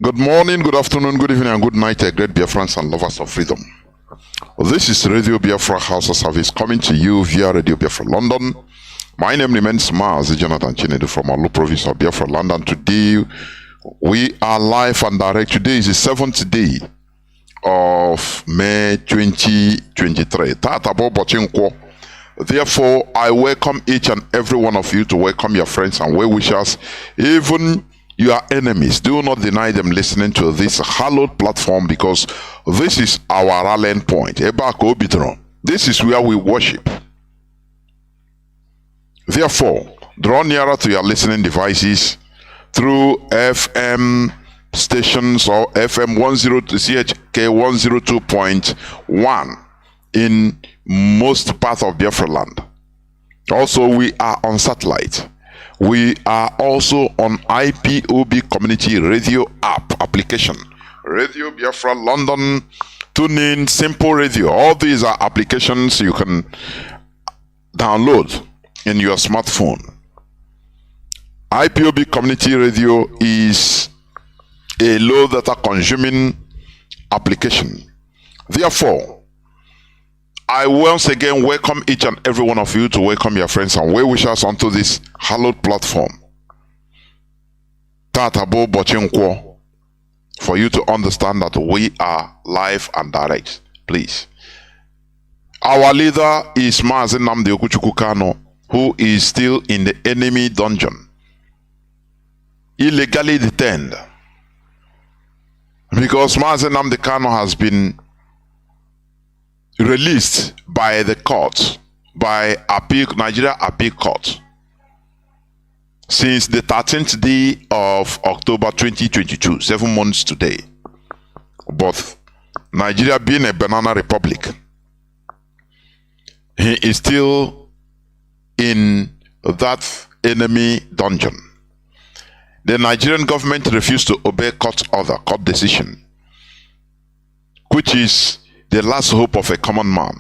Good morning, good afternoon, good evening, and good night, great Biafrans and lovers of freedom. This is Radio Biafra HAUSA-SERVICE coming to you via Radio Biafra London. My name remains Mazi Chinedu from Alu province of Biafra, London. Today, we are live and direct. Today is the 7th day of May 2023. Therefore, I welcome each and every one of you to welcome your friends and well-wishers, even your enemies. Do not deny them listening to this hallowed platform, because this is our rallying point. This is where we worship. Therefore, draw nearer to your listening devices through FM stations or FM 102 CHK 102.1 in most parts of Biafra land. Also, we are on satellite. We are also on IPOB Community Radio application. Radio Biafra London, TuneIn, Simple Radio. All these are applications you can download in your smartphone. IPOB Community Radio is a low data consuming application. Therefore, I once again welcome each and every one of you to welcome your friends and well-wishers onto this hallowed platform. Tatabo Bochinkwo, for you to understand that we are live and direct, please. Our leader is Mazi Nnamdi Kanu, who is still in the enemy dungeon, illegally detained, because Mazi Nnamdi Kanu has been released by the court, by Nigeria Appeal Court, since the 13th day of October 2022, 7 months today. But Nigeria being a banana republic, he is still in that enemy dungeon. The Nigerian government refused to obey court decision, which is the last hope of a common man.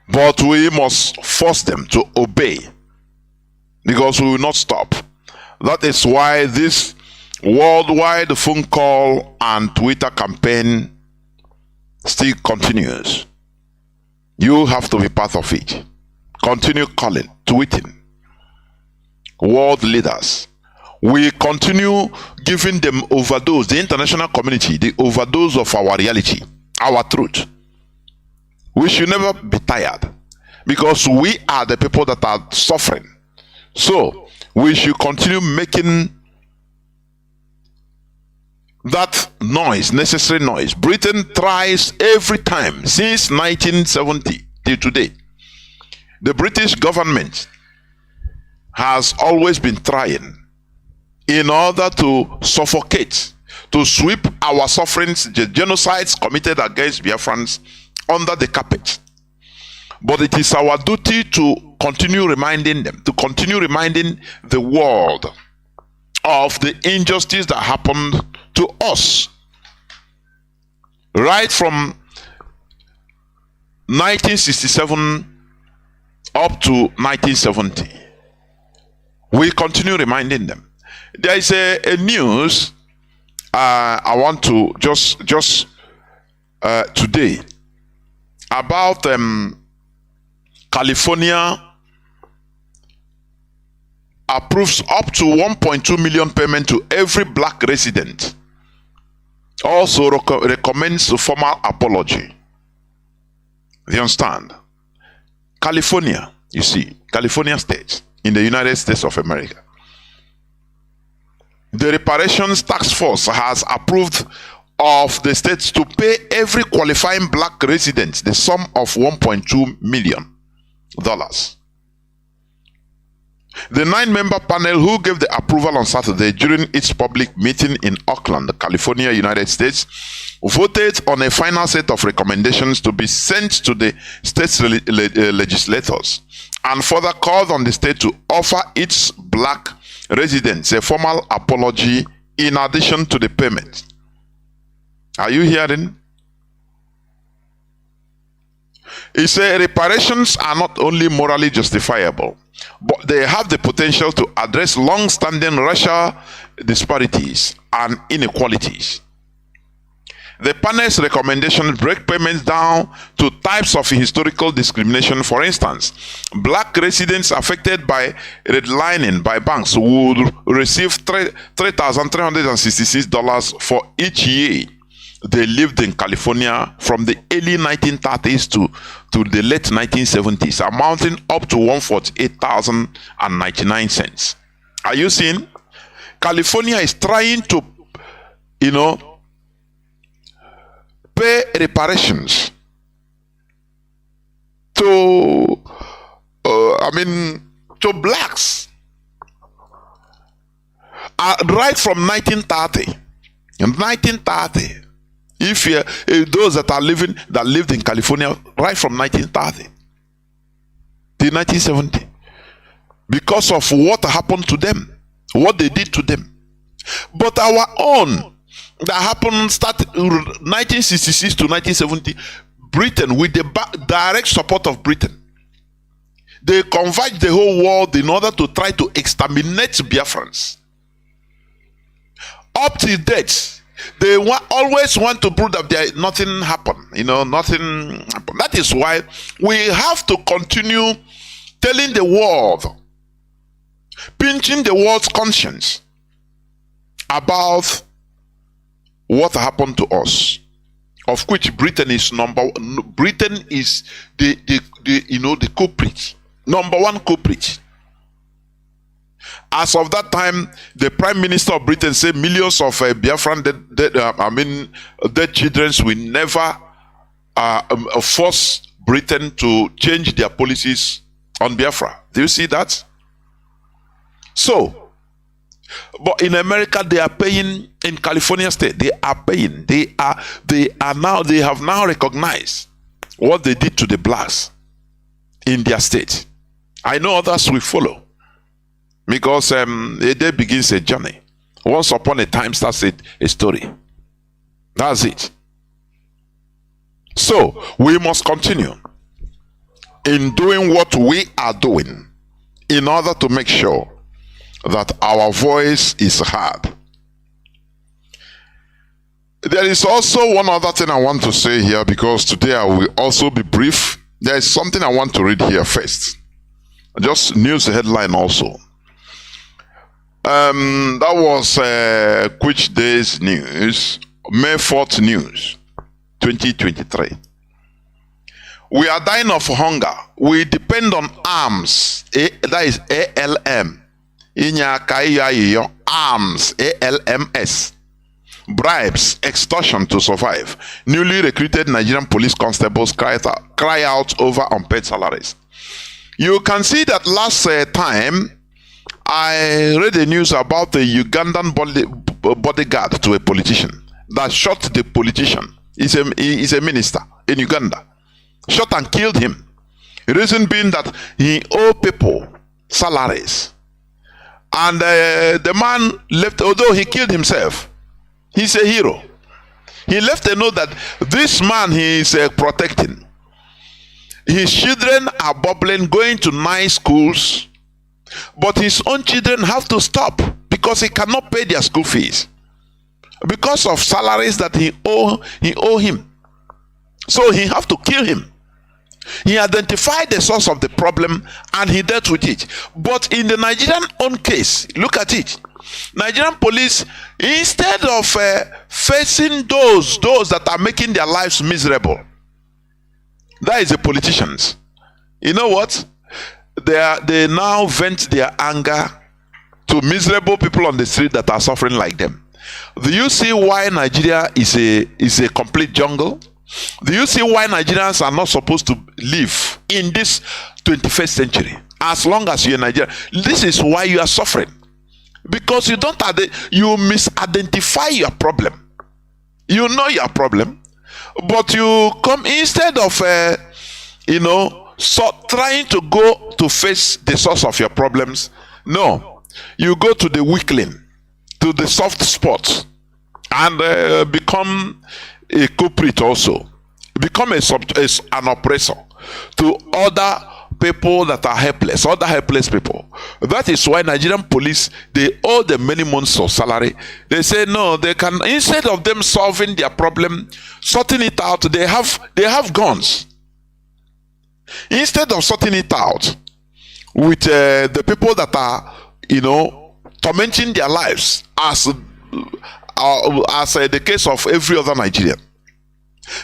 But we must force them to obey, because we will not stop. That is why this worldwide phone call and Twitter campaign still continues. You have to be part of it. Continue calling, tweeting world leaders. We continue giving them overdose, the international community, the overdose of our reality, our truth. We should never be tired, because we are the people that are suffering. So we should continue making that noise, necessary noise. Britain tries every time since 1970 till today. The British government has always been trying in order to suffocate, to sweep our sufferings, the genocides committed against Biafrans under the carpet. But it is our duty to continue reminding them, to continue reminding the world of the injustice that happened to us. Right from 1967 up to 1970, we continue reminding them. There is a news I want to just today about California approves up to 1.2 million payment to every black resident. Also recommends a formal apology. You understand? California, you see, California state in the United States of America. The reparations task force has approved of the states to pay every qualifying black resident the sum of $1.2 million. The 9-member panel who gave the approval on Saturday during its public meeting in Oakland, California, United States, voted on a final set of recommendations to be sent to the state's legislators, and further called on the state to offer its black residents a formal apology in addition to the payment. Are you hearing? He said reparations are not only morally justifiable, but they have the potential to address long-standing racial disparities and inequalities. The panel's recommendations break payments down to types of historical discrimination. For instance, black residents affected by redlining by banks would receive $3,366 for each year they lived in California from the early 1930s to the late 1970s, amounting up to $148,099. Are you seeing? California is trying to, pay reparations to blacks right from 1930. In 1930, if those that lived in California right from 1930 to 1970, because of what happened to them, what they did to them. But our own that happened started 1966 to 1970, Britain, with the direct support of Britain, they converged the whole world in order to try to exterminate Biafrans. Up to date, they always want to prove that nothing happened. Nothing happened. That is why we have to continue telling the world, pinching the world's conscience about what happened to us, of which Britain is Britain is the culprit, number one culprit. As of that time, the Prime Minister of Britain said millions of Biafran dead children will never force Britain to change their policies on Biafra. Do you see that? So, but in America, they are paying. In California state, they are paying. They have now recognized what they did to the blacks in their state. I know others will follow, because a day begins a journey. Once upon a time starts a story. That's it. So we must continue in doing what we are doing in order to make sure that our voice is heard. There is also one other thing I want to say here, because today I will also be brief. There is something I want to read here first. Just news headline also. That was which day's news? May 4th news, 2023. We are dying of hunger. We depend on arms. That is ALM. Arms, ALMS. Bribes, extortion to survive. Newly recruited Nigerian police constables cry out over unpaid salaries. You can see that last time I read the news about the Ugandan bodyguard to a politician that shot the politician. He's a minister in Uganda. Shot and killed him. The reason being that he owed people salaries. And the man left, although he killed himself, he's a hero. He left a note that this man he is protecting. His children are bubbling, going to nice schools, but his own children have to stop because he cannot pay their school fees because of salaries that he owe him. So he have to kill him. He identified the source of the problem and he dealt with it. But in the Nigerian own case, look at it. Nigerian police, instead of facing those that are making their lives miserable, that is the politicians. You know what? They now vent their anger to miserable people on the street that are suffering like them. Do you see why Nigeria is a complete jungle? Do you see why Nigerians are not supposed to live in this 21st century? As long as you're in Nigeria, this is why you are suffering. Because you misidentify your problem. You know your problem, but you come instead of trying to go to face the source of your problems. No, you go to the weakling, to the soft spot, and become a culprit also. Become an oppressor. to other people that are helpless, other helpless people. That is why Nigerian police, they owe them many months of salary. They say no, they can, instead of them solving their problem, sorting it out, they have guns. Instead of sorting it out with the people that are, tormenting their lives, as the case of every other Nigerian.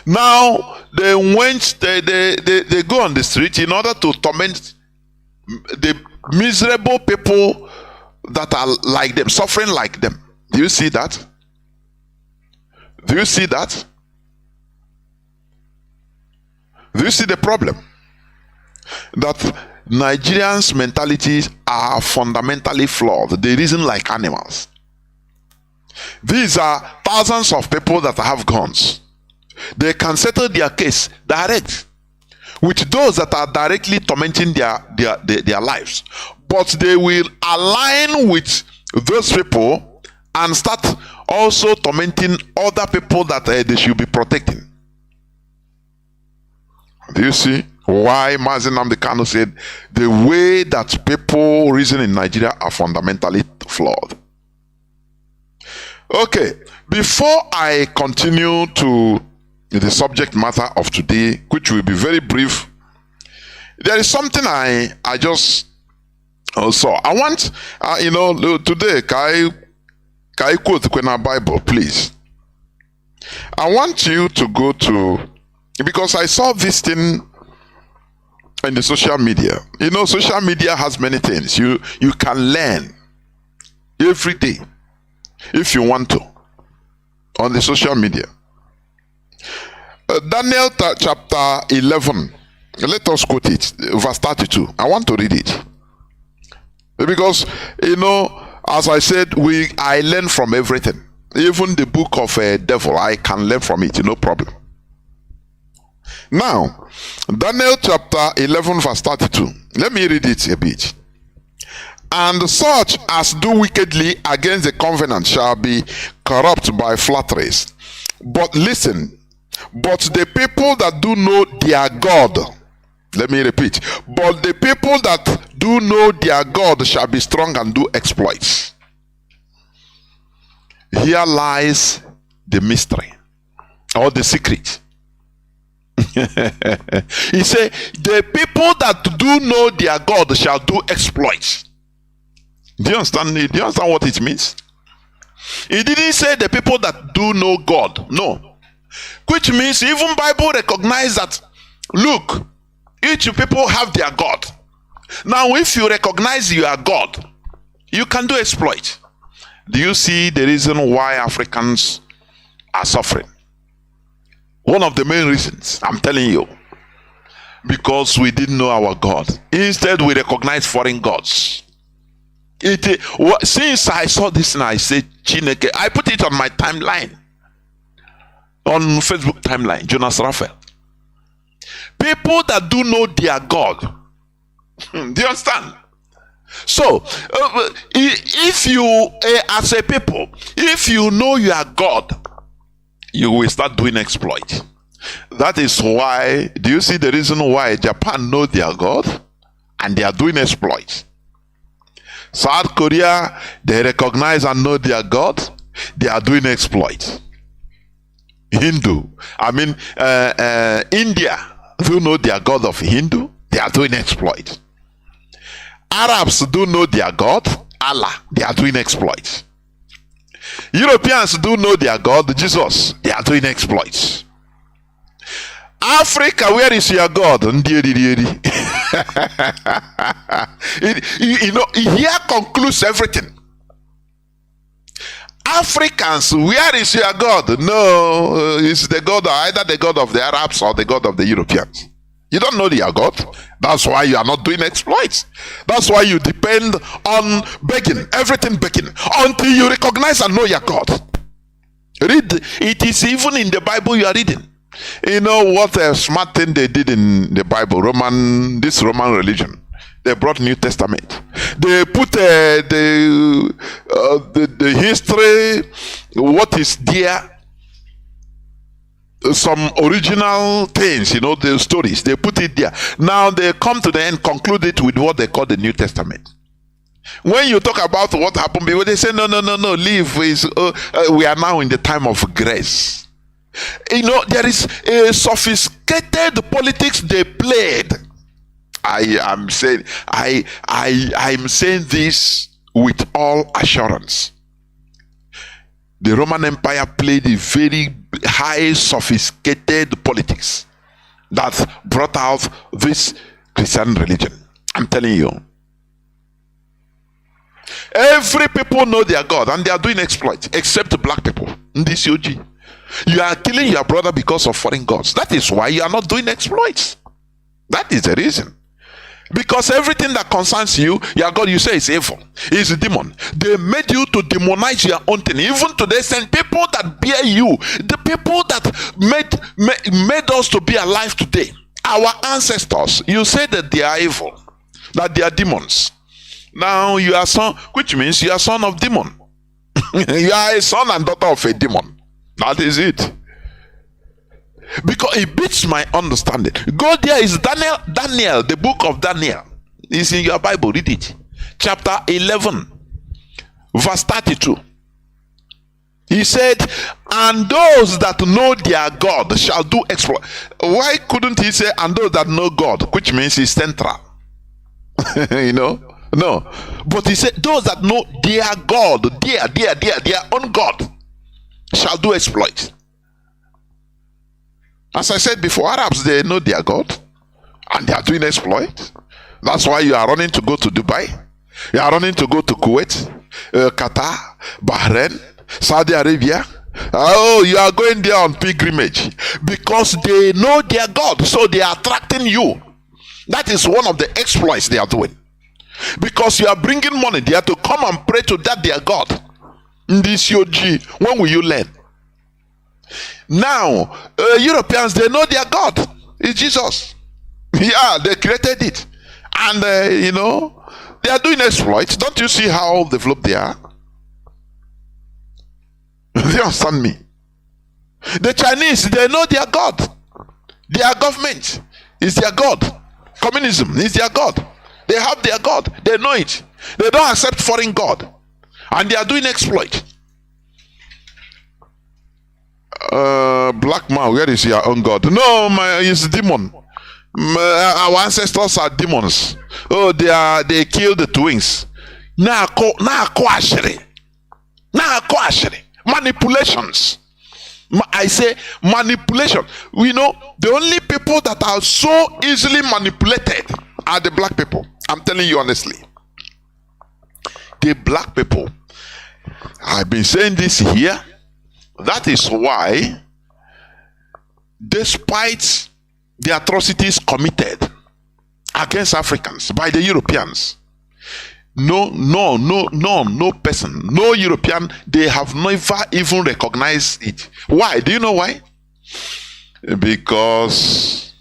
Now they go on the street in order to torment the miserable people that are like them, suffering like them. Do you see that? Do you see that? Do you see the problem? That Nigerians' mentalities are fundamentally flawed. They reason like animals. These are thousands of people that have guns. They can settle their case direct with those that are directly tormenting their lives. But they will align with those people and start also tormenting other people that they should be protecting. Do you see why Mazi Nnamdi Kanu said the way that people reason in Nigeria are fundamentally flawed? Okay, before I continue to the subject matter of today, which will be very brief, there is something I just saw. I want, today, can I quote the Bible, please? I want you to go to, because I saw this thing in the social media. Social media has many things. You can learn every day if you want to on the social media. Daniel chapter 11. Let us quote it, verse 32. I want to read it. Because, as I said, I learn from everything. Even the book of devil, I can learn from it, no problem. Now, Daniel chapter 11 verse 32. Let me read it a bit. And such as do wickedly against the covenant shall be corrupt by flatteries. But listen, but the people that do know their God, let me repeat, but the people that do know their God shall be strong and do exploits. Here lies the mystery or the secret. He said, the people that do know their God shall do exploits. Do you understand? Do you understand what it means? He didn't say the people that do know God. No. Which means even Bible recognize that, look, each people have their God. Now if you recognize you are God, you can do exploit. Do you see the reason why Africans are suffering? One of the main reasons, I'm telling you, because we didn't know our God. Instead, we recognize foreign gods. Since I saw this and I said, Chineke, I put it on my timeline, on Facebook timeline, Jonas Raphael. People that do know their God. Do you understand? So, if you, as a people, if you know you are God, you will start doing exploit. That is why, do you see the reason why Japan know their God and they are doing exploits? South Korea, they recognize and know their God, they are doing exploits. India do know their God of Hindu, they are doing exploit. Arabs do know their God, Allah, they are doing exploits. Europeans do know their God, Jesus, they are doing exploits. Africa, where is your God? Here concludes everything. Africans, where is your God? No, it's the God, either the God of the Arabs or the God of the Europeans. You don't know your God. That's why you are not doing exploits. That's why you depend on begging, everything begging, until you recognize and know your God. Read, it is even in the Bible you are reading. You know what a smart thing they did in the Bible, this Roman religion. They brought New Testament. They put the history, what is there, some original things, the stories. They put it there. Now they come to the end, conclude it with what they call the New Testament. When you talk about what happened before, they say, no, leave. We are now in the time of grace. There is a sophisticated politics they played. I'm saying this with all assurance. The Roman Empire played a very high sophisticated politics that brought out this Christian religion. I'm telling you. Every people know their God and they are doing exploits, except the black people. This UG. You are killing your brother because of foreign gods. That is why you are not doing exploits. That is the reason. Because everything that concerns you, your God, you say is evil, is a demon. They made you to demonize your own thing. Even today, send people that bear you, the people that made us to be alive today, our ancestors. You say that they are evil, that they are demons. Now you are son, which means you are son of demon. You are a son and daughter of a demon. That is it. Because it beats my understanding. Go there is Daniel, the book of Daniel. It's in your Bible, read it. Chapter 11, verse 32. He said, and those that know their God shall do exploit. Why couldn't he say, and those that know God, which means he's central? No. But he said, those that know their God, their own God, shall do exploit. As I said before, Arabs, they know their God and they are doing exploit. That's why you are running to go to Dubai. You are running to go to Kuwait, Qatar, Bahrain, Saudi Arabia. Oh, you are going there on pilgrimage because they know their God, so they are attracting you. That is one of the exploits they are doing. Because you are bringing money there to come and pray to that their God. In this UG, when will you learn? Now, Europeans, they know their God is Jesus. Yeah, they created it. And, they are doing exploits. Don't you see how developed they are? They understand me. The Chinese, they know their God. Their government is their God. Communism is their God. They have their God. They know it. They don't accept foreign God. And they are doing exploit. Black man, where is your own God? No, it's demon. Our ancestors are demons. Oh, they killed the twins. Manipulations. I say manipulation. The only people that are so easily manipulated are the black people. I'm telling you honestly. The black people. I've been saying this here. That is why, despite the atrocities committed against Africans by the Europeans, no person, no European, they have never even recognized it. Why? Do you know why? Because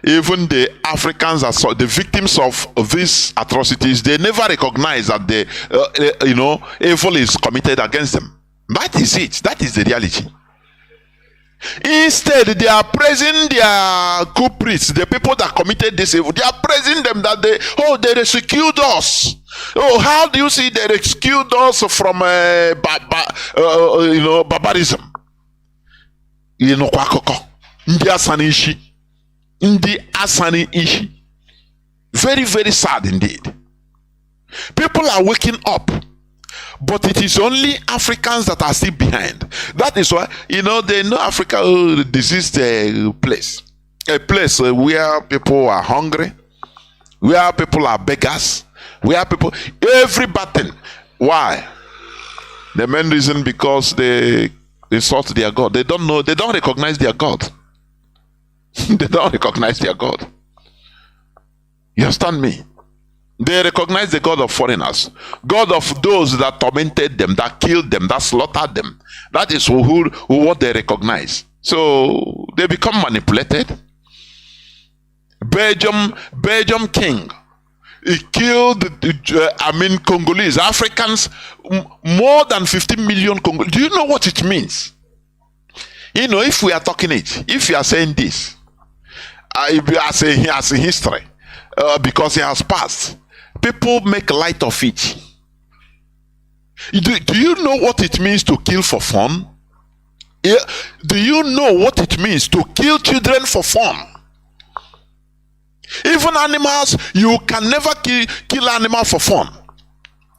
even the Africans are the victims of these atrocities, they never recognize that evil is committed against them. That is it. That is the reality. Instead, they are praising their culprits, the people that committed this evil. They are praising them that they rescued us. Oh, how do you see they rescued us from barbarism? Very, very sad indeed. People are waking up. But it is only Africans that are still behind. That is why, they know Africa, this is the place. A place where people are hungry, where people are beggars, where people, every button. Why? The main reason because they insult their God. They don't know, they don't recognize their God. They don't recognize their God. You understand me? They recognize the God of foreigners, God of those that tormented them, that killed them, that slaughtered them. That is what they recognize. So they become manipulated. Belgium king, he killed Congolese, Africans, more than 15 million Congolese. Do you know what it means? You know, if we are talking it, if you are saying this, if you are saying he has a history, because he has passed, people make light of it. Do you know what it means to kill for fun? Do you know what it means to kill children for fun? Even animals, you can never kill animals for fun.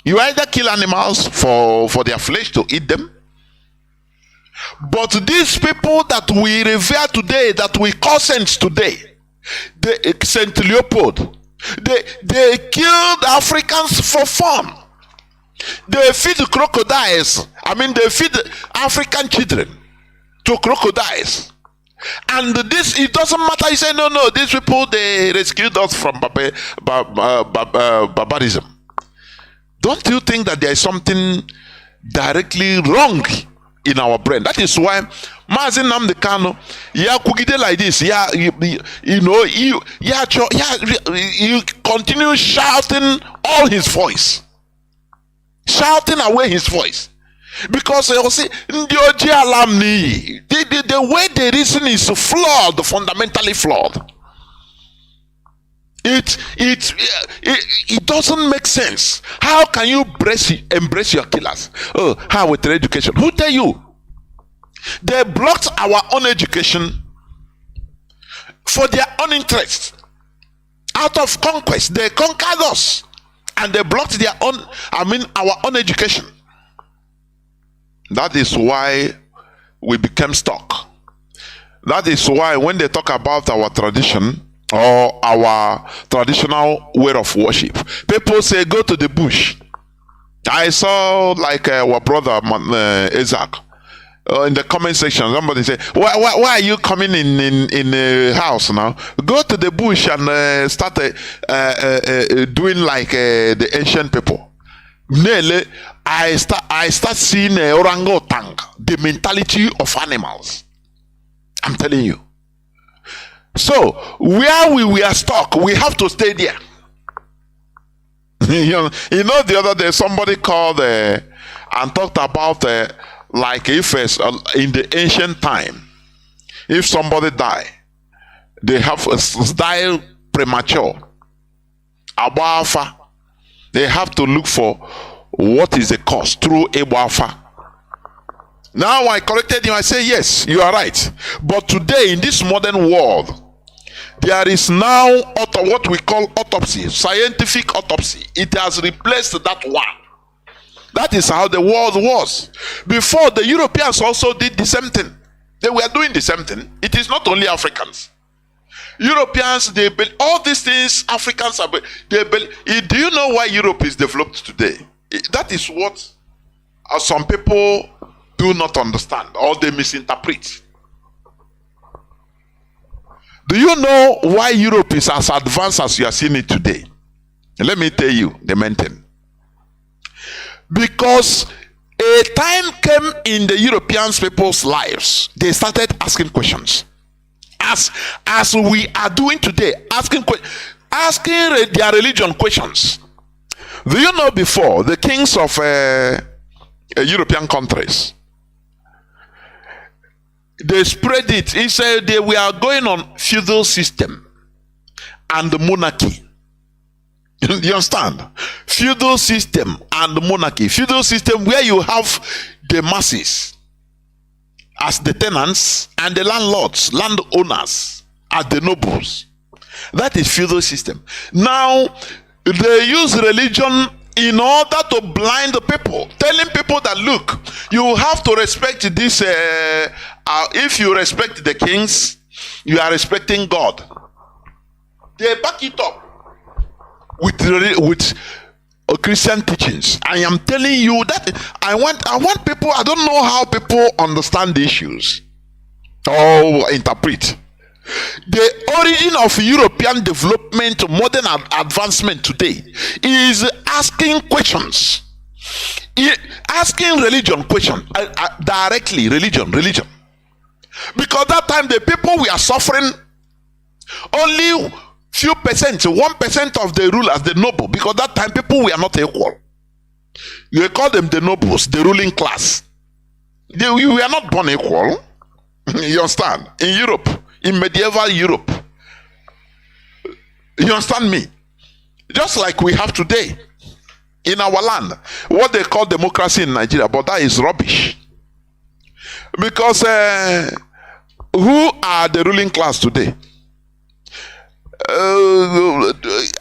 You either kill animals for their flesh to eat them. But these people that we revere today, that we call saints today, Saint Leopold, they killed Africans for fun. They feed crocodiles. I mean, they feed African children to crocodiles. And this, it doesn't matter. You say, no, these people, they rescued us from barbarism. Don't you think that there is something directly wrong in our brain? That is why Mazi Nnamdi Kanu, kugide like this, you continue shouting all his voice, shouting away his voice, because you see the way they reason is flawed, fundamentally flawed. It doesn't make sense. How can you embrace your killers? Oh, how with their education? Who tell you? They blocked our own education for their own interest. Out of conquest, they conquered us, and they blocked their own, our own education. That is why we became stuck. That is why when they talk about our tradition or our traditional way of worship, people say go to the bush. I saw like our brother Isaac in the comment section, somebody say, why are you coming in a house now? Go to the bush and start doing like the ancient people. I start seeing orangutan, the mentality of animals. I'm telling you. So where we were stuck, we have to stay there. you know, the other day somebody called and talked about like if in the ancient time, if somebody die, they have die premature. Biafra, they have to look for what is the cause through Biafra. Now I corrected him. I say yes, you are right. But today in this modern world, there is now what we call autopsy, scientific autopsy. It has replaced that one. That is how the world was. Before, the Europeans also did the same thing. They were doing the same thing. It is not only Africans. Europeans, they build all these things. Africans are they build. Do you know why Europe is developed today? That is what some people do not understand, or they misinterpret. Do you know why Europe is as advanced as you are seeing it today? Let me tell you the main thing. Because a time came in the European people's lives, they started asking questions. As we are doing today, asking their religion questions. Do you know before the kings of European countries, they spread it. He said we are going on feudal system and monarchy. You understand? Feudal system and monarchy. Feudal system where you have the masses as the tenants and the landlords, landowners as the nobles. That is feudal system. Now they use religion in order to blind the people, telling people that look, you have to respect this. If you respect the kings, you are respecting God. They back it up with Christian teachings. I am telling you that I want people. I don't know how people understand the issues or interpret. The origin of European development, modern advancement today, is asking questions, asking religion questions directly. Religion, because that time the people were suffering. Only few percent, 1% of the rulers, the noble, because that time people were not equal. You call them the nobles, the ruling class. We were not born equal. You understand? In Europe, in medieval Europe. You understand me? Just like we have today in our land, what they call democracy in Nigeria, but that is rubbish. Because who are the ruling class today?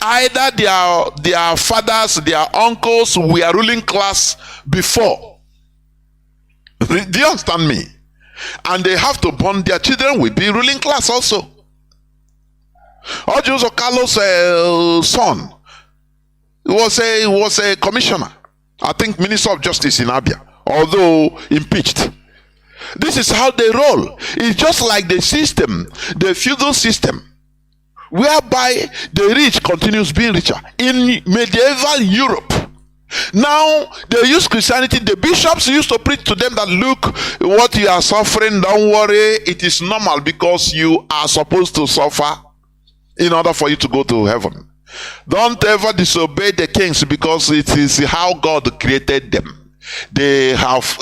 Either their fathers, their uncles were ruling class before. Do you understand me? And they have to born their children will be ruling class also. Ojuzo Carlos' son was a commissioner, I think Minister of Justice in Abia, although impeached. This is how they roll. It's just like the system, the feudal system, whereby the rich continues being richer. In medieval Europe, now they use Christianity. The bishops used to preach to them that, look, what you are suffering, don't worry, it is normal because you are supposed to suffer in order for you to go to heaven. Don't ever disobey the kings because it is how God created them. They have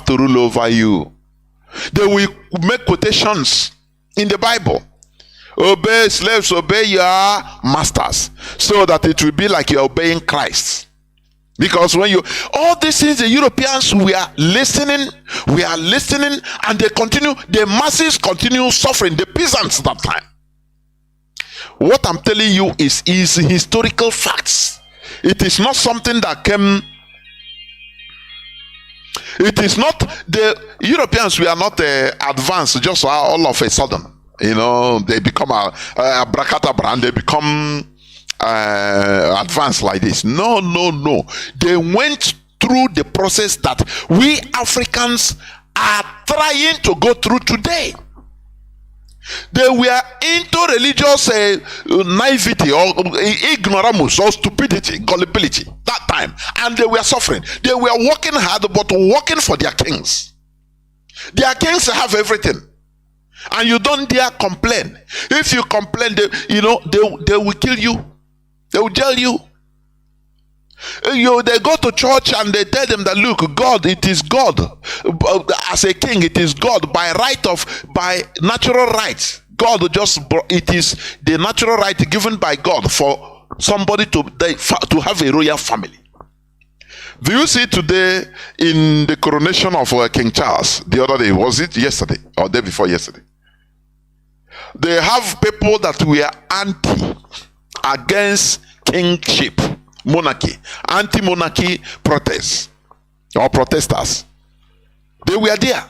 to rule over you. They will make quotations in the Bible. Obey slaves, obey your masters, so that it will be like you're obeying Christ. Because when you, all these things, the Europeans, we are listening, and they continue, the masses continue suffering, the peasants that time. What I'm telling you is historical facts. It is not something that came. It is not, the Europeans, we are not advanced just all of a sudden. You know, they become a bracata and they become advanced like this. No. They went through the process that we Africans are trying to go through today. They were into religious naivety or ignoramus or stupidity, gullibility that time, and they were suffering. They were working hard, but working for their kings. Their kings have everything, and you don't dare complain. If you complain, they will kill you. They will jail you. They go to church and they tell them that, look, God, it is God. As a king, it is God by natural right. God it is the natural right given by God for somebody to have a royal family. Do you see today in the coronation of King Charles the other day, was it yesterday or day before yesterday? They have people that were against kingship. Monarchy, anti-monarchy protests or protesters. They were there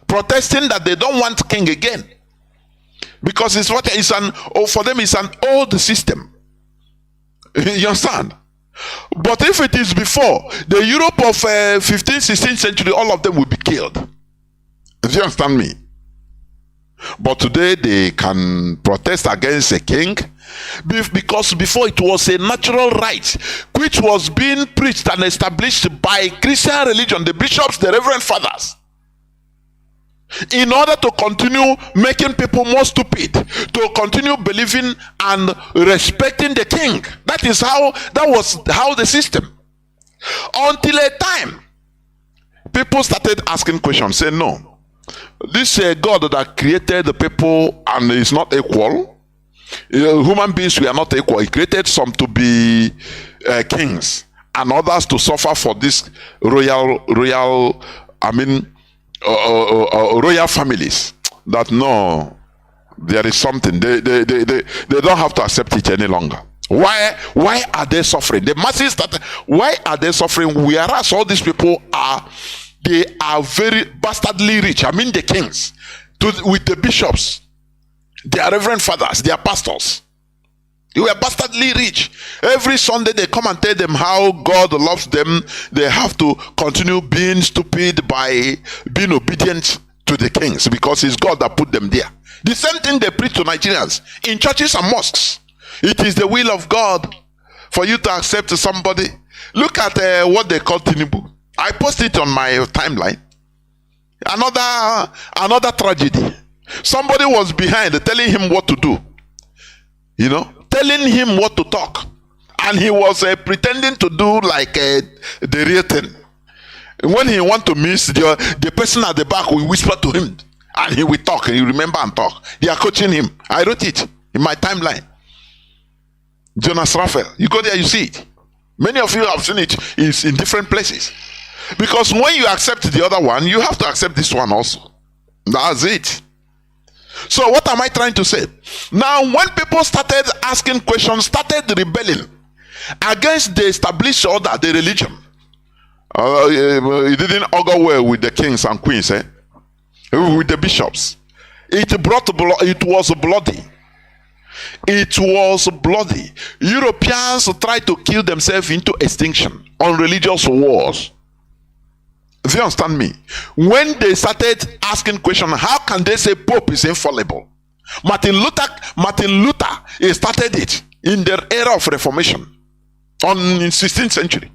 protesting that they don't want king again because for them it's an old system. You understand? But if it is before the Europe of 15th, 16th century, all of them will be killed. Do you understand me? But today they can protest against a king because before it was a natural right which was being preached and established by Christian religion, the bishops, the reverend fathers, in order to continue making people more stupid, to continue believing and respecting the king. That was how the system, until a time people started asking questions, saying, no, this God that created the people and is not equal. Human beings, we are not equal. He created some to be kings and others to suffer for this royal families. That no, there is something. They don't have to accept it any longer. Why are they suffering? The masses why are they suffering? Whereas all these people they are very bastardly rich. I mean the kings, with the bishops, their reverend fathers, their pastors. They were bastardly rich. Every Sunday they come and tell them how God loves them. They have to continue being stupid by being obedient to the kings because it's God that put them there. The same thing they preach to Nigerians in churches and mosques. It is the will of God for you to accept somebody. Look at what they call Chinedu. I posted it on my timeline. Another tragedy. Somebody was behind telling him what to do. Telling him what to talk. And he was pretending to do like the real thing. When he want to miss, the person at the back will whisper to him, and he will talk, and he remember and talk. They are coaching him. I wrote it in my timeline. Jonas Raphael. You go there, you see it. Many of you have seen it is in different places. Because when you accept the other one, you have to accept this one also. That's it. So what am I trying to say? Now, when people started asking questions, started rebelling against the established order, the religion, it didn't augur well with the kings and queens, with the bishops. It was bloody. It was bloody. Europeans tried to kill themselves into extinction on religious wars. Do you understand me? When they started asking questions, how can they say Pope is infallible? Martin Luther, he started it in the era of Reformation in 16th century.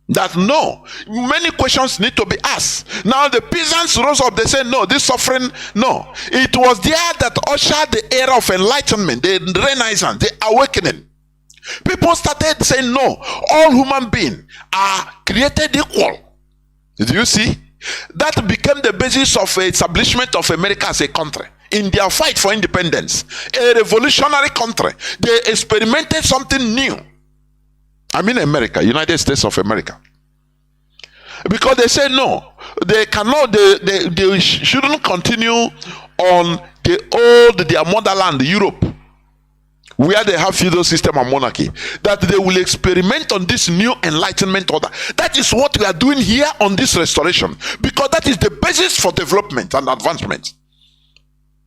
That no, many questions need to be asked. Now the peasants rose up, they said no, this suffering, no. It was there that ushered the era of enlightenment, the Renaissance, the awakening. People started saying no, all human beings are created equal. Did you see? That became the basis of the establishment of America as a country. In their fight for independence, a revolutionary country, they experimented something new. I mean America, United States of America. Because they say no, they cannot, they shouldn't continue on their motherland, Europe, where they have feudal system and monarchy, that they will experiment on this new enlightenment order. That is what we are doing here on this restoration, because that is the basis for development and advancement.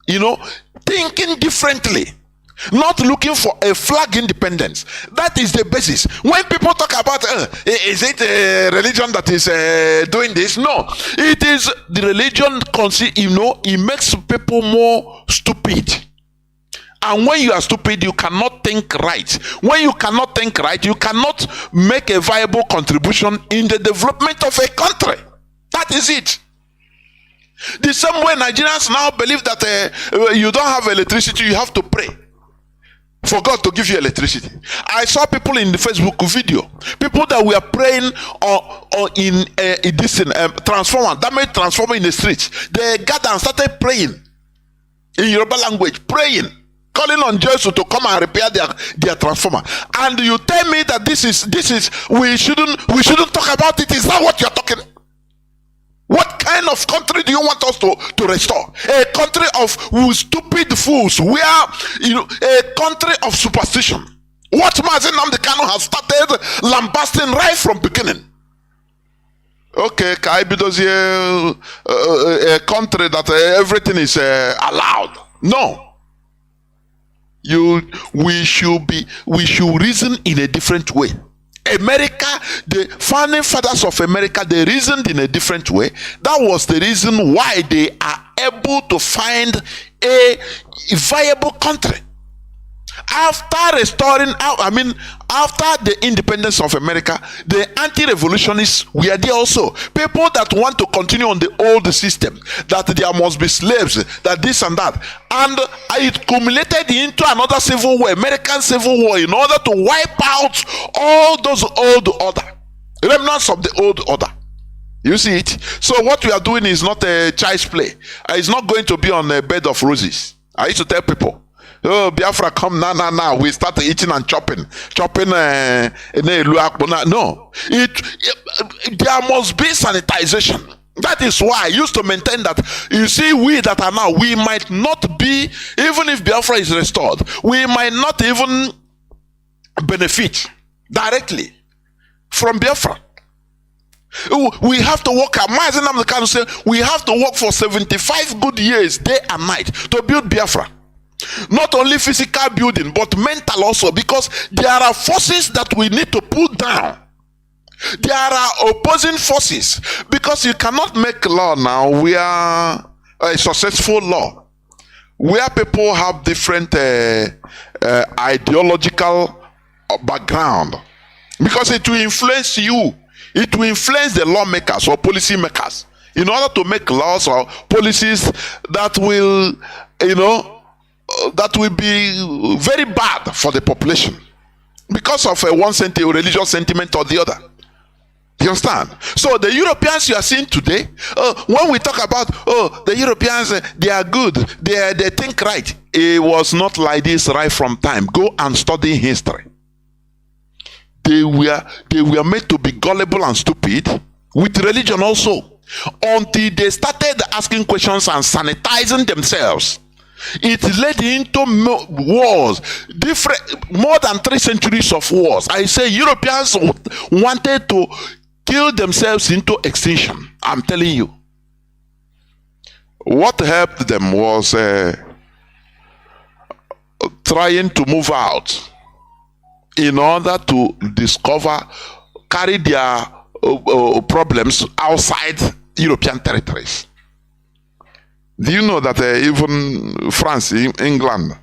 You know, thinking differently, not looking for a flag independence. That is the basis. When people talk about is it a religion that is doing this? No, it is the religion. You know, it makes people more stupid. And when you are stupid, you cannot think right. When you cannot think right, you cannot make a viable contribution in the development of a country. That is it. The same way Nigerians now believe that you don't have electricity, you have to pray for God to give you electricity. I saw people in the Facebook video, people that were praying in this transformer, damaged transformer in the streets. They gathered and started praying in Yoruba language, praying, calling on Jesus to come and repair their transformer. And you tell me that this is we shouldn't talk about it. Is that what you're talking? What kind of country do you want us to restore? A country of stupid fools, where a country of superstition. What Mazi Nnamdi Kanu has started lambasting right from beginning. Okay, does a country that everything is allowed. No. We should reason in a different way. America, the founding fathers of America, they reasoned in a different way. That was the reason why they are able to find a viable country. After restoring, after the independence of America, the anti-revolutionists were there also. People that want to continue on the old system, that there must be slaves, that this and that. And it culminated into another civil war, American Civil War, in order to wipe out all those old order, remnants of the old order. You see it? So what we are doing is not a child's play. It's not going to be on a bed of roses. I used to tell people, oh, Biafra, come now. We start eating and chopping. No, there must be sanitization. That is why I used to maintain that. You see, we that are now, we might not be, even if Biafra is restored, we might not even benefit directly from Biafra. We have to work. Mazi Nnamdi Kanu say we have to work for 75 good years, day and night, to build Biafra. Not only physical building, but mental also, because there are forces that we need to put down. There are opposing forces, because you cannot make law now. We are a successful law where people have different ideological background, because it will influence you. It will influence the lawmakers or policy makers in order to make laws or policies that will, that will be very bad for the population because of one religious sentiment or the other. You understand? So the Europeans you are seeing today, when we talk about, the Europeans, they are good, they think right. It was not like this right from time. Go and study history. They were made to be gullible and stupid with religion also, until they started asking questions and sanitizing themselves. It led into wars, more than 3 centuries of wars. I say Europeans wanted to kill themselves into extinction. I'm telling you. What helped them was trying to move out in order to carry their problems outside European territories. Do you know that even France, England,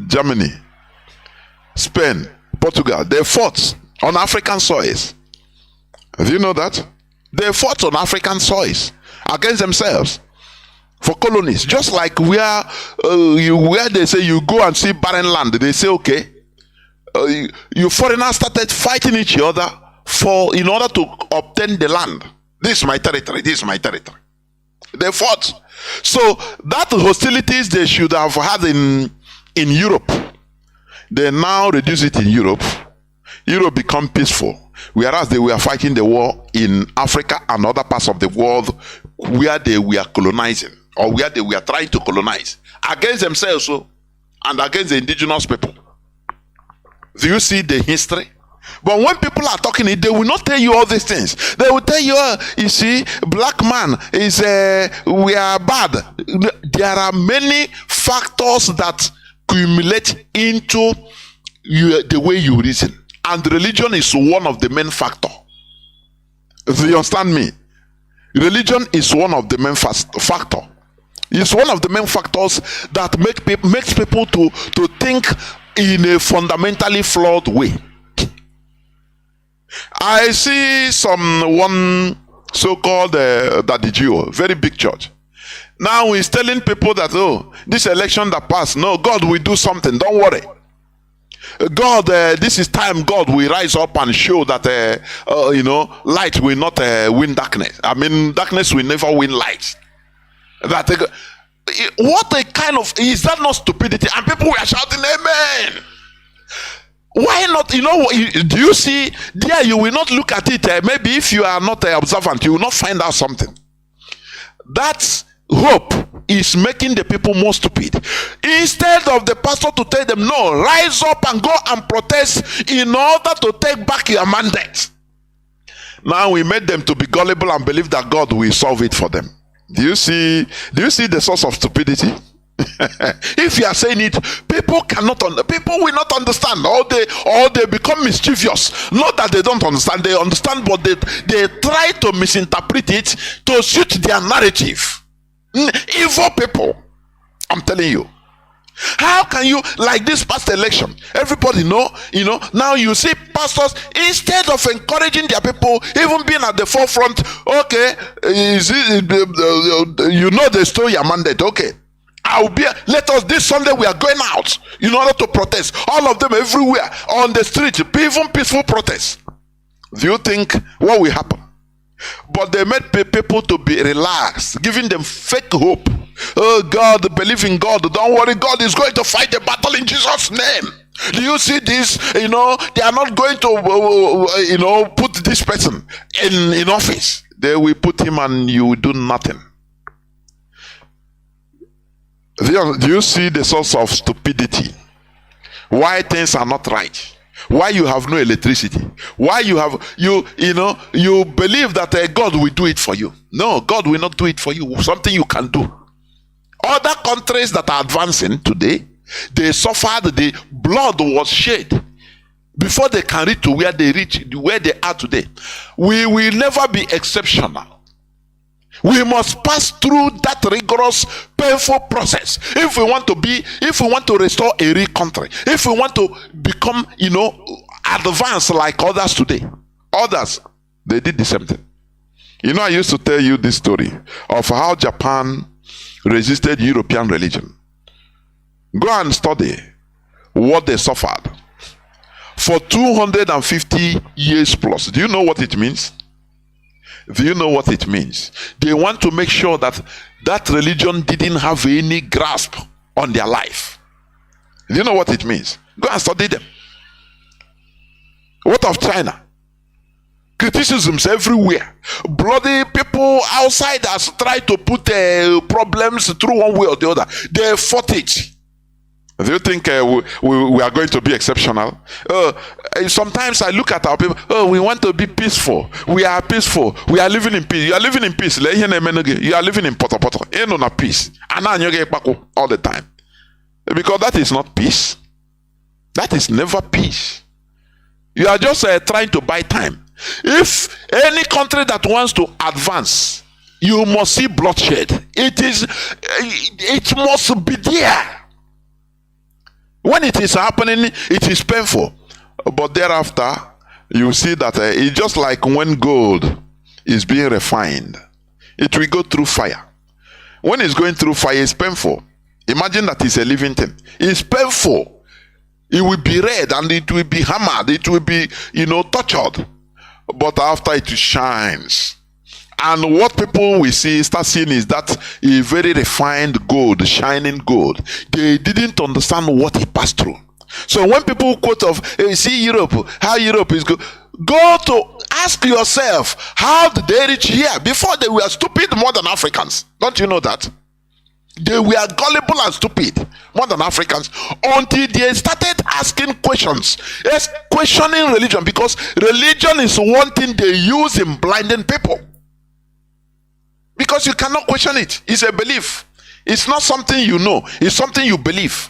Germany, Spain, Portugal, they fought on African soils? Do you know that? They fought on African soils against themselves for colonies. Just like where they say you go and see barren land, they say, okay, you foreigners started fighting each other in order to obtain the land. This is my territory, this is my territory. They fought. So that hostilities they should have had in Europe, they now reduce it in Europe. Europe become peaceful, whereas they were fighting the war in Africa and other parts of the world where they were colonizing, or where they were trying to colonize against themselves and against the indigenous people. Do you see the history? But when people are talking it, they will not tell you all these things. They will tell you, you see, black man is we are bad. There are many factors that accumulate into the way you reason, and religion is one of the main factors. Do you understand me? Religion is one of the main factor. It's one of the main factors that makes people to think in a fundamentally flawed way. I see one so-called Daddy Gio, very big church. Now he's telling people that, this election that passed, no, God will do something, don't worry. God, this is time God will rise up and show that, light will not win darkness. I mean, darkness will never win light. What a kind of, is that not stupidity? And people were shouting, amen. Why not? Do you see there? You will not look at it. Maybe if you are not observant, you will not find out something. That hope is making the people more stupid. Instead of the pastor to tell them, no, rise up and go and protest in order to take back your mandate. Now we made them to be gullible and believe that God will solve it for them. Do you see the source of stupidity? If you are saying it, people will not understand, or they become mischievous. Not that they don't understand, they understand, but they try to misinterpret it to suit their narrative. Evil people, I'm telling you. How can you, like this past election, everybody know, now you see pastors, instead of encouraging their people, even being at the forefront, okay, they stole your mandate, okay, let us, this Sunday we are going out in order to protest. All of them everywhere on the street, even peaceful protests. Do you think what will happen? But they made people to be relaxed, giving them fake hope. Oh God, believe in God, don't worry, God is going to fight the battle in Jesus' name. Do you see this? They are not going to put this person in office. They will put him and you will do nothing. Do you see the source of stupidity? Why things are not right? Why you have no electricity? Why you believe that God will do it for you? No, God will not do it for you. Something you can do. Other countries that are advancing today, they suffered, the blood was shed before they can reach to where they are today. We will never be exceptional. We must pass through that rigorous, painful process if we want to restore a real country, if we want to become, advanced like others today. Others, they did the same thing. I used to tell you this story of how Japan resisted European religion. Go and study what they suffered. for 250 years plus. Do you know what it means? Do you know what it means? They want to make sure that that religion didn't have any grasp on their life. Do you know what it means? Go and study them. What of China? Criticisms everywhere. Bloody people outside has tried to put problems through one way or the other. They fought it. Do you think we are going to be exceptional? Sometimes I look at our people. Oh, we want to be peaceful. We are peaceful. We are living in peace. You are living in peace. You are living in poto. You know, peace. And now you get all the time. Because that is not peace. That is never peace. You are just trying to buy time. If any country that wants to advance, you must see bloodshed. It must be there. When it is happening, it is painful. But thereafter, you see that it's just like when gold is being refined. It will go through fire. When it's going through fire, it's painful. Imagine that it's a living thing. It's painful. It will be red and it will be hammered. It will be, tortured. But after it shines. And what people will start seeing is that a very refined gold, shining gold. They didn't understand what it passed through. So when people quote of, see Europe, how Europe is good, go to ask yourself, how did they reach here? Before they were stupid more than Africans. Don't you know that? They were gullible and stupid more than Africans until they started asking questions. Yes, questioning religion, because religion is one thing they use in blinding people. Because you cannot question it. It's a belief. It's not something you know. It's something you believe.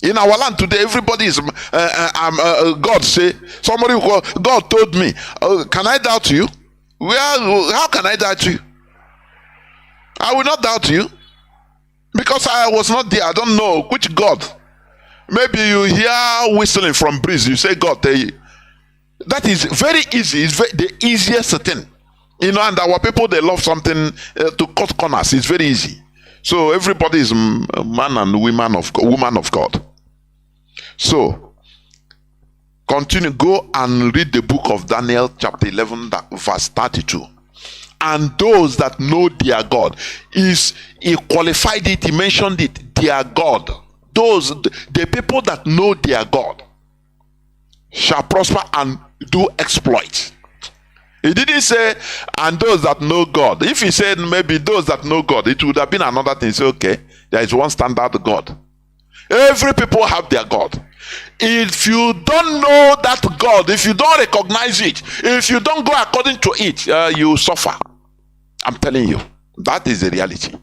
In our land today, everybody is God say. Somebody will call, God told me. Can I doubt you? Well, how can I doubt you? I will not doubt you. Because I was not there. I don't know which God. Maybe you hear whistling from breeze. You say God. That is very easy. It's the easiest thing. And our people, they love something to cut corners. It's very easy. So everybody is man and woman of God. So continue. Go and read the book of Daniel, chapter 11, verse 32. And those that know their God, he qualified it, he mentioned it, their God. The people that know their God shall prosper and do exploits. He didn't say, and those that know God. If he said maybe those that know God, it would have been another thing. Say, okay, there is one standard God. Every people have their God. If you don't know that God, if you don't recognize it, if you don't go according to it, you suffer. I'm telling you, that is the reality.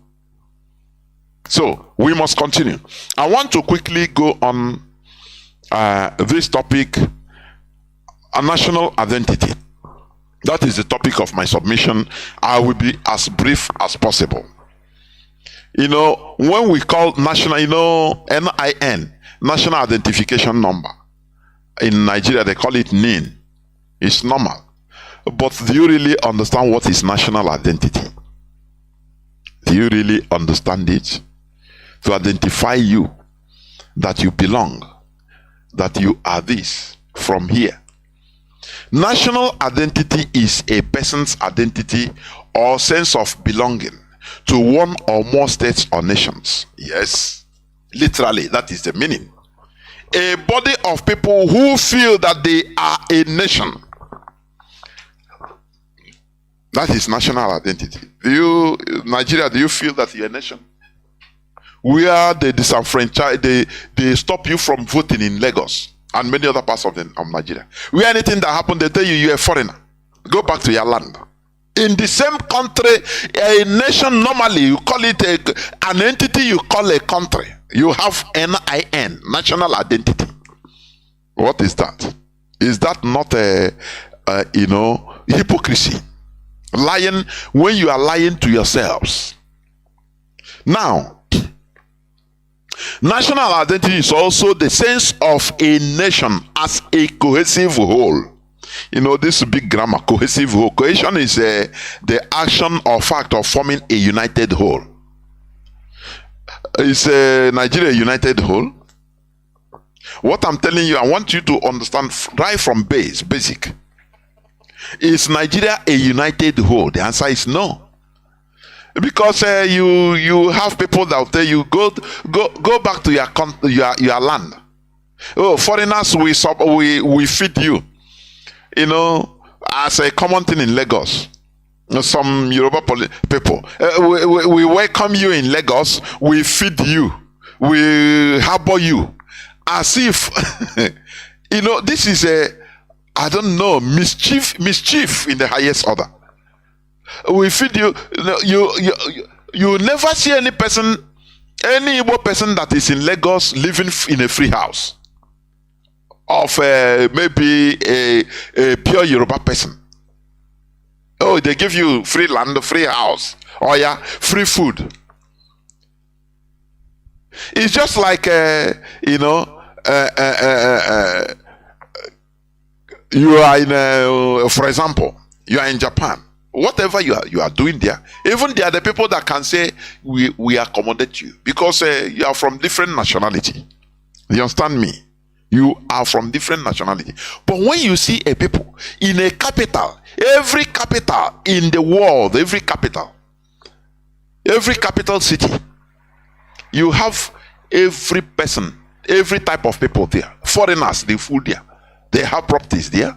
So we must continue. I want to quickly go on this topic, a national identity. That is the topic of my submission. I will be as brief as possible. When we call national, NIN, National Identification Number. In Nigeria, they call it NIN. It's normal. But do you really understand what is national identity? Do you really understand it? To identify you, that you belong, that you are this from here. National identity is a person's identity or sense of belonging to one or more states or nations. Yes, literally, that is the meaning. A body of people who feel that they are a nation. That is national identity. Nigeria, do you feel that you're a nation? Where they disenfranchise, they stop you from voting in Lagos and many other parts of Nigeria. Where anything that happened, they tell you you're a foreigner. Go back to your land. In the same country, a nation, normally you call it an entity, you call a country. You have NIN, national identity. What is that? Is that not hypocrisy? Lying when you are lying to yourselves. Now, national identity is also the sense of a nation as a cohesive whole. This big grammar, cohesive whole. Cohesion is the action or fact of forming a united whole. Is Nigeria a united whole? What I'm telling you, I want you to understand right from basic. Is Nigeria a united whole? The answer is no. Because you have people that will tell you go back to your land. Oh, foreigners, we feed you. You know, as a common thing in Lagos. Some Yoruba people, we welcome you in Lagos. We feed you. We harbor you. As if, you know, this is I don't know, mischief in the highest order. We feed you. You never see any Igbo person that is in Lagos living in a free house of maybe a pure Yoruba person. Oh, they give you free land, free house, oh yeah, free food. It's just like you know. You are in, for example, you are in Japan. Whatever you are doing there, even there are the people that can say we accommodate you because you are from different nationality. You understand me? You are from different nationality. But when you see a people in a capital, every capital in the world, every capital city, you have every person, every type of people there. Foreigners, they food there. They have properties there.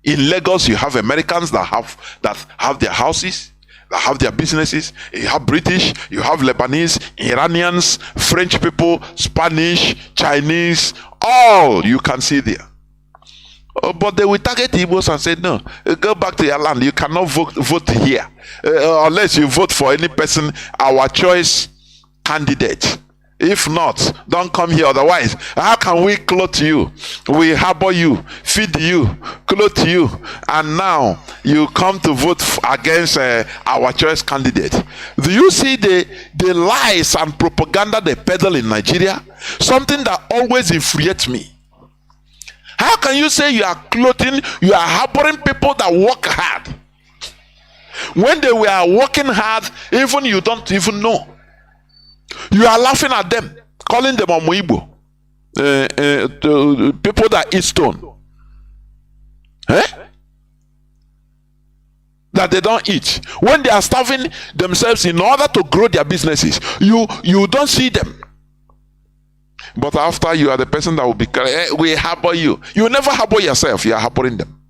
In Lagos, you have Americans that have their houses, that have their businesses. You have British, you have Lebanese, Iranians, French people, Spanish, Chinese, all you can see there. But they will target Igbos and say, no, go back to your land. You cannot vote here unless you vote for any person, our choice candidate. If not, don't come here. Otherwise, how can we clothe you? We harbor you, feed you, clothe you, and now you come to vote against our choice candidate. Do you see the lies and propaganda they peddle in Nigeria? Something that always infuriates me. How can you say you are clothing, you are harboring people that work hard? When they were working hard, even you don't even know. You are laughing at them, calling them Omoibo, people that eat stone. That they don't eat. When they are starving themselves in order to grow their businesses, you don't see them. But after you are the person that will be, we harbor you. You never harbor yourself, you are harboring them.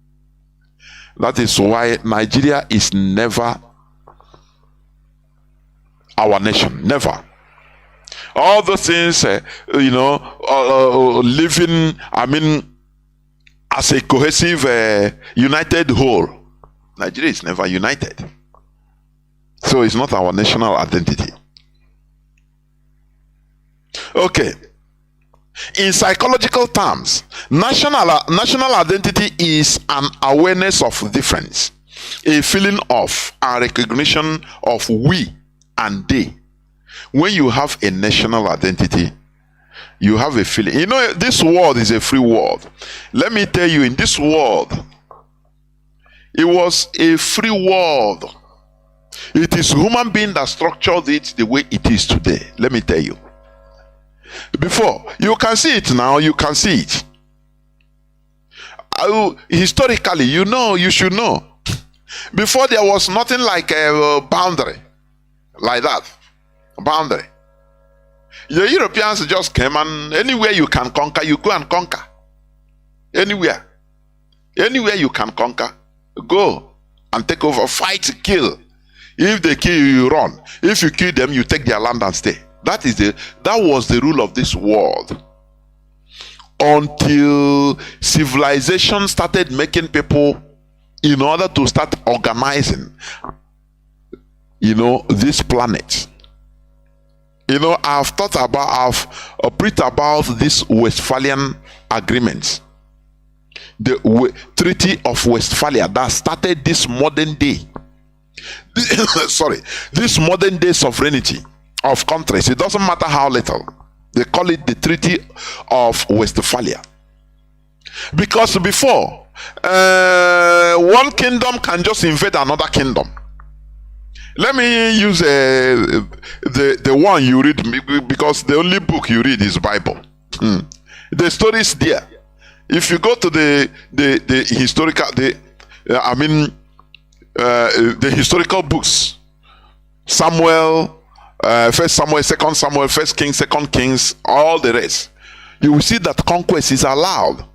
That is why Nigeria is never our nation. Never. All those things, you know, living, I mean, as a cohesive, united whole. Nigeria is never united. So it's not our national identity. Okay. In psychological terms, national identity is an awareness of difference, a feeling of and recognition of we and they. When you have a national identity, you have a feeling. You know, this world is a free world. Let me tell you, in this world, it was a free world. It is human being that structured it the way it is today. Let me tell you. Before, you can see it now, you can see it. Historically, you know, you should know. Before, there was nothing like a boundary like that. Boundary. The Europeans just came, and anywhere you can conquer, you go and conquer. Anywhere you can conquer, go and take over, fight, kill. If they kill you, you run. If you kill them, you take their land and stay. That was the rule of this world until civilization started making people, in order to start organizing, you know, this planet. You know, I've preached about this Westphalian agreement, the Treaty of Westphalia that started this modern day. This modern day sovereignty of countries. It doesn't matter how little. They call it the Treaty of Westphalia. Because before, one kingdom can just invade another kingdom. Let me use the one you read, because the only book you read is Bible. The The story is there. If you go to the historical, the historical books, Samuel, First Samuel, Second Samuel, First Kings, Second Kings, all the rest, you will see that conquest is allowed.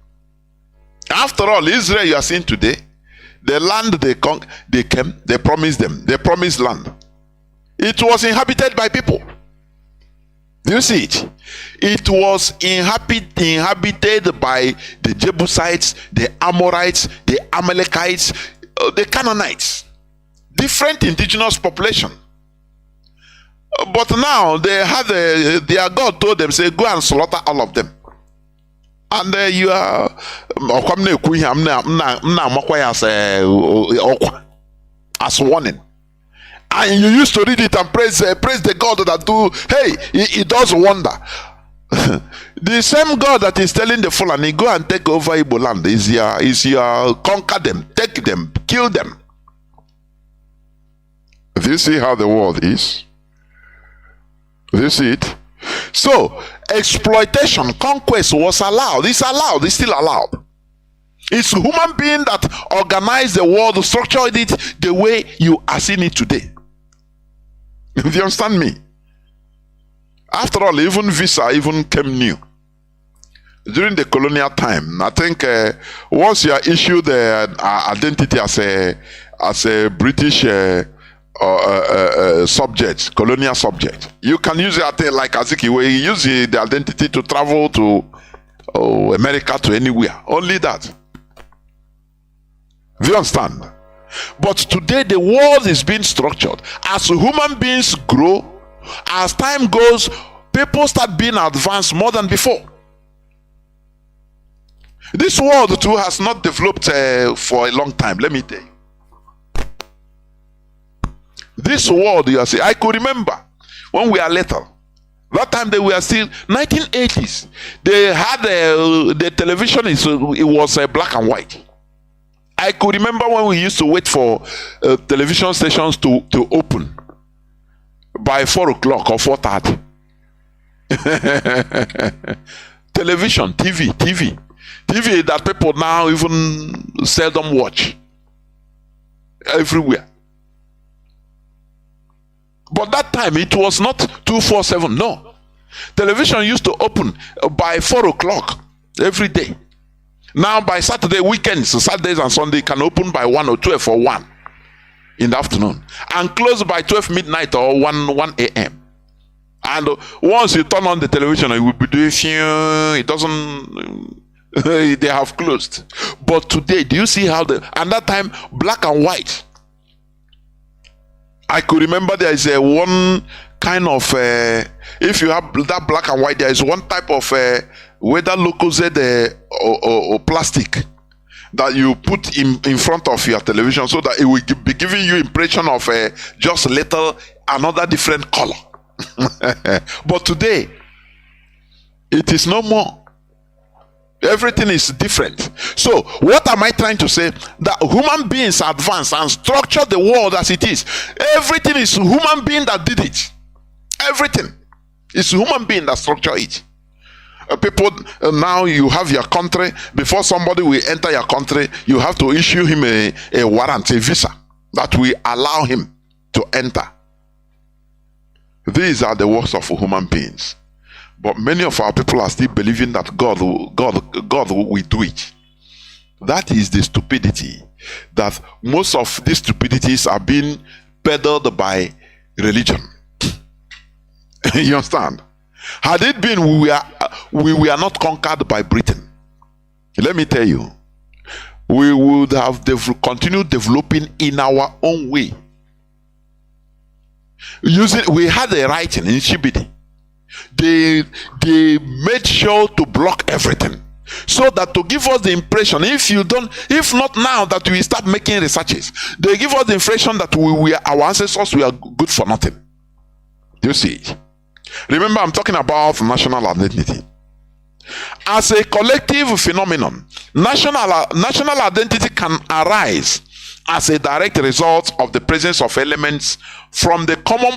After all, Israel you are seeing today, the land they came, they promised them, the promised land. It was inhabited by people. Do you see it? It was inhabited by the Jebusites, the Amorites, the Amalekites, the Canaanites, different indigenous population. But now they had their God told them, say, go and slaughter all of them. And you are as warning. And you used to read it and praise the God that do, hey, he does wonder. The same God that is telling the Fulani, go and take over Igbo land, is your conquer them, take them, kill them. Do you see how the world is? Do you see it? So, exploitation, conquest was allowed. It's allowed, it's still allowed. It's human being that organized the world, structured it the way you are seeing it today. Do you understand me? After all, even visa even came new. During the colonial time, I think once you are issued the identity as a British subject, colonial subject, you can use it like Azikiwe. You use the identity to travel to America, to anywhere. Only that. Do you understand? But today the world is being structured. As human beings grow, as time goes, people start being advanced more than before. This world too has not developed for a long time. Let me tell you. This world, you see, I could remember when we are little. That time they were still 1980s. They had the television. It was black and white. I could remember when we used to wait for television stations to open by 4 o'clock or 4:30. Television, TV that people now even seldom watch everywhere. But that time it was not 247. No, television used to open by 4 o'clock every day. Now by Saturday, weekends, Saturdays and Sunday can open by 1 or 12 or 1 in the afternoon and close by 12 midnight or 1 a.m. And once you turn on the television, it will be doing, it doesn't, they have closed. But today, do you see how and that time, black and white. I could remember there is one kind of, if you have that black and white, there is one type of, whether Lucozade or plastic that you put in front of your television so that it will be giving you impression of just little another different color. But today it is no more. Everything is different. So what am I trying to say? That human beings advance and structure the world as it is. Everything is human being that did it. Everything is human being that structure it. People, now you have your country. Before somebody will enter your country, you have to issue him a warrant, a visa that will allow him to enter. These are the works of human beings. But many of our people are still believing that God will do it. That is the stupidity. That most of these stupidities are being peddled by religion. You understand? Had it been we were not conquered by Britain, let me tell you, we would have continued developing in our own way. We had a writing in Shibidi. They made sure to block everything, so that to give us the impression, if not now that we start making researches, they give us the impression that our ancestors were good for nothing. Do you see it? Remember, I'm talking about national identity. As a collective phenomenon, national identity can arise as a direct result of the presence of elements from the common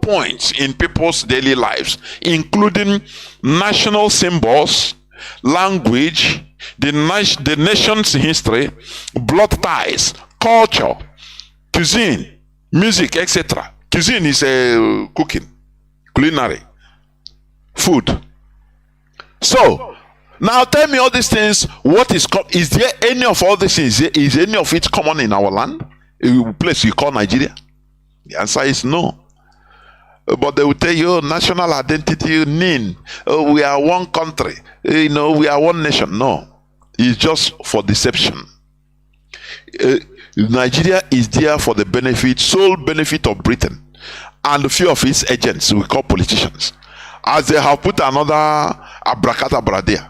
points in people's daily lives, including national symbols, language, the nation's history, blood ties, culture, cuisine, music, etc. Cuisine is cooking, culinary, food. So, now tell me all these things. Is there any of all these things? Is any of it common in our land? A place you call Nigeria? The answer is no. But they will tell you national identity, NIN. We are one country. We are one nation. No, it's just for deception. Nigeria is there for the sole benefit of Britain and a few of its agents we call politicians, as they have put another abracadabra there.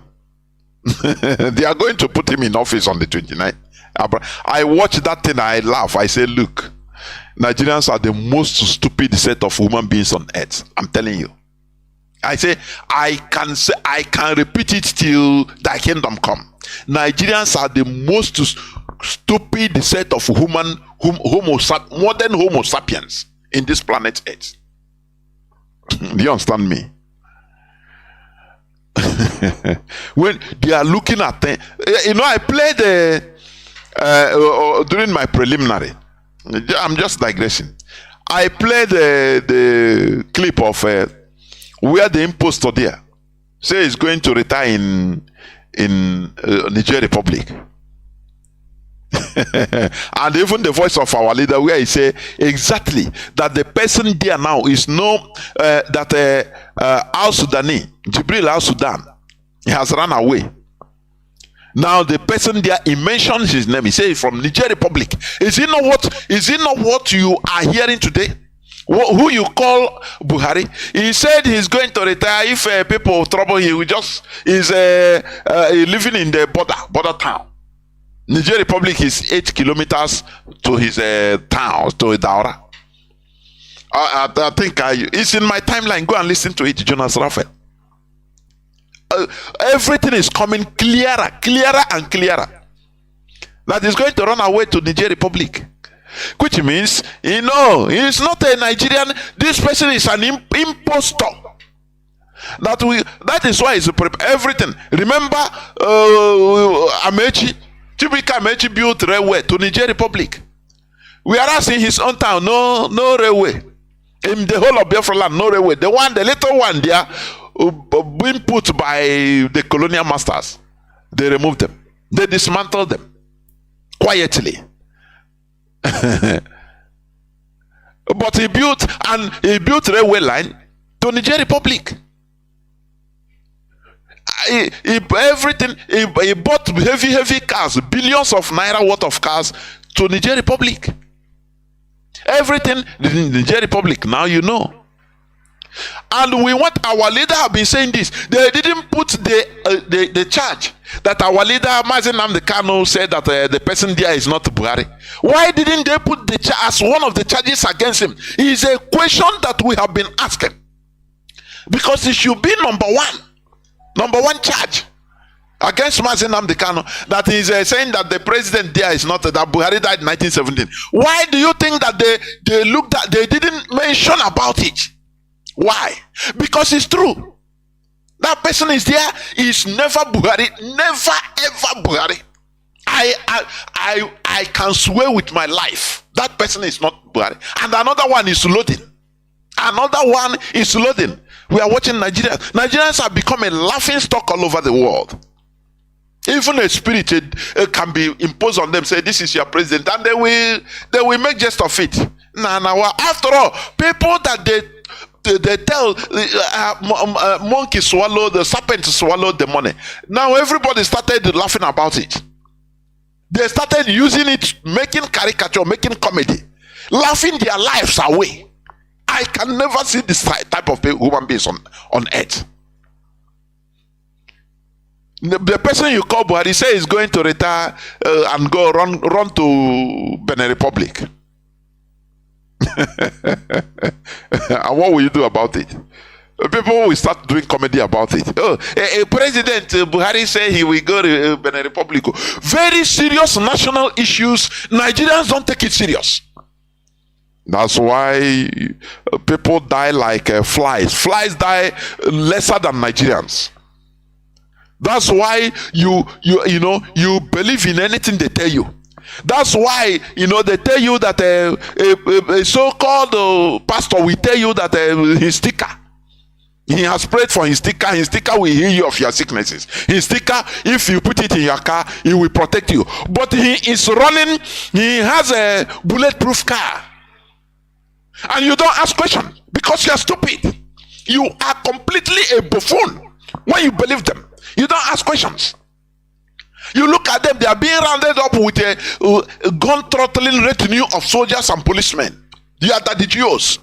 They are going to put him in office on the 29th. I watch that thing, I laugh. I say, look, Nigerians are the most stupid set of human beings on earth. I'm telling you. I say, I can repeat it till thy kingdom come. Nigerians are the most stupid set of modern Homo sapiens in this planet Earth. Do you understand me? When they are looking at things, I played during my preliminary. I'm just digressing. I played the clip of where the impostor there say he's going to retire in Niger Republic. And even the voice of our leader, where he say exactly that the person there now is that Al-Sudani, Jibril Al-Sudan, he has run away. Now the person there, he mentions his name. He says from Niger Republic. Is it not what you are hearing today? Who you call Buhari? He said he's going to retire if people trouble him. He's living in the border town. Niger Republic is 8 kilometers to his town, to Daura. I think it's in my timeline. Go and listen to it, Jonas Raphael. Everything is coming clearer and clearer. That is going to run away to Niger Republic, which means he's not a Nigerian. This person is an impostor. That is why he's everything. Remember, Chibika Amechi built railway to Niger Republic. Whereas in his own town, no railway. In the whole of Biafra land, no railway. The little one there, being put by the colonial masters, they removed them. They dismantled them quietly. But he built railway line to Niger Republic. He bought heavy cars, billions of naira worth of cars to Niger Republic. Everything in Niger Republic now And we want our leader have been saying this. They didn't put the charge that our leader Mazi Nnamdi Kanu said that the person there is not Buhari. Why didn't they put the charge as one of the charges against him? It is a question that we have been asking, because it should be number one charge against Mazi Nnamdi Kanu, that is saying that the president there is not, that Buhari died in 1917. Why do you think that they didn't mention about it? Why? Because it's true. That person is there, is never Buhari, never ever Buhari. I can swear with my life that person is not Buhari. And another one is loading. We are watching Nigeria. Nigerians have become a laughing stock all over the world. Even a spirit can be imposed on them, say this is your president, and they will make jest of it. After all, people that they tell monkey swallow, the serpent swallowed the money. Now everybody started laughing about it. They started using it, making caricature, making comedy, laughing their lives away. I can never see this type of human beings on earth. The person you call Buhari say is going to retire and go run to Benin Republic. And what will you do about it? People will start doing comedy about it. Oh, President Buhari said he will go to Benin Republic. Very serious national issues. Nigerians don't take it serious. That's why people die like flies. Flies die lesser than Nigerians. That's why you believe in anything they tell you. That's why they tell you that a so-called pastor will tell you that his sticker. He has prayed for his sticker. His sticker will heal you of your sicknesses. His sticker, if you put it in your car, it will protect you. But he is running. He has a bulletproof car. And you don't ask questions because you are stupid. You are completely a buffoon when you believe them. You don't ask questions. You look at them, they are being rounded up with a gun-throttling retinue of soldiers and policemen. They are the Jews.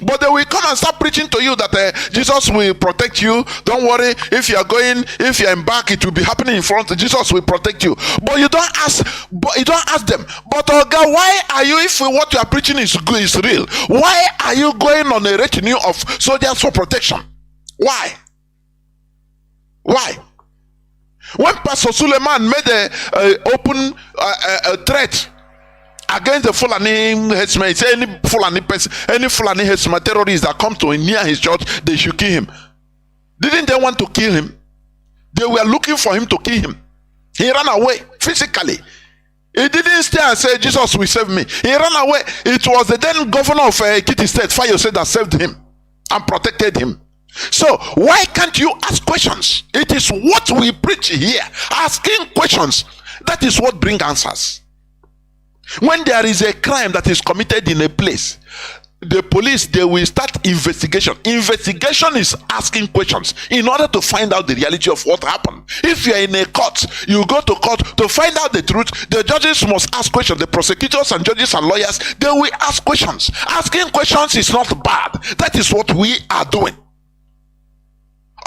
But they will come and start preaching to you that Jesus will protect you. Don't worry, if you are going, if you embark, it will be happening in front. Jesus will protect you. But you don't ask. But you don't ask them. But God, why are you? If what you are preaching is good, is real, why are you going on a retinue of soldiers for protection? Why? Why? When Pastor Suleiman made a open threat against the Fulani headsman, he said any Fulani headsman terrorist that comes to near his church, they should kill him. Didn't they want to kill him? They were looking for him to kill him. He ran away physically. He didn't stay and say, Jesus will save me. He ran away. It was the then governor of Ekiti State, Fayose, that saved him and protected him. So why can't you ask questions? It is what we preach here. Asking questions, that is what brings answers. When there is a crime that is committed in a place, the police, they will start investigation. Investigation is asking questions in order to find out the reality of what happened. If you are in a court, you go to court to find out the truth. The judges must ask questions. The prosecutors and judges and lawyers, they will ask questions. Asking questions is not bad. That is what we are doing.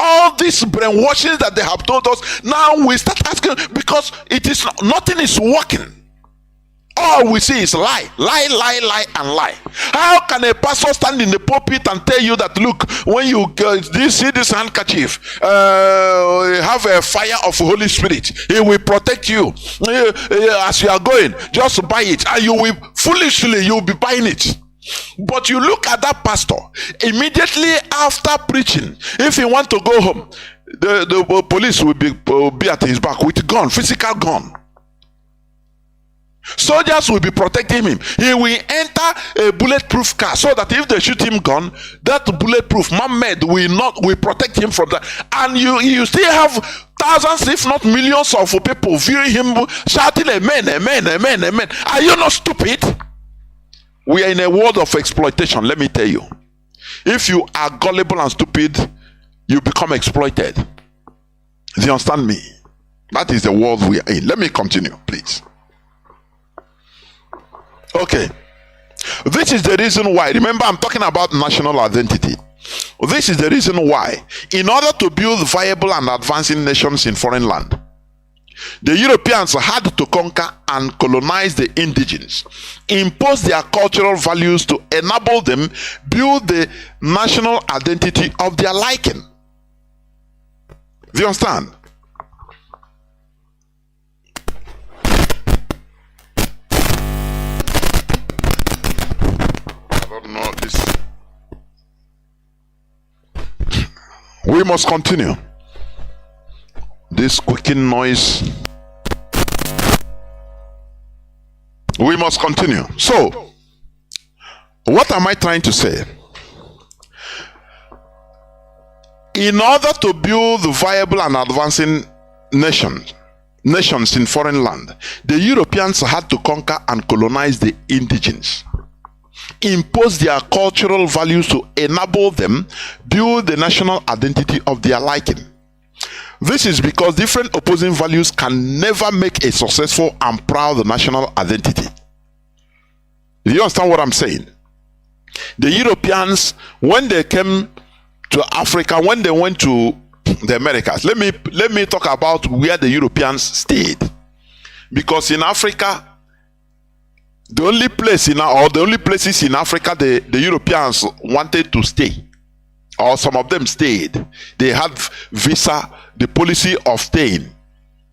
All these brainwashing that they have told us, now we start asking because it is nothing is working. All we see is lie, and lie. How can a pastor stand in the pulpit and tell you that, look, when you see this handkerchief, have a fire of Holy Spirit, it will protect you as you are going, just buy it, and you will foolishly, you will be buying it. But you look at that pastor, immediately after preaching, if he want to go home, the police will be at his back with gun, physical gun. Soldiers will be protecting him. He will enter a bulletproof car so that if they shoot him gun, that bulletproof man-made will protect him from that. And you still have thousands, if not millions of people viewing him shouting amen, amen, amen, amen. Are you not stupid? We are in a world of exploitation, let me tell you. If you are gullible and stupid, you become exploited. Do you understand me? That is the world we are in. Let me continue, please. Okay. This is the reason why. Remember, I'm talking about national identity. This is the reason why. In order to build viable and advancing nations in foreign land, the Europeans had to conquer and colonize the indigenes, impose their cultural values to enable them build the national identity of their liking. Do you understand? We must continue. This squeaking noise. We must continue. So, what am I trying to say? In order to build viable and advancing nations in foreign land, the Europeans had to conquer and colonize the indigenes, impose their cultural values to enable them build the national identity of their liking. This is because different opposing values can never make a successful and proud national identity. Do you understand what I'm saying? The Europeans, when they came to Africa, when they went to the Americas, let me talk about where the Europeans stayed. Because in Africa, the only place the only places in Africa the Europeans wanted to stay or some of them stayed. They had visa. The policy of staying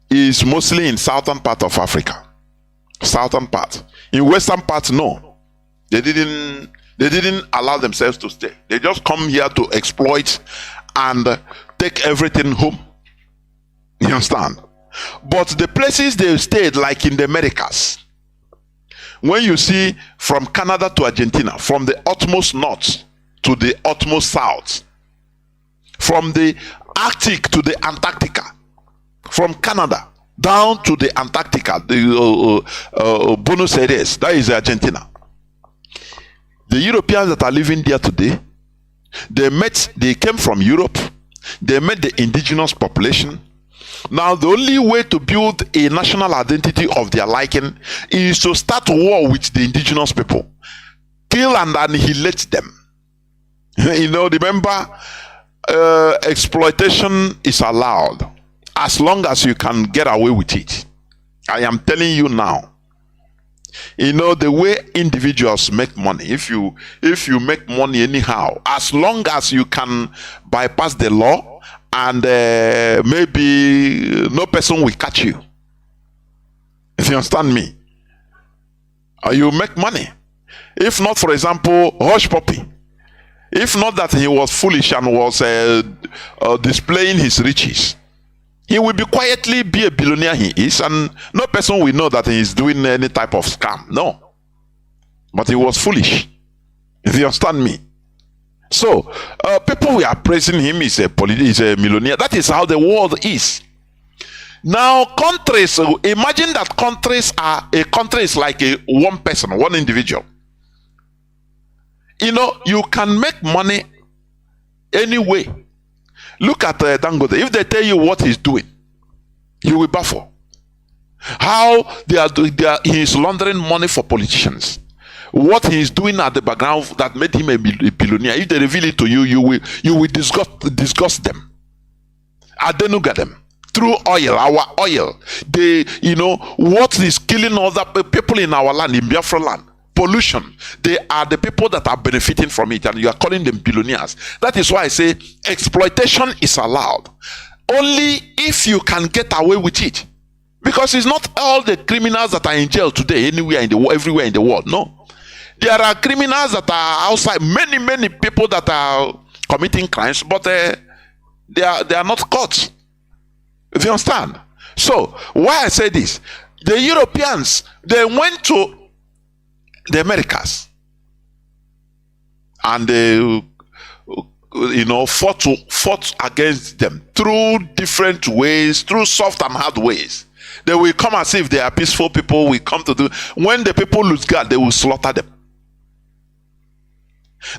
is mostly in southern part of Africa. Southern part. In western part, no. They didn't allow themselves to stay. They just come here to exploit and take everything home. You understand? But the places they stayed, like in the Americas, when you see from Canada to Argentina, from the utmost north to the utmost south, from the Arctic to the Antarctica, from Canada down to the Antarctica, the Buenos Aires, that is Argentina. The Europeans that are living there today, they came from Europe, they met the indigenous population. Now the only way to build a national identity of their liking is to start war with the indigenous people, kill and annihilate them. You know, remember, exploitation is allowed as long as you can get away with it. I am telling you now. You know, the way individuals make money, if you make money anyhow, as long as you can bypass the law and maybe no person will catch you, if you understand me, you make money. If not, for example, Hush Puppy, if not that he was foolish and was displaying his riches, he will quietly be a billionaire he is, and no person will know that he is doing any type of scam. No. But he was foolish. If you understand me. So, people were praising him, he's a millionaire. That is how the world is. Now, countries, imagine that a country is like one person, one individual. You know, you can make money anyway. Look at Dangote. If they tell you what he's doing, you will baffle. How he is laundering money for politicians. What he is doing at the background that made him a billionaire. If they reveal it to you, you will disgust them. Adenuga them through oil, our oil. What is killing other people in our land, in Biafra land? Pollution. They are the people that are benefiting from it, and you are calling them billionaires. That is why I say exploitation is allowed only if you can get away with it, because it's not all the criminals that are in jail today everywhere in the world. No, there are criminals that are outside, many people that are committing crimes, but they are not caught. If you understand. So why I say this, the Europeans, they went to the Americas and they fought against them through different ways, through soft and hard ways. They will come as if they are peaceful people. We come to do, when the people lose God, they will slaughter them.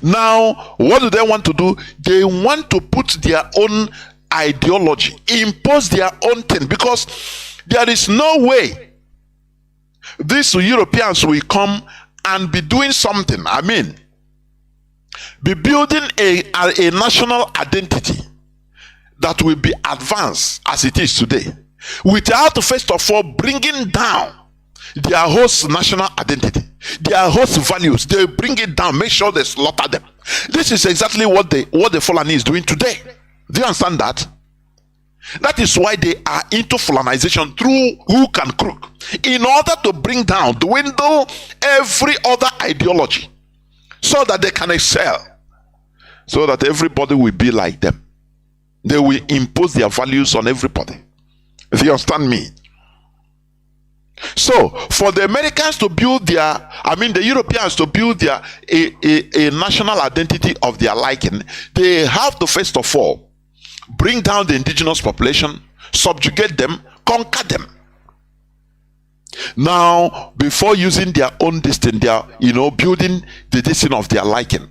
Now what do they want to do? They want to put their own ideology, impose their own thing, because there is no way these Europeans will come and be doing something. I mean, be building a national identity that will be advanced as it is today, without first of all bringing down their host national identity, their host values. They bring it down, make sure they slaughter them. This is exactly what the Fulani is doing today. Do you understand that? That is why they are into Fulanization through hook and crook, in order to bring down, dwindle every other ideology, so that they can excel, so that everybody will be like them. They will impose their values on everybody. If you understand me. So for the Americans to build the Europeans to build a national identity of their liking, they have to first of all bring down the indigenous population, subjugate them, conquer them. Now, before using their own destiny, they are, building the destiny of their liking.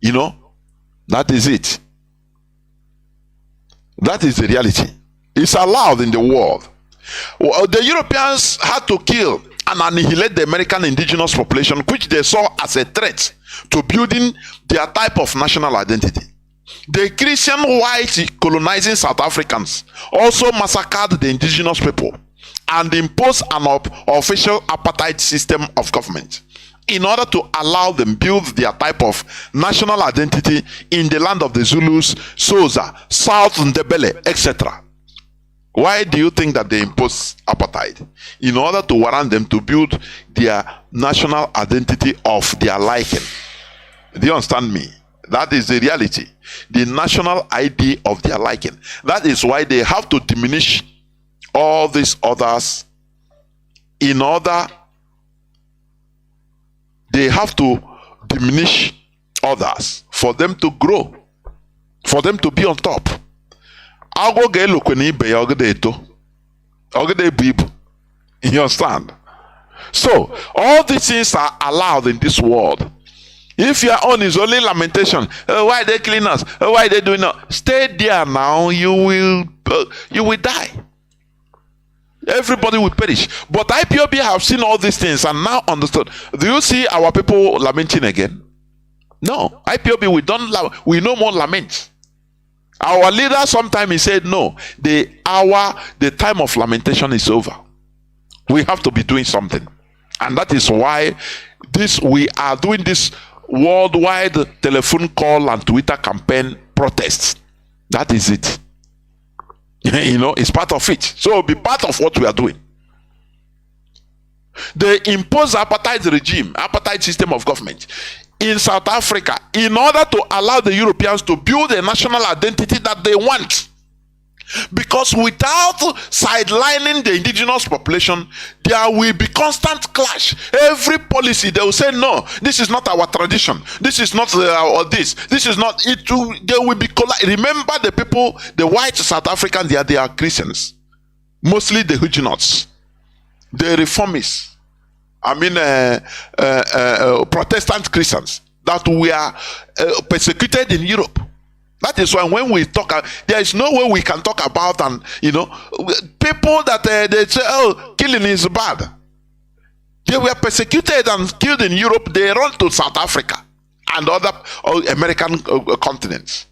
That is it. That is the reality. It's allowed in the world. Well, the Europeans had to kill and annihilate the American indigenous population, which they saw as a threat to building their type of national identity. The Christian whites colonizing South Africans also massacred the indigenous people and imposed an official apartheid system of government in order to allow them build their type of national identity in the land of the Zulus, Xhosa, South Ndebele, etc. Why do you think that they impose apartheid? In order to warrant them to build their national identity of their liking. Do you understand me? That is the reality. The national ID of their liking. That is why they have to diminish all these others in order. They have to diminish others for them to grow, for them to be on top. You understand? So all these things are allowed in this world. If your own is only lamentation, why they killing us? Why they doing that? Stay there now. You will die. Everybody will perish. But IPOB have seen all these things and now understood. Do you see our people lamenting again? No. IPOB, we no more lament. Our leader sometimes he said, no, the time of lamentation is over. We have to be doing something. And that is why we are doing this worldwide telephone call and Twitter campaign protests. That is it. It's part of it. So be part of what we are doing. They impose apartheid regime, apartheid system of government in South Africa in order to allow the Europeans to build a national identity that they want. Because without sidelining the indigenous population, there will be constant clash. Every policy they will say, no, this is not our tradition. This is not our this. This is not it. They will be remember the people, the white South Africans. They are Christians, mostly the Huguenots, the reformists. Protestant Christians that were persecuted in Europe. That is why when we talk, there is no way we can talk about people that they say, oh, killing is bad. They were persecuted and killed in Europe. They run to South Africa and other American continents.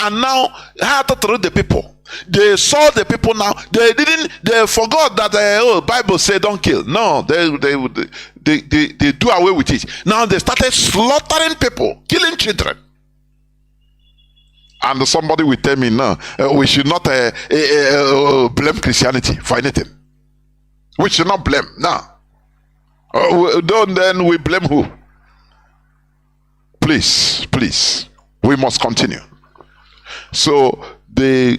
And now, how to treat the people? They saw the people now. They forgot that Bible said don't kill. No, they do away with it. Now they started slaughtering people, killing children. And somebody will tell me, no, we should not blame Christianity for anything. We should not blame. No. Then we blame who? Please, we must continue. So they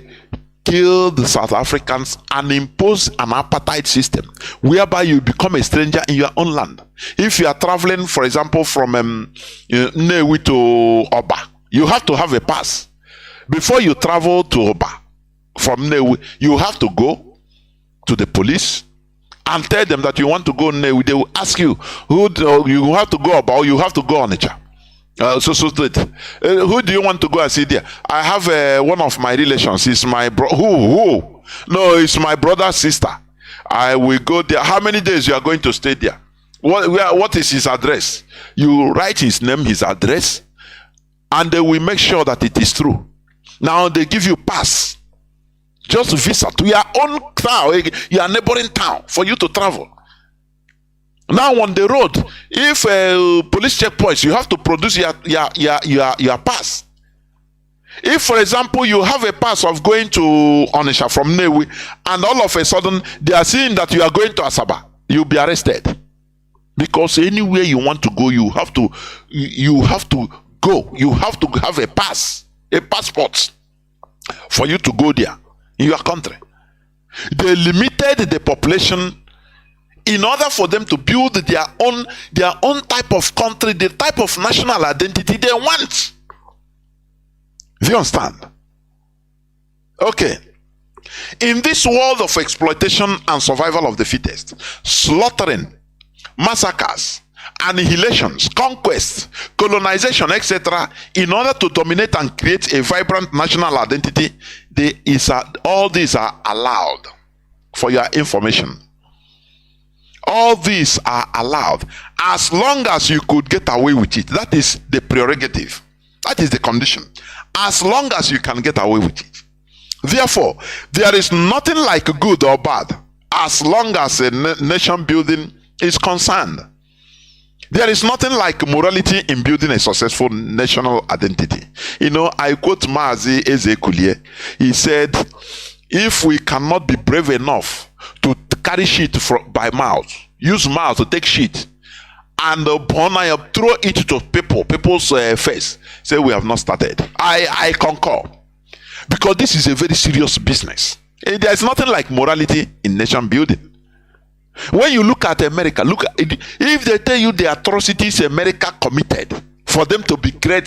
killed the South Africans and imposed an apartheid system whereby you become a stranger in your own land. If you are traveling, for example, from Nnewi to Oba, you have to have a pass. Before you travel to Oba from Nnewi, you have to go to the police and tell them that you want to go Nnewi. They will ask you who you have to go Oba or you have to go Onitsha. Who do you want to go and see there? I have one of my relations. It's my who? No, it's my brother's sister. I will go there. How many days you are going to stay there? What is his address? You write his name, his address, and they will make sure that it is true. Now they give you pass. Just visa to your own town, your neighboring town, for you to travel. Now on the road, if police checkpoints, you have to produce your pass. If, for example, you have a pass of going to Onitsha from Nnewi, and all of a sudden they are seeing that you are going to Asaba, you'll be arrested. Because anywhere you want to go, you have to go. You have to have a pass, a passport, for you to go there in your country. They limited the population in order for them to build their own type of country, the type of national identity they want. Do you understand? Okay. In this world of exploitation and survival of the fittest, slaughtering, massacres, annihilations, conquests, colonization, etc., in order to dominate and create a vibrant national identity, all these are allowed. For your information, all these are allowed as long as you could get away with it. That is the prerogative. That is the condition. As long as you can get away with it. Therefore, there is nothing like good or bad as long as a nation building is concerned. There is nothing like morality in building a successful national identity. I quote Mazi Ezekulie. He said, if we cannot be brave enough to carry shit by mouth, use mouth to take shit, and throw it to people's face, say we have not started. I concur. Because this is a very serious business. There is nothing like morality in nation building. When you look at America, if they tell you the atrocities America committed for them to be great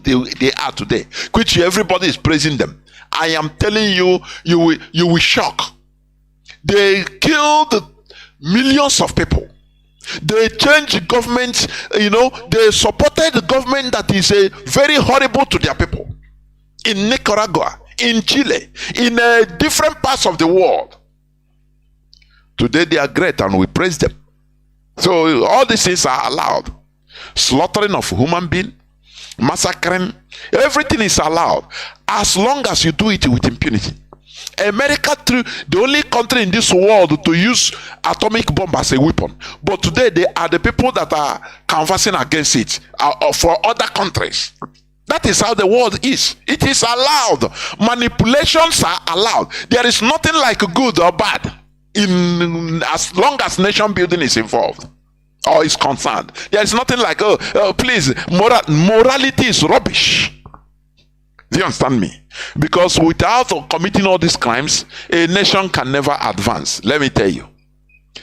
they are today, which everybody is praising them, I am telling you, you will shock. They killed millions of people. They changed government. They supported the government that is very horrible to their people. In Nicaragua, in Chile, in different parts of the world. Today they are great and we praise them. So all these things are allowed. Slaughtering of human being, massacring, everything is allowed as long as you do it with impunity. America, the only country in this world to use atomic bomb as a weapon, but today they are the people that are canvassing against it for other countries. That is how the world is. It is allowed. Manipulations are allowed. There is nothing like good or bad as long as nation building is involved or is concerned. There is nothing like, please, morality is rubbish. Do you understand me? Because without committing all these crimes, a nation can never advance. Let me tell you.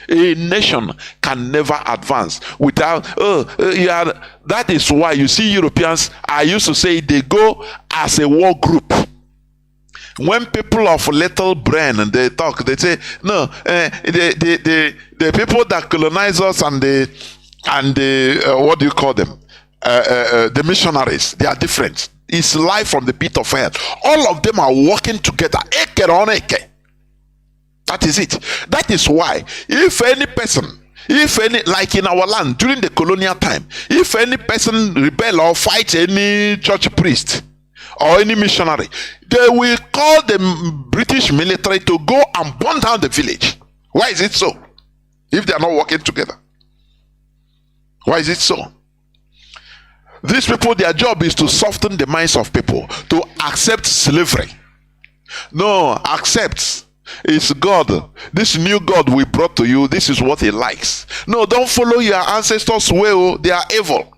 A nation can never advance without, that is why you see Europeans, I used to say, they go as a war group. When people of little brain and they talk, they say, no, the people that colonize us and what do you call them? The missionaries, they are different. It's life from the pit of hell. All of them are working together. Eke on eke. That is it. That is why, if any person, like in our land during the colonial time, if any person rebel or fight any church priest or any missionary, they will call the British military to go and burn down the village. Why is it so? If they are not working together. Why is it so? These people, their job is to soften the minds of people to accept slavery. No, accept. It's God. This new God we brought to you, this is what he likes. No, don't follow your ancestors' way. They are evil.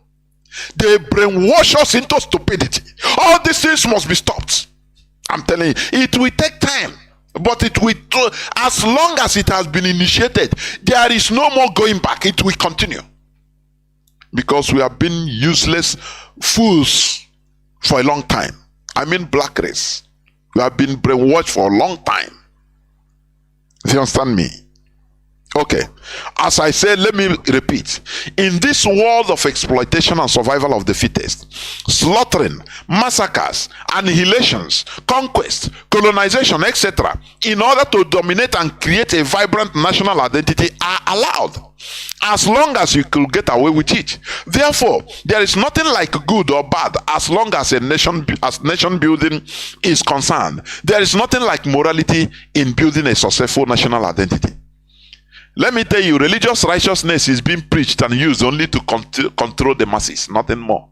They brainwash us into stupidity. All these things must be stopped. I'm telling you, it will take time. But it will, as long as it has been initiated, there is no more going back. It will continue. Because we have been useless fools for a long time. I mean black race. We have been brainwashed for a long time. Do you understand me? Okay. As I said, let me repeat. In this world of exploitation and survival of the fittest, slaughtering, massacres, annihilations, conquest, colonization, etc., in order to dominate and create a vibrant national identity are allowed, as long as you could get away with it. Therefore, there is nothing like good or bad as long as nation building is concerned. There is nothing like morality in building a successful national identity. Let me tell you, religious righteousness is being preached and used only to control the masses, nothing more.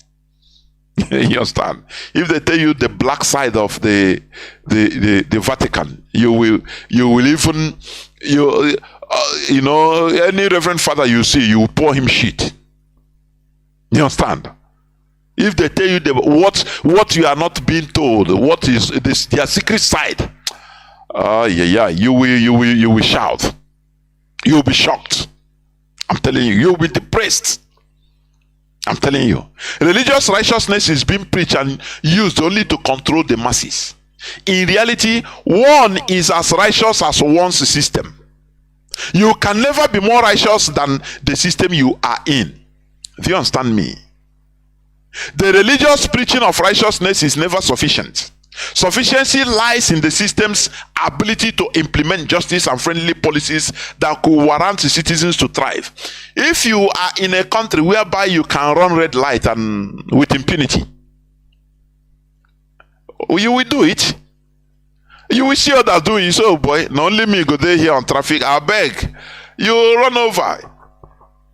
You understand? If they tell you the black side of the Vatican, you will even any reverend father you see, you will pour him shit. You understand? If they tell you what you are not being told, what is this their secret side, you will shout. You will be shocked. I'm telling you, you will be depressed. I'm telling you. Religious righteousness is being preached and used only to control the masses. In reality, one is as righteous as one's system. You can never be more righteous than the system you are in. Do you understand me? The religious preaching of righteousness is never sufficient. Sufficiency lies in the system's ability to implement justice and friendly policies that could warrant the citizens to thrive. If you are in a country whereby you can run red light and with impunity, you will do it. You will see others doing it. So, boy, not only me go there here on traffic, I beg. You run over.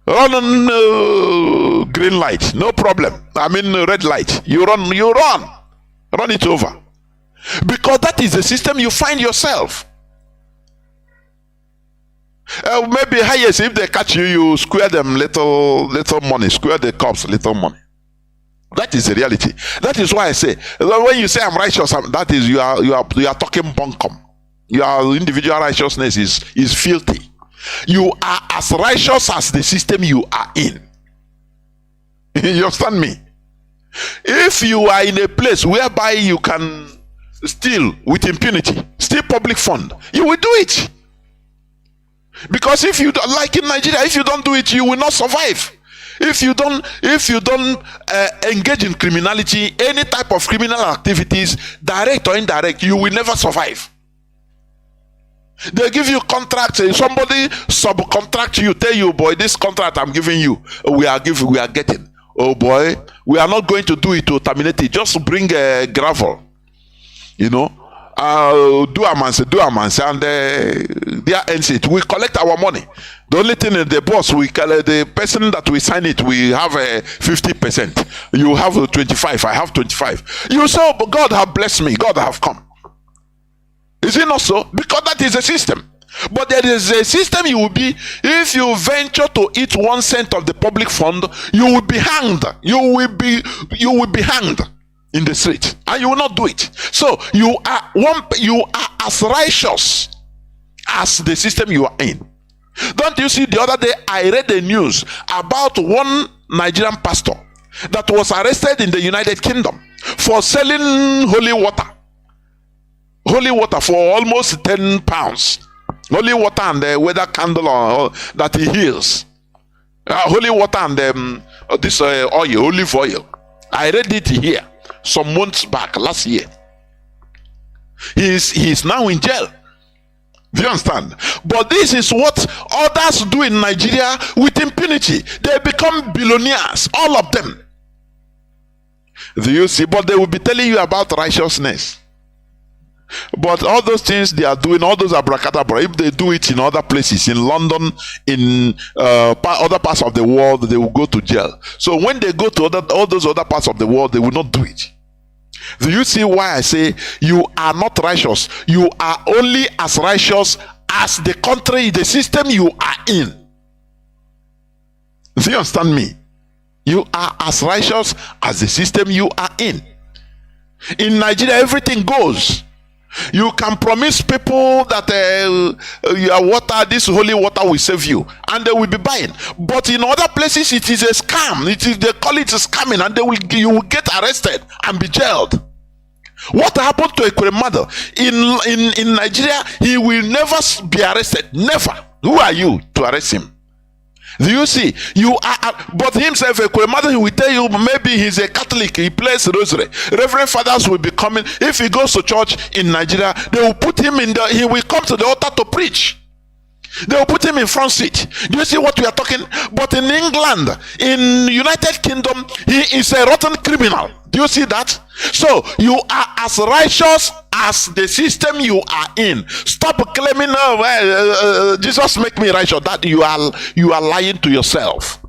Run on green light, no problem. I mean red light. You run it over. Because that is the system you find yourself. Maybe highest, if they catch you, you square them little money, square the cops little money. That is the reality. That is why I say, when you say I'm righteous, that is you are talking bunkum. Your individual righteousness is filthy. You are as righteous as the system you are in. You understand me? If you are in a place whereby you can steal with impunity, steal public fund, you will do it. Because if you don't, like in Nigeria, if you don't do it, you will not survive. If you don't engage in criminality, any type of criminal activities, direct or indirect, you will never survive. They give you contracts, somebody subcontract you, tell you, boy, this contract I'm giving you, we are getting. Oh boy, we are not going to do it to terminate it. Just bring gravel, you know. Do a man, and there ends it. We collect our money. The only thing is the boss, the person that we sign it, we have 50%. You have 25, I have 25. You say, but God have blessed me, God have come. Is it not so? Because that is a system. But there is a system you will be, if you venture to eat 1 cent of the public fund, you will be hanged. You will be hanged in the street, and you will not do it. So you are as righteous as the system you are in. Don't you see, the other day I read the news about one Nigerian pastor that was arrested in the United Kingdom for selling holy water for almost 10 pounds. Holy water and the weather candle that he heals. Holy water and this oil, olive oil. I read it here some months back, last year. He is now in jail. Do you understand? But this is what others do in Nigeria with impunity. They become billionaires, all of them. Do you see? But they will be telling you about righteousness. But all those things they are doing, all those abracadabra, if they do it in other places, in London, in other parts of the world, they will go to jail. So when they go to all those other parts of the world, they will not do it. Do you see why I say you are not righteous? You are only as righteous as the country, the system you are in. Do you understand me? You are as righteous as the system you are in. In Nigeria, everything goes. You can promise people that your water, this holy water will save you, and they will be buying. But in other places, it is a scam. They call it a scamming, and you will get arrested and be jailed. What happened to a mother in Nigeria? He will never be arrested. Never. Who are you to arrest him? Do you see? You are, but himself, a mother, he will tell you maybe he's a Catholic, he plays rosary. Reverend fathers will be coming. If he goes to church in Nigeria, they will put him he will come to the altar to preach. They will put him in front seat. Do you see what we are talking? But in England, in United Kingdom, he is a rotten criminal. Do you see that? So you are as righteous as the system you are in. Stop claiming, Jesus make me righteous. That you are lying to yourself.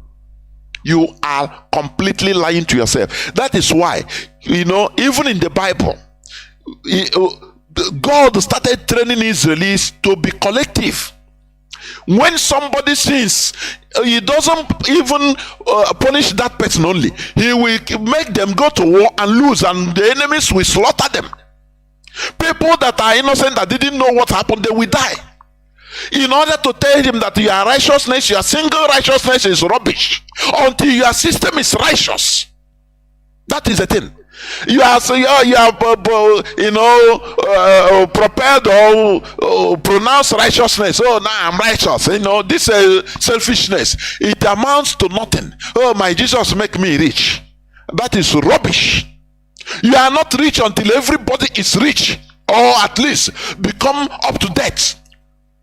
You are completely lying to yourself. That is why, even in the Bible, God started training Israelis to be collective. When somebody sins, he doesn't even punish that person only. He will make them go to war and lose, and the enemies will slaughter them. People that are innocent, that didn't know what happened, they will die. In order to tell him that your righteousness, your single righteousness is rubbish, until your system is righteous. That is the thing. You are prepared or pronounce righteousness. Oh, now I'm righteous. This selfishness, it amounts to nothing. Oh, my Jesus make me rich. That is rubbish. You are not rich until everybody is rich, or at least become up to date.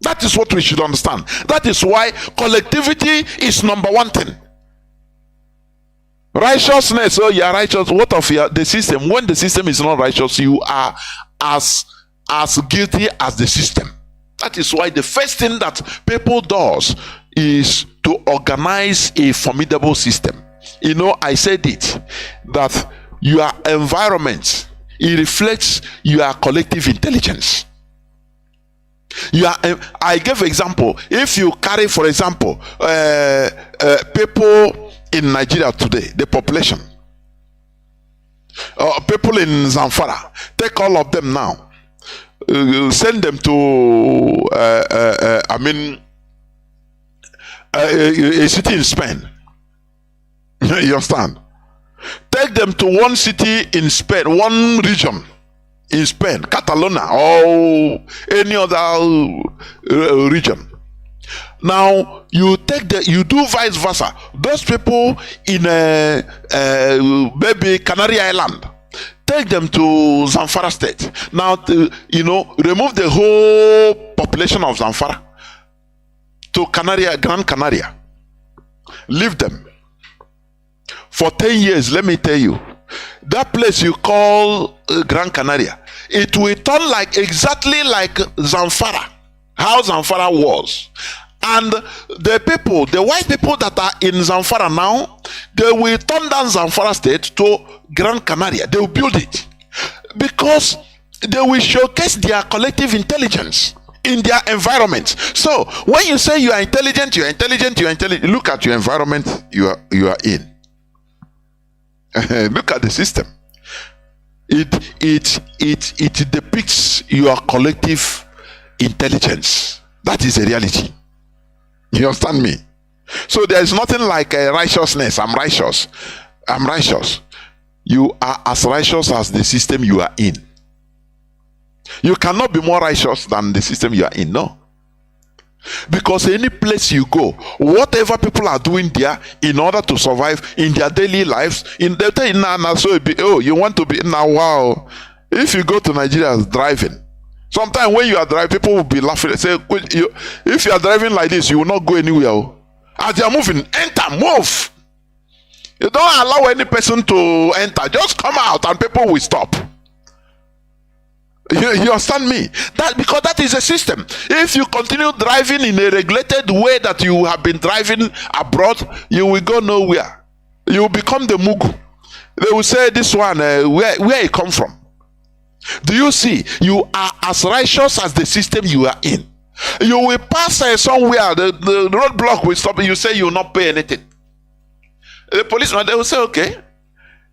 That is what we should understand. That is why collectivity is number one thing. Righteousness, you are righteous. What of the system? When the system is not righteous, you are as guilty as the system. That is why the first thing that people does is to organize a formidable system. You know, I said it, that your environment, it reflects your collective intelligence. I gave example. If you carry, for example, people in Nigeria today, the population, people in Zamfara, take all of them now, send them to a city in Spain. You understand? Take them to one city in Spain, one region in Spain, Catalonia or any other region. Now you do vice versa. Those people in maybe Canary Island, take them to Zamfara State. Now remove the whole population of Zamfara to Gran Canaria. Leave them for 10 years. Let me tell you, that place you call Gran Canaria, it will turn exactly like Zamfara, how Zamfara was. And the white people that are in Zamfara now, they will turn down Zamfara State to Gran Canaria. They will build it because they will showcase their collective intelligence in their environment. So when you say you are intelligent, look at your environment you are in. Look at the system. It depicts your collective intelligence. That is a reality. You understand me? So there is nothing like righteousness. I'm righteous. You are as righteous as the system you are in. You cannot be more righteous than the system you are in. No. Because any place you go, whatever people are doing there in order to survive in their daily lives, in the day now, so you want to be now. Wow, if you go to Nigeria driving, sometimes when you are driving, people will be laughing. They say, if you are driving like this, you will not go anywhere. As they are moving, enter, move. You don't allow any person to enter. Just come out, and people will stop. You understand me? Because that is a system. If you continue driving in a regulated way that you have been driving abroad, you will go nowhere. You will become the Mugu. They will say, this one, where it come from? Do you see? You are as righteous as the system you are in. You will pass somewhere, the roadblock will stop, and you say you will not pay anything. The policeman, they will say, okay.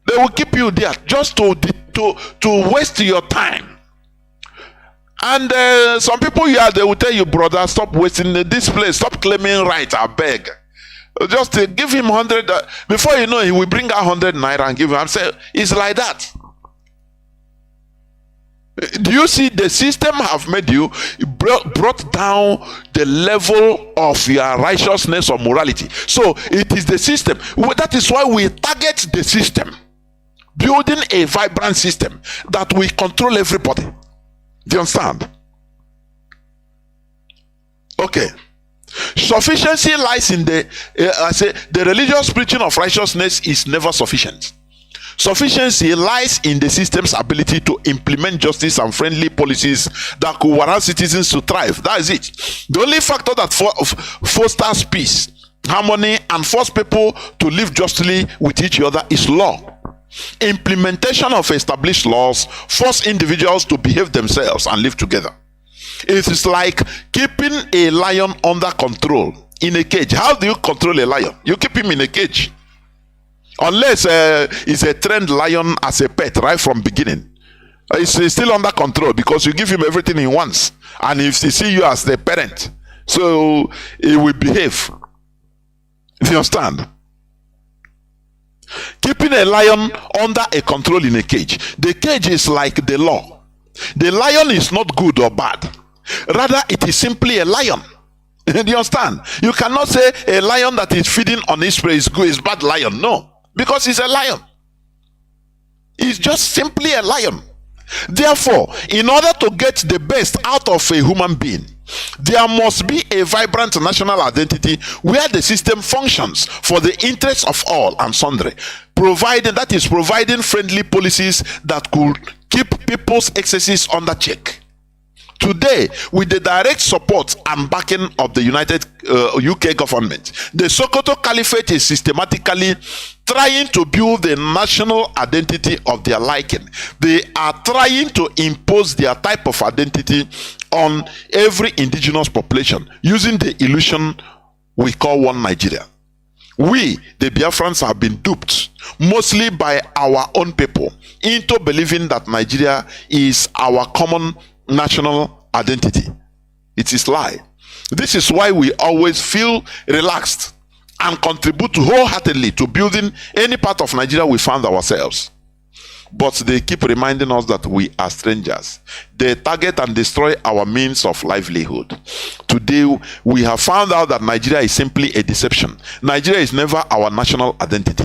They will keep you there just to waste your time. And some people here, they will tell you, brother, stop wasting this place, stop claiming right, I beg. Just give him 100. Before you know, he will bring out 100 naira and give him. I'm saying, it's like that. Do you see the system have made you, brought down the level of your righteousness or morality? So it is the system. That is why we target the system. Building a vibrant system that will control everybody. Do you understand? Okay. Sufficiency lies in the religious preaching of righteousness is never sufficient. Sufficiency lies in the system's ability to implement justice and friendly policies that could warrant citizens to thrive. That is it. The only factor that fosters peace, harmony, and force people to live justly with each other is law. Implementation of established laws force individuals to behave themselves and live together. It is like keeping a lion under control in a cage. How do you control a lion? You keep him in a cage. Unless it's a trained lion as a pet right from beginning. It's still under control because you give him everything he wants. And if he see you as the parent, so he will behave. Do you understand? Keeping a lion under a control in a cage. The cage is like the law. The lion is not good or bad. Rather, it is simply a lion. Do you understand? You cannot say a lion that is feeding on his prey is good, is bad lion. No. Because he's a lion. He's just simply a lion. Therefore, in order to get the best out of a human being, there must be a vibrant national identity where the system functions for the interests of all and sundry, providing friendly policies that could keep people's excesses under check, Today, with the direct support and backing of the United UK government, the Sokoto Caliphate is systematically trying to build the national identity of their liking. They are trying to impose their type of identity on every indigenous population using the illusion we call one Nigeria. We, the Biafrans, have been duped, mostly by our own people, into believing that Nigeria is our common national identity. It is lie. This is why we always feel relaxed and contribute wholeheartedly to building any part of Nigeria we find ourselves. But they keep reminding us that we are strangers. They target and destroy our means of livelihood. Today, we have found out that Nigeria is simply a deception. Nigeria is never our national identity.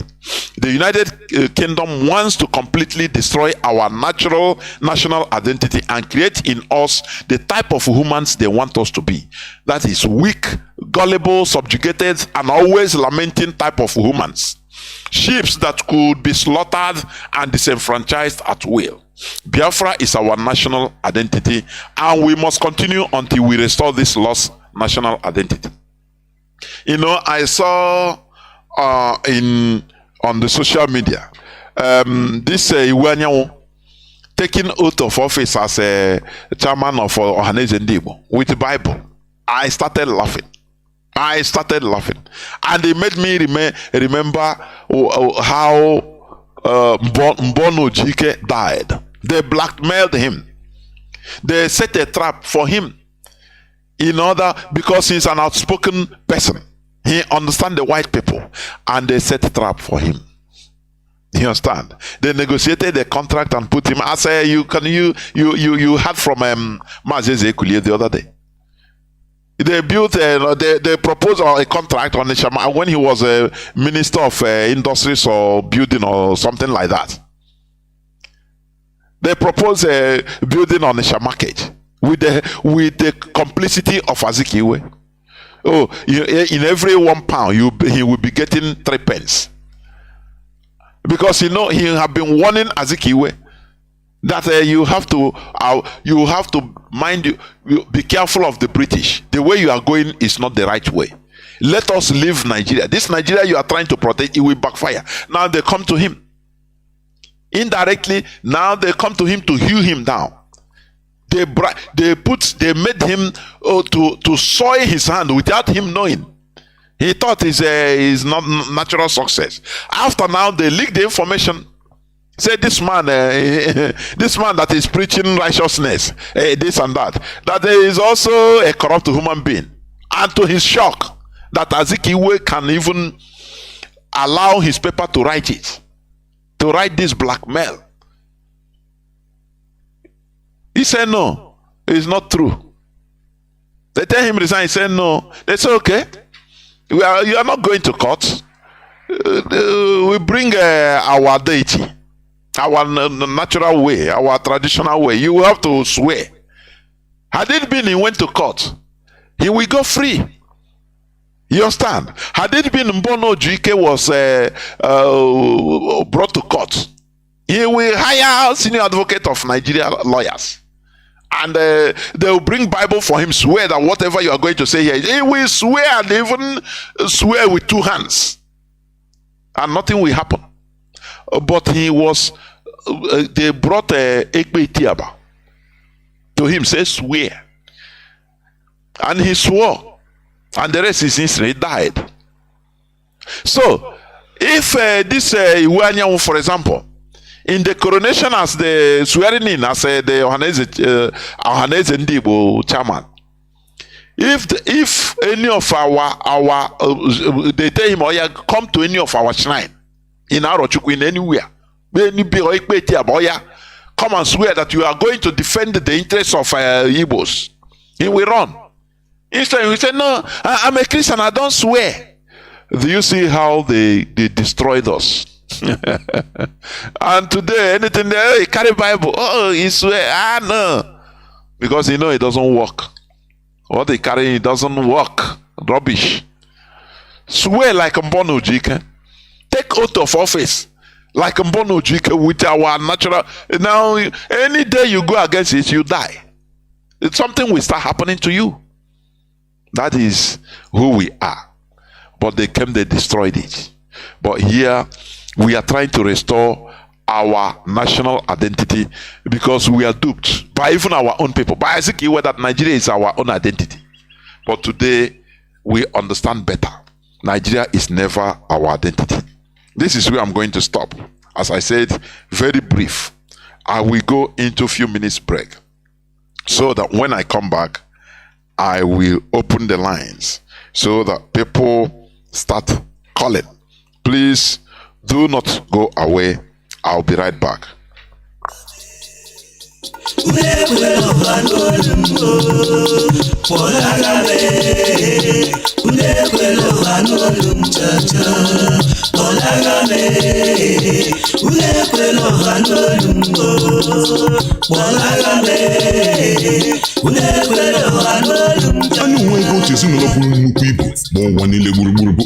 The United Kingdom wants to completely destroy our natural national identity and create in us the type of humans they want us to be. That is weak, gullible, subjugated, and always lamenting type of humans. Sheep that could be slaughtered and disenfranchised at will. Biafra is our national identity, and we must continue until we restore this lost national identity. You know, I saw on the social media this Iwanyawo taking oath of office as a chairman of Ohaneze Ndigbo with the Bible. I started laughing. And it made me remember how Mbono Jike died. They blackmailed him. They set a trap for him in order, because he's an outspoken person. He understands the white people, and they set a trap for him. You understand? They negotiated a contract and put him. I say you heard from Mazi the other day. They built they proposed a contract on the Shama when he was a minister of industries or building or something like that. They proposed a building on the Shamakage with the complicity of Azikiwe. Oh, in every £1 he will be getting 3 pence, because he have been warning Azikiwe that you have to mind you be careful of the British. The way you are going is not the right way. Let us leave Nigeria. This Nigeria you are trying to protect, it will backfire. Now they come to him indirectly. Now they come to him to hew him down. They made him to soil his hand without him knowing. He thought is not natural success. After now they leak the information. Say this man that is preaching righteousness, this and that is also a corrupt human being. And to his shock, that Azikiwe can even allow his paper to write this blackmail. He said no, it's not true. They tell him resign. He said no. They say okay, you are not going to court. We bring our deity, our natural way, our traditional way. You will have to swear. Had it been he went to court, he will go free. You understand? Had it been Mbono Jike was brought to court, he will hire senior advocate of Nigeria lawyers, and they will bring Bible for him, swear that whatever you are going to say here, he will swear, and even swear with 2 hands, and nothing will happen. But he was, they brought Ekpe Tiaba to him, say swear, and he swore, and the rest is history. He died. So if this Iwanyawu, for example, in the coronation as the swearing in as the Ohaneze Ndigbo chairman, if any of our they tell him, oh yeah, come to any of our shrine in Arochukwu, in anywhere, come and swear that you are going to defend the interests of Igbos, he will run. Instead, he said, no, I'm a Christian, I don't swear. Do you see how they destroyed us? And today, anything there, he carry Bible, oh, he swear, no, because it doesn't work. What they carry, it doesn't work. Rubbish. Swear like Mbono Jike. Take oath of office like Mbono Jike with our natural. Now, any day you go against it, you die. something will start happening to you. That is who we are. But they came, they destroyed it. But here, we are trying to restore our national identity because we are duped by even our own people. By Ezekiel, that Nigeria is our own identity. But today, we understand better. Nigeria is never our identity. This is where I'm going to stop. As I said, very brief. I will go into a few minutes break so that when I come back, I will open the lines so that people start calling. Please do not go away. I'll be right back.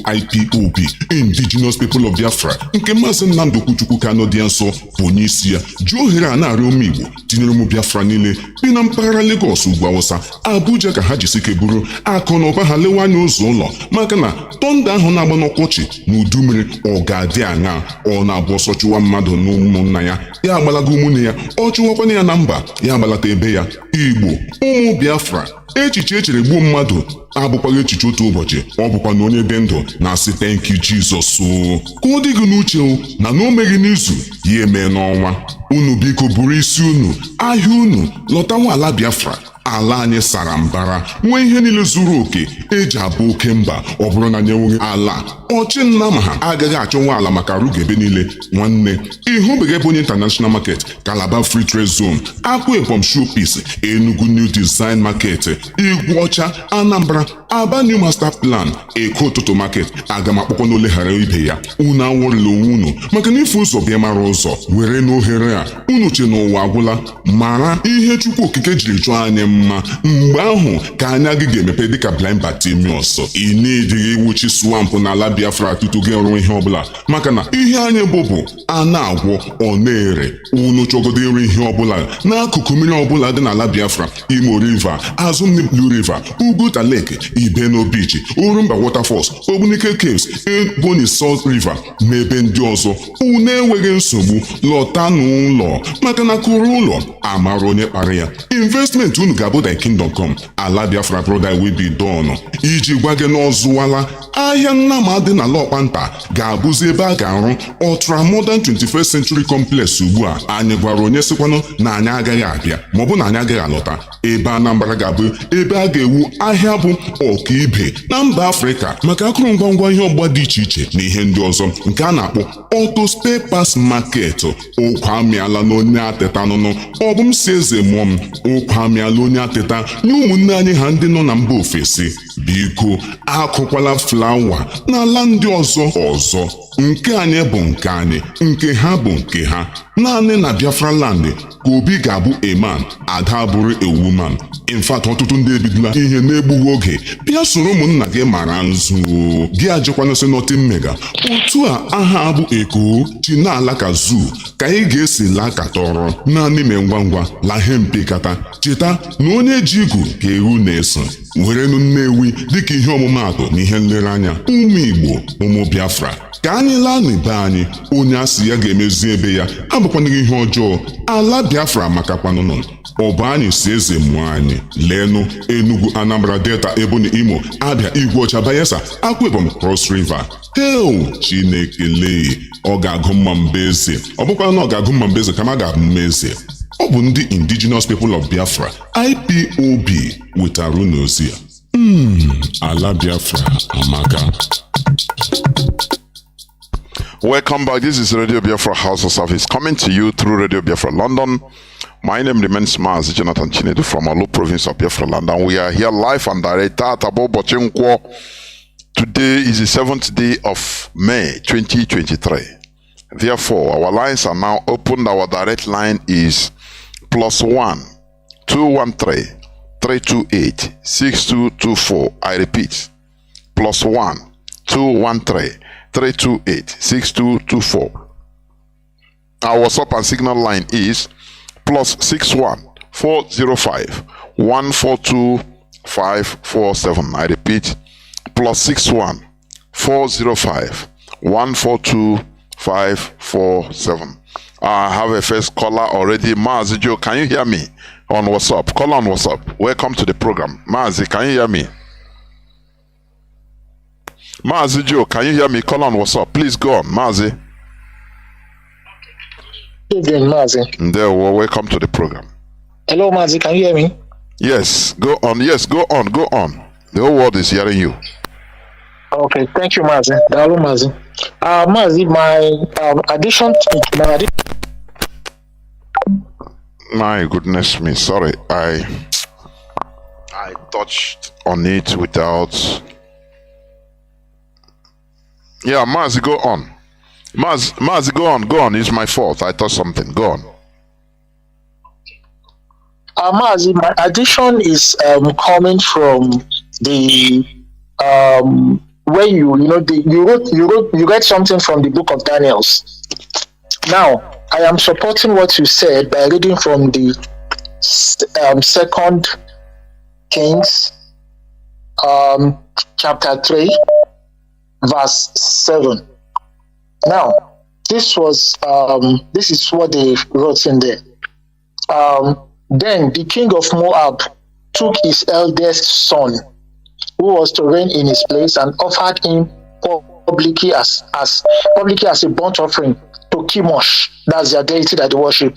IPOB, Indigenous People of Biafra, nke Mazi Nnamdi Kanu dị nso bụ onye isi ya ji ohere a na-arịọ ụmụ Igbo tinyere ụmụ Biafra niile bi na mpaghara Lagos, Ugwu Awụsa, Abuja ka ha jisike buru akụ na ụba ha lewe anya ụzọ ụlọ maka na tọnda ahụ na-agba n'ọkọchị na udu mmiri ọ ga-adị aṅa ọ na-abụ ọsọ chụwa mmadụ na ụmụnna ya ya agbalaga ụmụnne ya ọ chụwakwana ya na mba ya agbalata ebe ya. Igbo, ụmụ Biafra, echiche echere gbuo mmadụ abụkwaghị echiche otu ụbọchị, ọ bụkwa na onye dị ndụ na-asị thank you Jesus ka ọ dị gị n'uche na o meghị n'izu ya eme n'ọnwa. Unu biko buru isi unu ahịa unu lọtawa ala Biafra. Ala anyị sara mbara nwee ihe niile zuru oke eji abụ oke mba. Ọ bụrụ na nyenweghị ala, ọchị nna ma ha agaghị achọnwa ala maka rugebe niile. Nwanne, ịhụbeghị ebe onye international market, Calabar Free Trade Zone, Akwa Ibom Showpiece, Enugu New Design Market, Igwe Ọcha, Anambra, Aba New Master Plan, Eko Ụtụtụ Market, aga m akpọkọ n'oleghara ibe ya. Unu anwụrịla onwe unu maka na ife ụzọ bịa mara ụzọ were n'ohere a unu che n'ụwa agwụla. Mara ihe Chukwu Okike jiri chọọ anyị mma, mgbe ahụ ka anya gị ga-emepe dịka blind Bartimaeus. Ị na-ejighị iwuchi swampụ n'ala Biafra tutu gị ọrụ ihe ọbụla maka na ihe anyị bụ a na-agwọ ọ na-ere. Unu chọgodo iri ihe ọbụla n'akụkụ mmiri ọbụla dị n'ala Biafra, Imo River, Azụmni Blue River, Uguta Lake, Ibeno Beach, Urumba Waterfalls, Ogbunike Caves, Ebonyi Salt River na ebe ndị ọzọ. Unu enweghị nsogbu, lọta n'ụlọ maka na kụrụ ụlọ amara onye kpara ya. Investment unu ga-abụ thy kingdom come. Ala Biafra brother will be done. Iji gwa gị n'ọzụwala ahịa Nnama dị na Lọkpanta ga-abụzi ebe a ga-arụ ultra modern 21st century complex. Ugbu a anyị gwara onye sịkwanụ na anyị agaghị abịa maọbụ na anyị agaghị alọta. Ebe Anambra ga-abụ ebe a ga-ewu ahịa bụ ọkaibe na mba Afrịka maka akụrụngwa ihe ọgba dị iche iche na ihe ndị ọzọ nke a na-akpọ auto spare parts market. Ụkwa amịala na onye ateta nụnụ, ọ bụ m si eze mmụọ m, ụkwa amịala onye ateta nye ụmụnne anyị ha ndị nọ na mba ofesi. Biko akụkwala flawa n'ala ndị ọzọ. Nke anyị bụ nke anyị, nke ha bụ nke ha. Naanị na Biafra land ka obi ga-abụ a man, ada bụrụ a woman. In fact, ọtụtụ ndị ebidola ihe na-egbughị oge bịa soro ụmụnna gị mara nzu gị ajịkwana sị nọtị mmega. Otu a aha bụ Eko chi na-ala ka zoo ka ị ga-esi laa ka tọrọ naanị mee ngwa ngwa lahe mpekata. Cheta na onye ji igu ka ewu na-eso. Werenu Nnewi dịka ihe ọmụmaatụ na ihe nlereanya. Ụmụ Igbo, ụmụ Biafra, ka anyị laa n'ibe anyị. Onye asị ya ga-emezi ebe ya abụkwanaghị ihe ọjọọ. Ala Biafra maka kwanụnụ ọ bụ anyị si eze mmụọ anyị. Leenụ Enugu, Anambra, Delta, Ebonyi, Imo, Abia, Igwe Ọcha, Bayelsa, Akwa Ibom, Cross River. Heo Chineke lee, ọ ga-agụ mma mba eze. Ọ bụkwa na ọ ga-agụ mma mba eze kama ga-abụ mma eze. Ọ bụ ndị Indigenous People of Biafra IPOB wetara unu ozi ya. Ala Biafra amaka. Welcome back. This is Radio Biafra HAUSA-SERVICE coming to you through Radio Biafra London. My name remains Mazi Chinedu from Olu province of Biafra land, and we are here live and direct at Abobochinkwo. Today is the 7th day of May 2023. Therefore, our lines are now opened. Our direct line is +1 213 328 6224. I repeat, +1 213 328 6224. Our WhatsApp and Signal line is +61 405 142 547. I repeat, +61 405 142 547. I have a first caller already. Mazi Joe, can you hear me on WhatsApp? Call on WhatsApp. Welcome to the program. Mazi, can you hear me? Mazi Joe, can you hear me? Call on WhatsApp. Please go on, Mazi. Good evening, Mazi. There, well, welcome to the program. Hello, Mazi, can you hear me? Yes, go on. Yes, go on. Go on. The whole world is hearing you. Okay, thank you, Mazi. Hello, Mazi. Mazi, my addition to my addition. My goodness me, sorry. I touched on it without. Yeah, Mazi, go on. Mazi, go on. Go on. It's my fault. I touched something. Go on. Mazi, my addition is coming from the where you read something from the book of Daniels. Now, I am supporting what you said by reading from the Second Kings, chapter 3, verse 7. Now, this is what they wrote in there. Then the king of Moab took his eldest son, who was to reign in his place, and offered him publicly as a burnt offering to Chemosh, that's their deity that they worship,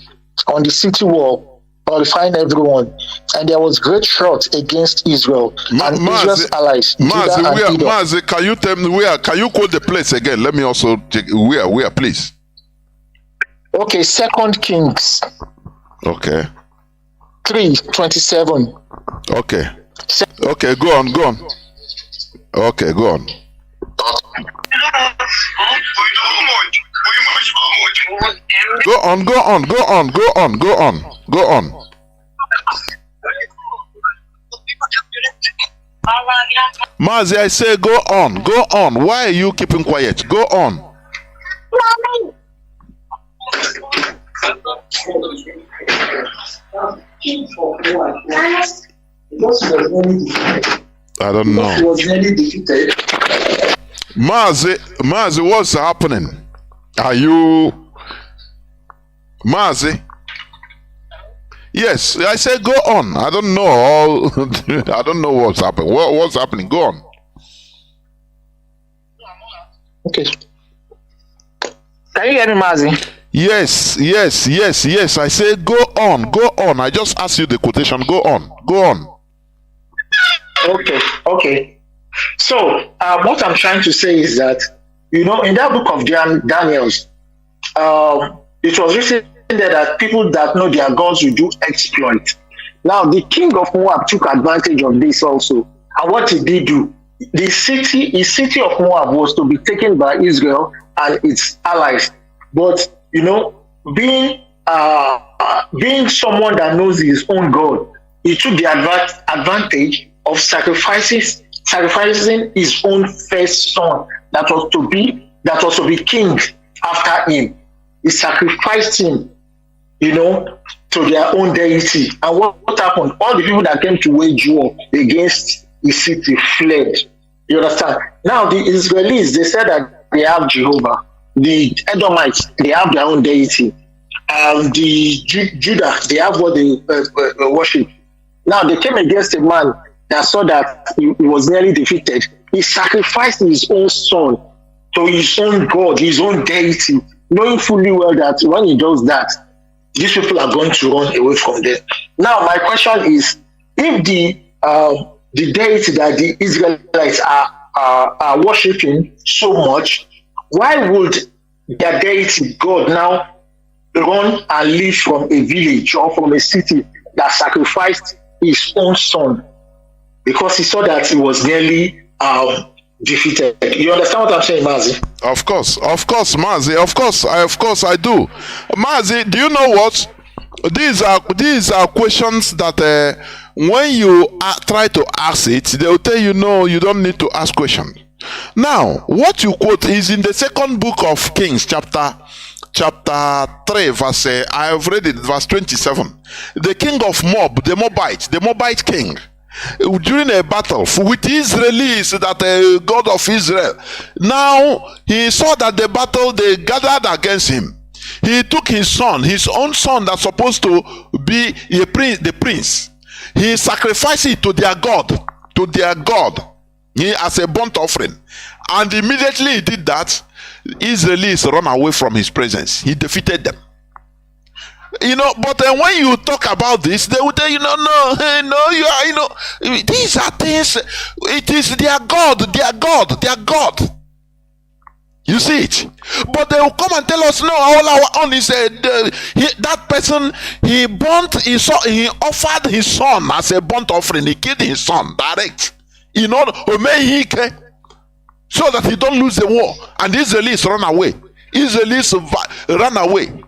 on the city wall, horrifying everyone. And there was great wrath against Israel and Israel's allies. Mazi, can you tell me where? Can you quote the place again? Let me also check where, please. Okay, Second Kings. Okay. 3:27. Okay. Okay, go on. Okay, go on. Go on. Mazi, I say go on. Why are you keeping quiet? Go on. I don't know. Mazi, what's happening? Are you Mazi? Yes, I said go on. I don't know. I don't know what's happening. What's happening? Go on. Okay. Can you hear me, Mazi? Yes. I said go on. I just asked you the quotation. Go on. Okay. So, what I'm trying to say is that, in that book of Daniels, it was written there that people that know their gods will do exploit. Now, the king of Moab took advantage of this also. And what did he do? The city of Moab was to be taken by Israel and its allies. But, being someone that knows his own God, he took the advantage of sacrificing his own first son that was to be king after him. He sacrificed him, to their own deity. And what happened? All the people that came to wage war against the city fled. You understand? Now the Israelis, they said that they have Jehovah. The Edomites, they have their own deity. The Judah, they have what they worship. Now they came against a man that saw that he was nearly defeated. He sacrificed his own son to his own God, his own deity, knowing fully well that when he does that, these people are going to run away from them. Now, my question is, if the deity that the Israelites are worshiping so much, why would their deity, God, now run and live from a village or from a city that sacrificed his own son? Because he saw that he was nearly defeated. You understand what I'm saying, Mazi? Of course, Mazi. Of course, I do. Mazi, do you know what? These are questions that when you try to ask it, they will tell you no, you don't need to ask questions. Now, what you quote is in the second book of Kings, chapter chapter 3, verse, I have read it, verse 27. The king of Moab, the Moabite king, during a battle with Israelis, that God of Israel. Now he saw that the battle, they gathered against him. He took his own son that's supposed to be the prince. He sacrificed it to their God, as a burnt offering. And immediately he did that, Israelis run away from his presence. He defeated them. But when you talk about this, they will tell you, these are things, it is their God. You see it? But they will come and tell us, no, all our own is that person, he offered his son as a burnt offering. He killed his son direct. So that he don't lose the war. And the Israelis run away. Run away.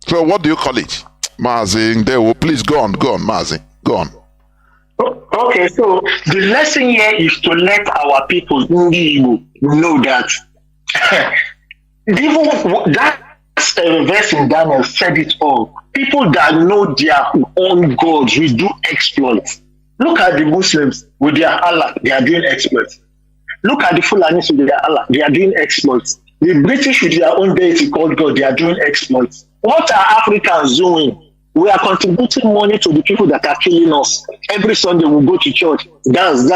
So what do you call it? Mazi, please go on, Mazi. Go on. Okay, so the lesson here is to let our people know that even that verse in Daniel said it all. People that know their own gods will do exploits. Look at the Muslims with their Allah, they are doing exploits. Look at the Fulanis with their Allah, they are doing exploits. The British with their own deity called God, they are doing exploits. What are Africans doing? We are contributing money to the people that are killing us. Every Sunday we go to church, dance,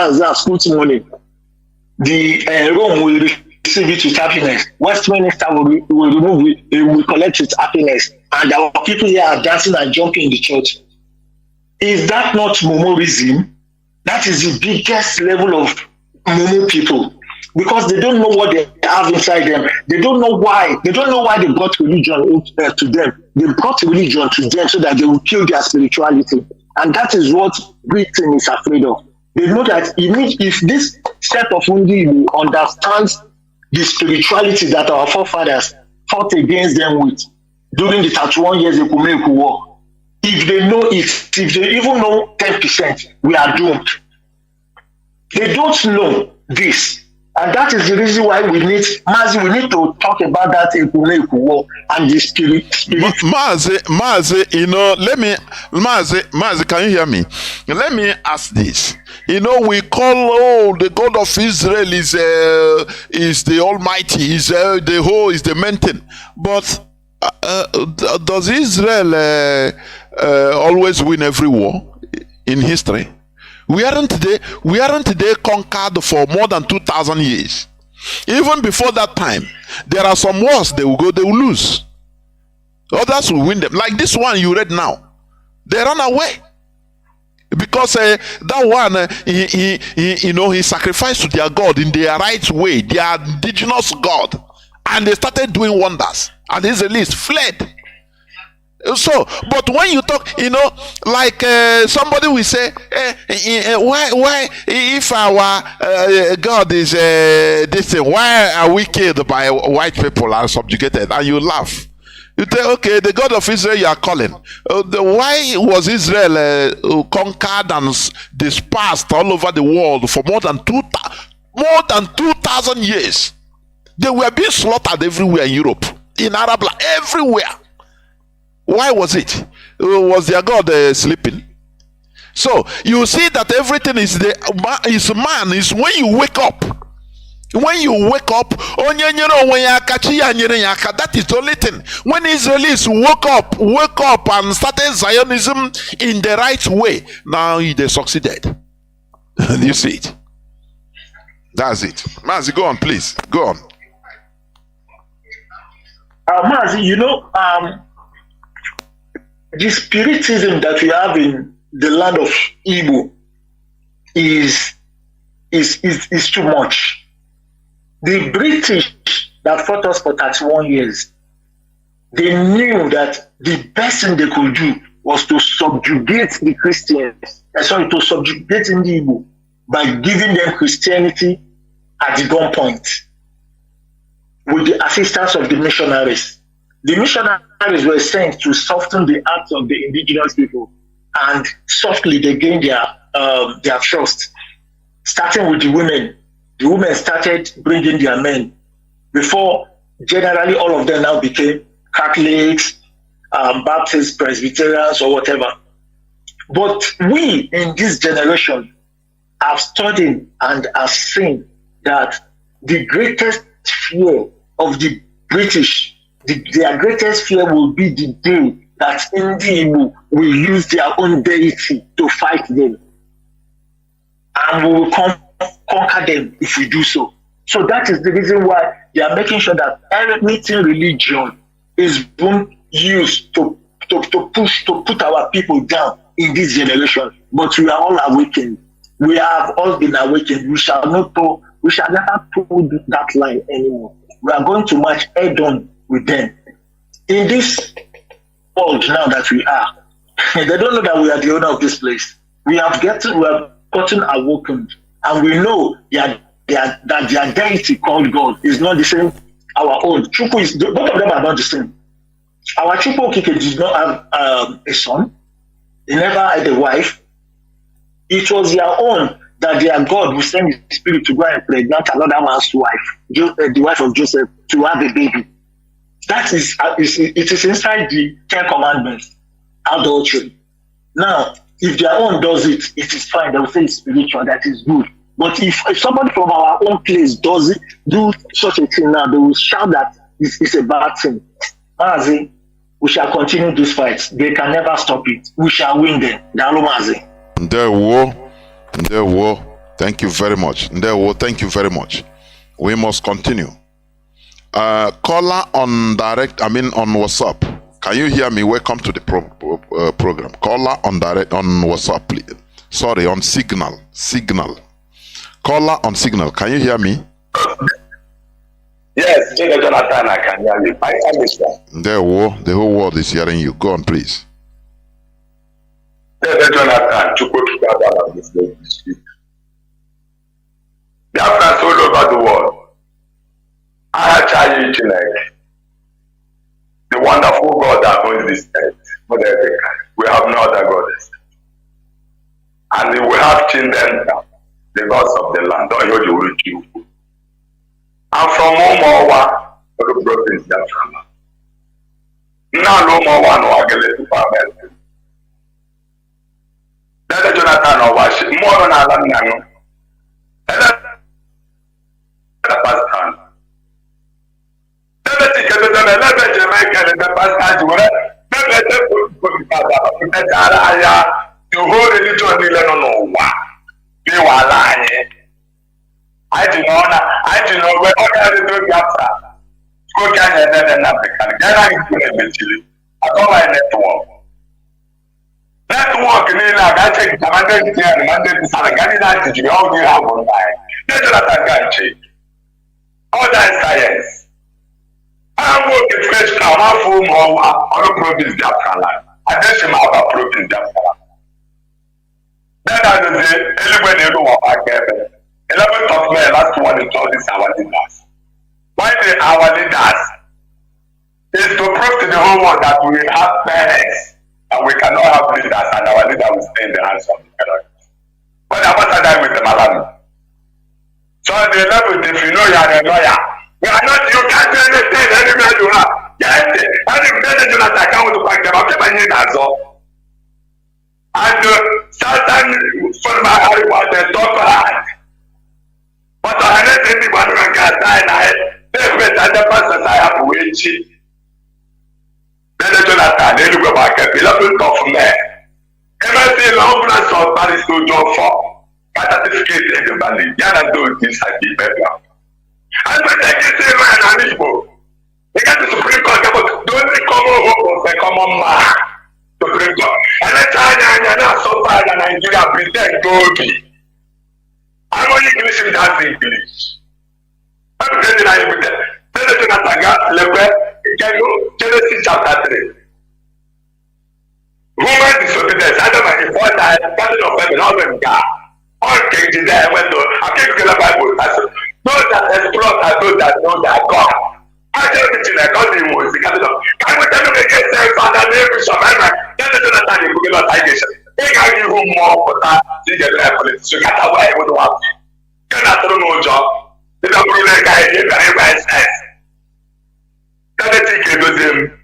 put money. The Rome will receive it with happiness. Westminster will remove it, will collect its happiness. And our people here are dancing and jumping in the church. Is that not Momorism? That is the biggest level of Momo people. Because they don't know what they have inside them. They don't know why. They don't know why they brought religion to them. They brought religion to them so that they will kill their spirituality. And that is what Britain is afraid of. They know that if this set of Undi understands the spirituality that our forefathers fought against them with during the 31 years of Kumeku War, if they know it, if they even know 10%, we are doomed. They don't know this. And that is the reason why we need to talk about that Ekumeku war and the spirit. Mazi, Mazi, can you hear me? Let me ask this. We call the God of Israel is the Almighty, is the main thing. But does Israel always win every war in history? We aren't they conquered for more than 2,000 years. Even before that time, there are some wars they will lose. Others will win them. Like this one you read now. They run away. Because that one, he sacrificed to their God in their right way, their indigenous God. And they started doing wonders. And the Israelis fled. So, but when you talk, like somebody will say, why if our God is this thing, why are we killed by white people and subjugated? And you laugh. You say, okay, the God of Israel you are calling. Why was Israel conquered and dispersed all over the world for more than 2,000 years? They were being slaughtered everywhere in Europe, in Arab, everywhere. Why was it? Was their God sleeping? So you see that everything is man is when you wake up. When you wake up, that is the only thing. When Israelis woke up and started Zionism in the right way, now they succeeded. You see it. That's it. Mazi, go on, please. Go on. Mazi, the spiritism that we have in the land of Igbo is too much. The British that fought us for 31 years, they knew that the best thing they could do was to subjugate the Christians, to subjugate the Igbo by giving them Christianity at the gunpoint with the assistance of the missionaries. The missionaries were sent to soften the hearts of the indigenous people, and softly they gained their trust. Starting with the women started bringing their men. Before, generally all of them now became Catholics, Baptists, Presbyterians, or whatever. But we in this generation have studied and have seen that the greatest fear of the British, their greatest fear will be the day that Ndi will use their own deity to fight them. And we will conquer them if we do so. So that is the reason why they are making sure that anything religion is being used to put our people down in this generation. But we are all awakened. We have all been awakened. We shall never pull that line anymore. We are going to march head on with them. In this world now that we are, they don't know that we are the owner of this place. We have gotten awoken, and we know that their deity called God is not the same our own. Chukwu is, both of them are not the same. Our Chukwu Okike did not have a son. They never had a wife. It was their own that their God will send his spirit to go and pregnant another man's wife, the wife of Joseph, to have a baby. That is, it is inside the 10 Commandments, adultery. Now, if their own does it, it is fine. They will say it's spiritual, that is good. But if somebody from our own place do such a thing now, they will shout that it's a bad thing. Mazi, we shall continue these fights. They can never stop it. We shall win them. Mazi. Ndewo, thank you very much. Ndewo, thank you very much. We must continue. Caller on WhatsApp. Can you hear me? Welcome to the program. Caller on WhatsApp, please. Sorry, on Signal. Caller on Signal. Can you hear me? Yes, Jonathan, I can hear you. I can listen. The whole world is hearing you. Go on, please. Jonathan, Biafra all over the world. I tell you, the wonderful God that owns this earth. We have no other God. And we have children, the gods of the land. Don't hear the word you. And from Omawa, the province Biafra. Now no more one or get to Parliament. That's Jonathan or wash more than a land. And that's the past time. The whole religion I do know where other little Biafra. Go can you then African? Ghana is going to Chile. I don't like network. Network in I check the mandate here and mandate is a Ghana to all you have on time. That's not a country. All that science. I'm working fresh now. I'm full more on the province Biafra land. I just am out of province Biafra. Then I will say, anybody know what I get. 11th of May, last one is all these our leaders. Why our leaders is to prove to the whole world that we have parents and we cannot have leaders and our leader will stay in the hands of the parents. But I want to die with the Malami. So at the 11th, if you know you are a lawyer, we are not, you can't do anything anywhere you are. Yes, and if they do not account to back them up, they need all. And certain from my Harry Potter talk about. But I don't think anyone can sign it. They better the person I have waited. Then the Jonathan, they look back at the level of men. Everything long as of Paris to job for. Certificate in the valley. Yana do this at the background. And when they get the man and Igbo, they get the Supreme Court, don't they come over for a common man? Supreme Court. And the China and so far in Nigeria pretend to I'm only English with that English. I'm telling you, tell the Jonathan, Genesis chapter 3. Woman disobedience, Adam and his father, Captain of heaven, all them God. All kings there went to, I can't get the Bible. Those that explore are those that know that God. I tell you, God was the Captain of. I will tell you again, say, Father, name Bishop, tell the Jonathan, you could not citation. They got you more for that. See the level. So you got away with one. Cannot do no job. They don't bring that guy here, but everybody says. Can they take it with him?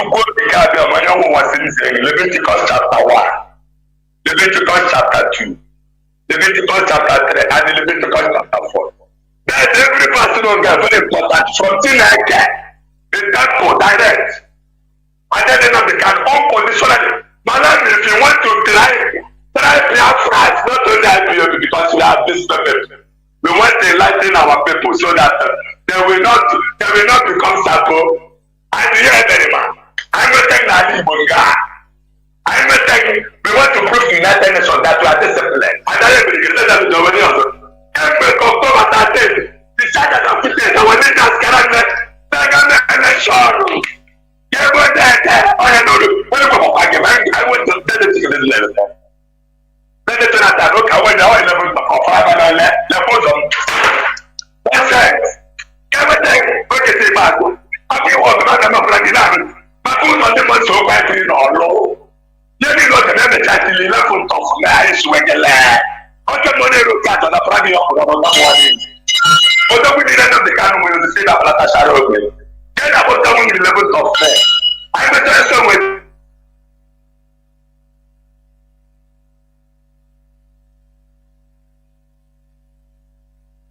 quote the Bible, when you was in Leviticus chapter 1, Leviticus chapter 2, Leviticus chapter 3, and Leviticus chapter 4. That's every person on there very important from Chinedu, the temple direct. And then they can unconditionally. Madam, if you want to try Biafra, it's not only IPOB because we have this people. We want to enlighten our people so that they will not become sabo. And here, very man, I'm not saying that I'm not saying we want to prove to the United Nations that we are disciplined. And then we can say that we already also. Every October 13th, the charges of fitness, our leaders cannot make election. Yeah, but I know I went to tell it to this level. Then it's not that look, I went down level of 5 and I left them. That's it. Everything, okay, see, Marco. I feel what the man of Ragnar, but who's not the one so quite in or low? You need not to have a chat in level of nice regular. Okay, money look at the Pragi of the morning. But then we didn't have the Kanu with the state of Latasha. Then about the level of fair. I'm a person with.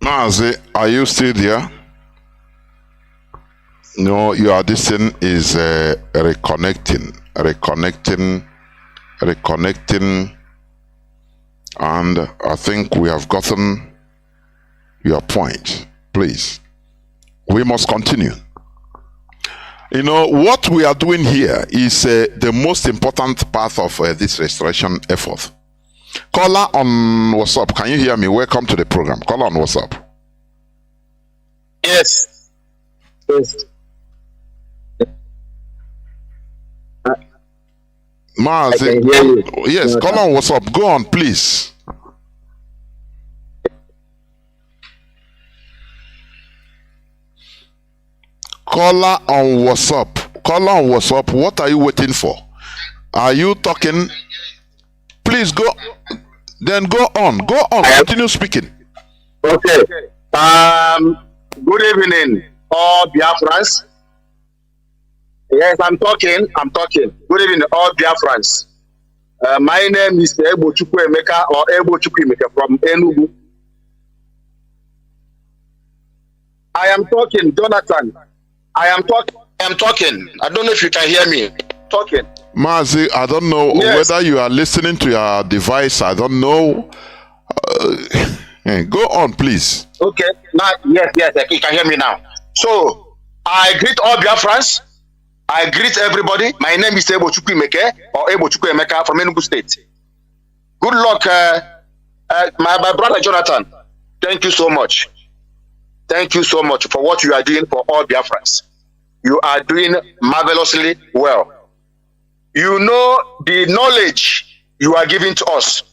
Mazi, are you still there? No, your distance is reconnecting, and I think we have gotten your point. Please, we must continue. You know, what we are doing here is the most important part of this restoration effort. Caller on WhatsApp, can you hear me? Welcome to the program. Caller on WhatsApp. Yes. Yes. Mazi, yes, No, caller on WhatsApp. Go on, please. Caller on WhatsApp. Caller on WhatsApp. What are you waiting for? Are you talking? Please go. Then go on. Go on. Continue speaking. Okay. Good evening, all Biafrans. Yes, I'm talking. Good evening, all Biafrans. My name is Ebo Chukwuemeka or Ebo Chukwuemeka from Enugu. I am talking, Jonathan. I am talking. I don't know if you can hear me. Talking. Mazi, I don't know whether you are listening to your device. I don't know. Go on, please. Okay. Now, yes, you can hear me now. So, I greet all Biafrans. I greet everybody. My name is Ebo Chukwuemeka or Ebo Chukwuemeka from Enugu State. Good luck, my brother Jonathan. Thank you so much. Thank you so much for what you are doing for all Biafrans. You are doing marvelously well. You know the knowledge you are giving to us,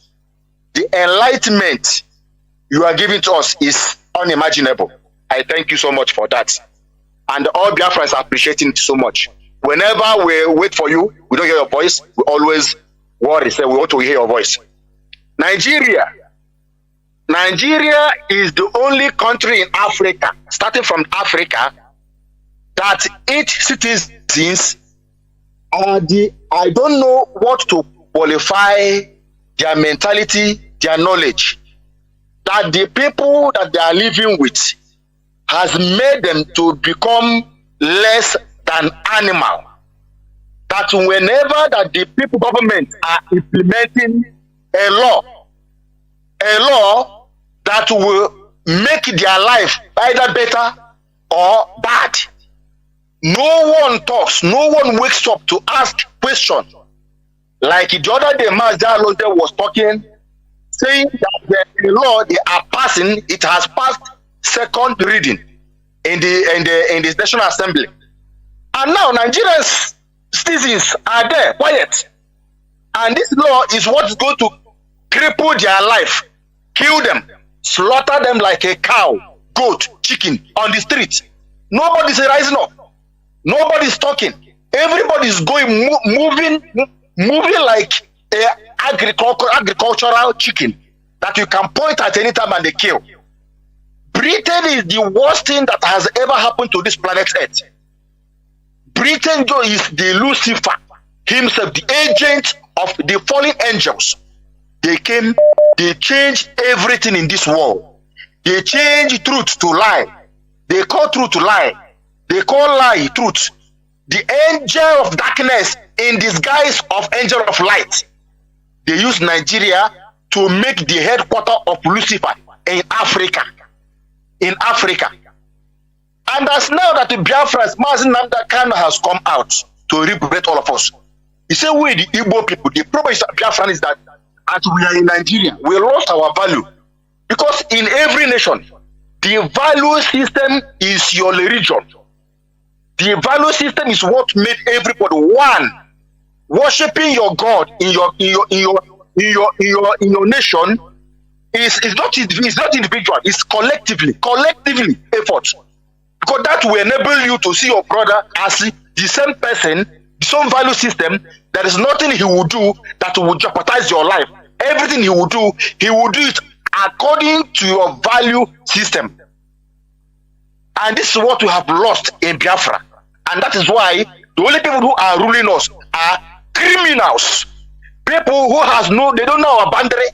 the enlightenment you are giving to us is unimaginable. I thank you so much for that. And all Biafrans are appreciating it so much. Whenever we wait for you, we don't hear your voice, we always worry, say we want to hear your voice. Nigeria is the only country in Africa, starting from Africa, that each citizens are I don't know what to qualify their mentality, their knowledge, that the people that they are living with has made them to become less than animal. That whenever that the people government are implementing a law that will make their life either better or bad, no one talks, no one wakes up to ask questions. Like the other day, Mazi was talking, saying that the law they are passing, it has passed second reading in the National Assembly. And now Nigerians citizens are there, quiet. And this law is what is going to cripple their life, kill them, slaughter them like a cow, goat, chicken on the street. Nobody's rising up. Nobody's talking. Everybody's going, moving like a agricultural chicken that you can point at any time and they kill. Britain is the worst thing that has ever happened to this planet Earth. Britain is the Lucifer himself, the agent of the fallen angels. They came, they changed everything in this world. They changed truth to lie. They call truth to lie. They call lie truth. The angel of darkness in disguise of angel of light. They use Nigeria to make the headquarters of Lucifer in Africa. In Africa. And as now that the Biafra's Mazi Kanu has come out to liberate all of us. He said, we the Igbo people, the problem is Biafran is that as we are in Nigeria, we lost our value. Because in every nation, the value system is your religion. The value system is what made everybody one. Worshipping your God in your nation is not individual, it's collectively effort. Because that will enable you to see your brother as the same person, the same value system. There is nothing he will do that will jeopardize your life. Everything he will do it according to your value system. And this is what we have lost in Biafra. And that is why the only people who are ruling us are criminals. People who they don't know our boundary,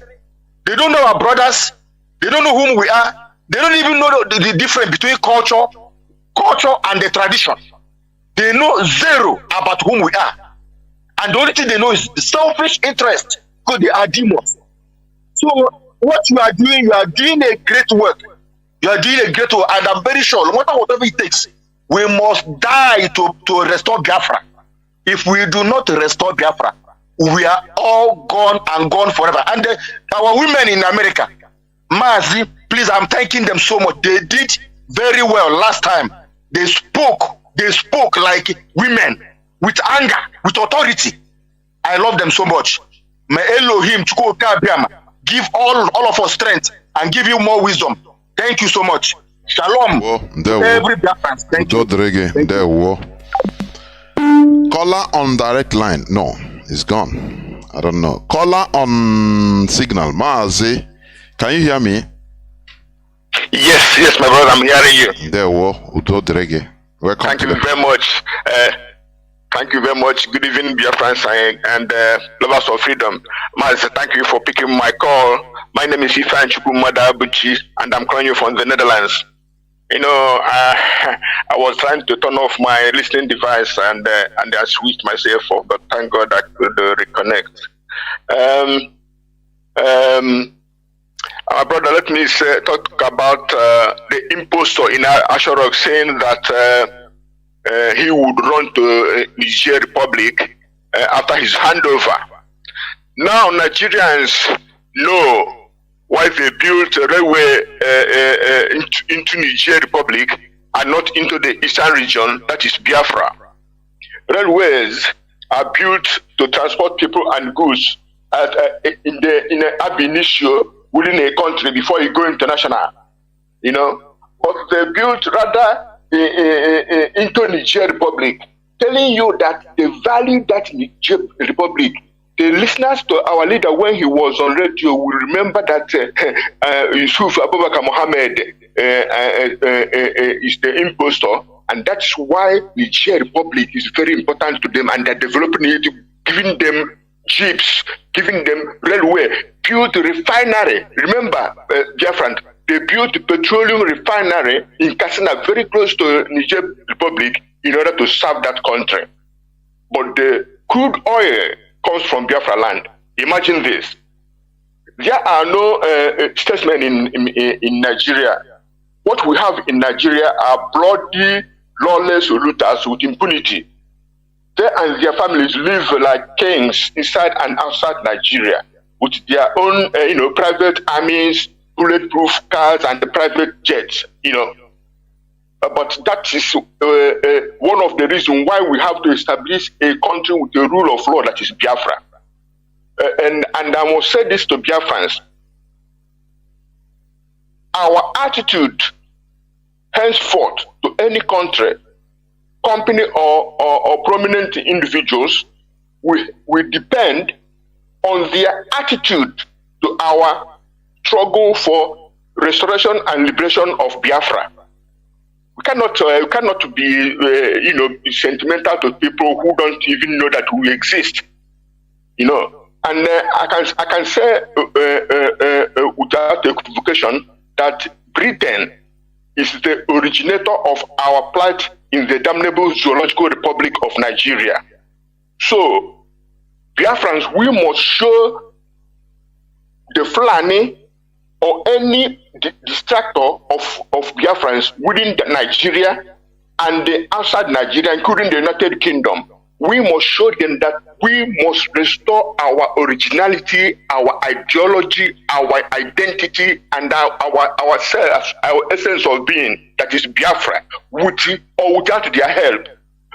they don't know our brothers, they don't know whom we are, they don't even know the difference between culture and the tradition. They know zero about whom we are. And the only thing they know is the selfish interest, because they are demons. So what you are doing a great work. You are doing a great work, and I'm very sure, no matter whatever it takes, we must die to restore Biafra. If we do not restore Biafra, we are all gone forever. And our women in America, Mazi, please, I'm thanking them so much. They did very well last time. They spoke like women, with anger, with authority. I love them so much. May Elohim give all of us strength and give you more wisdom. Thank you so much. Shalom. Every Biafran. Thank you. Caller on direct line. No, it's gone. I don't know. Caller on signal. Mazi, can you hear me? Yes, my brother, I'm hearing you. Welcome. Thank you very much. Thank you very much. Good evening, dear friends and lovers of freedom. Mazi, thank you for picking my call. My name is Ifan Chukwumada Abuchi, and I'm calling you from the Netherlands. You know, I was trying to turn off my listening device and I switched myself off, but thank God I could reconnect. My brother, let me talk about the impostor in Asharok saying that he would run to Niger Republic after his handover. Now Nigerians know why they built a railway into Niger Republic and not into the eastern region, that is Biafra. Railways are built to transport people and goods in ab initio within a country before you go international, you know. But they built rather into Niger Republic, telling you that the value that Niger Republic. The listeners to our leader when he was on radio will remember that Yusuf Abubakar Mohammed is the impostor, and that's why the Niger Republic is very important to them, and they're developing it, giving them jeeps, giving them railway, built refinery. Remember, dear friend, they built a petroleum refinery in Katsina, very close to Niger Republic, in order to serve that country. But the crude oil comes from Biafra land. Imagine this. There are no statesmen in Nigeria. What we have in Nigeria are bloody, lawless looters with impunity. They and their families live like kings inside and outside Nigeria with their own, private armies, bulletproof cars, and the private jets, But that is one of the reasons why we have to establish a country with a rule of law that is Biafra. And I must say this to Biafrans. Our attitude henceforth to any country, company or prominent individuals will depend on their attitude to our struggle for restoration and liberation of Biafra. we cannot be sentimental to people who don't even know that we exist. And I can say without equivocation that Britain is the originator of our plight in the damnable zoological republic of Nigeria. So, Biafrans, we must show the Fulani or any distractor of Biafrans within Nigeria and outside Nigeria, including the United Kingdom. We must show them that we must restore our originality, our ideology, our identity, and our self, our essence of being, that is Biafra, with or without their help.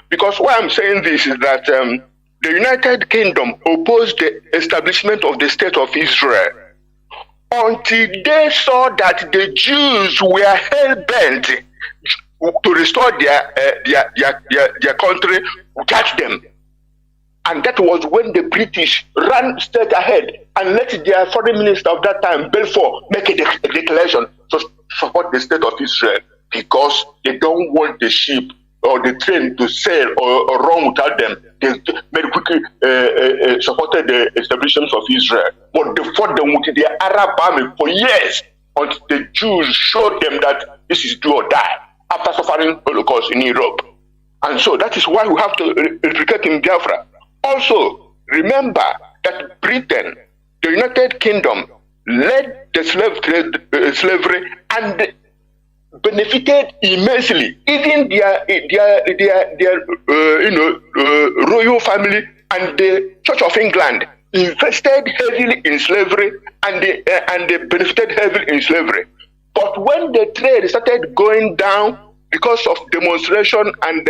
Because why I'm saying this is that the United Kingdom opposed the establishment of the State of Israel until they saw that the Jews were hell-bent to restore their country without them. And that was when the British ran straight ahead and let their foreign minister of that time, Balfour, make a declaration to support the State of Israel, because they don't want the ship or the train to sail or run without them. They very quickly supported the establishment of Israel. But they fought them with their Arab army for years until the Jews showed them that this is do or die, after suffering Holocaust in Europe. And so that is why we have to replicate in Biafra. Also, remember that Britain, the United Kingdom, led the slavery and benefited immensely. Even their royal family and the Church of England invested heavily in slavery, and they benefited heavily in slavery. But when the trade started going down because of demonstration and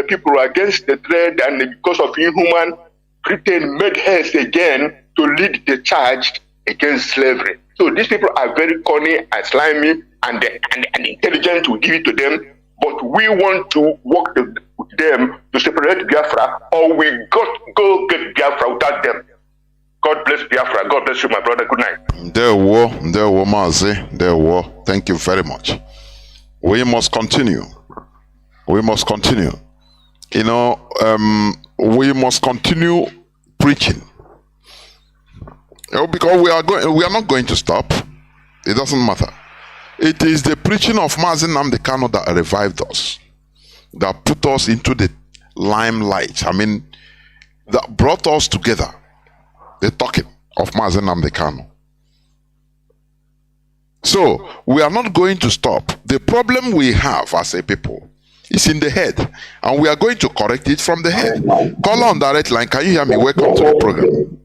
people were against the trade, and because of inhuman, Britain made haste again to lead the charge against slavery. So these people are very cunning and slimy and intelligent to give it to them, but we want to work with them to separate Biafra, or we got go get Biafra without them. God bless Biafra. God bless you, my brother. Good night. There were Mazi. There were. Thank you very much. We must continue. We must continue. We must continue preaching. Because we are not going to stop. It doesn't matter. It is the preaching of Mazi Nnamdi Kanu that revived us, that put us into the limelight. I mean, that brought us together. The talking of Mazi Nnamdi Kanu. So, we are not going to stop. The problem we have as a people is in the head, and we are going to correct it from the head. Call on direct line. Can you hear me? Welcome to the program.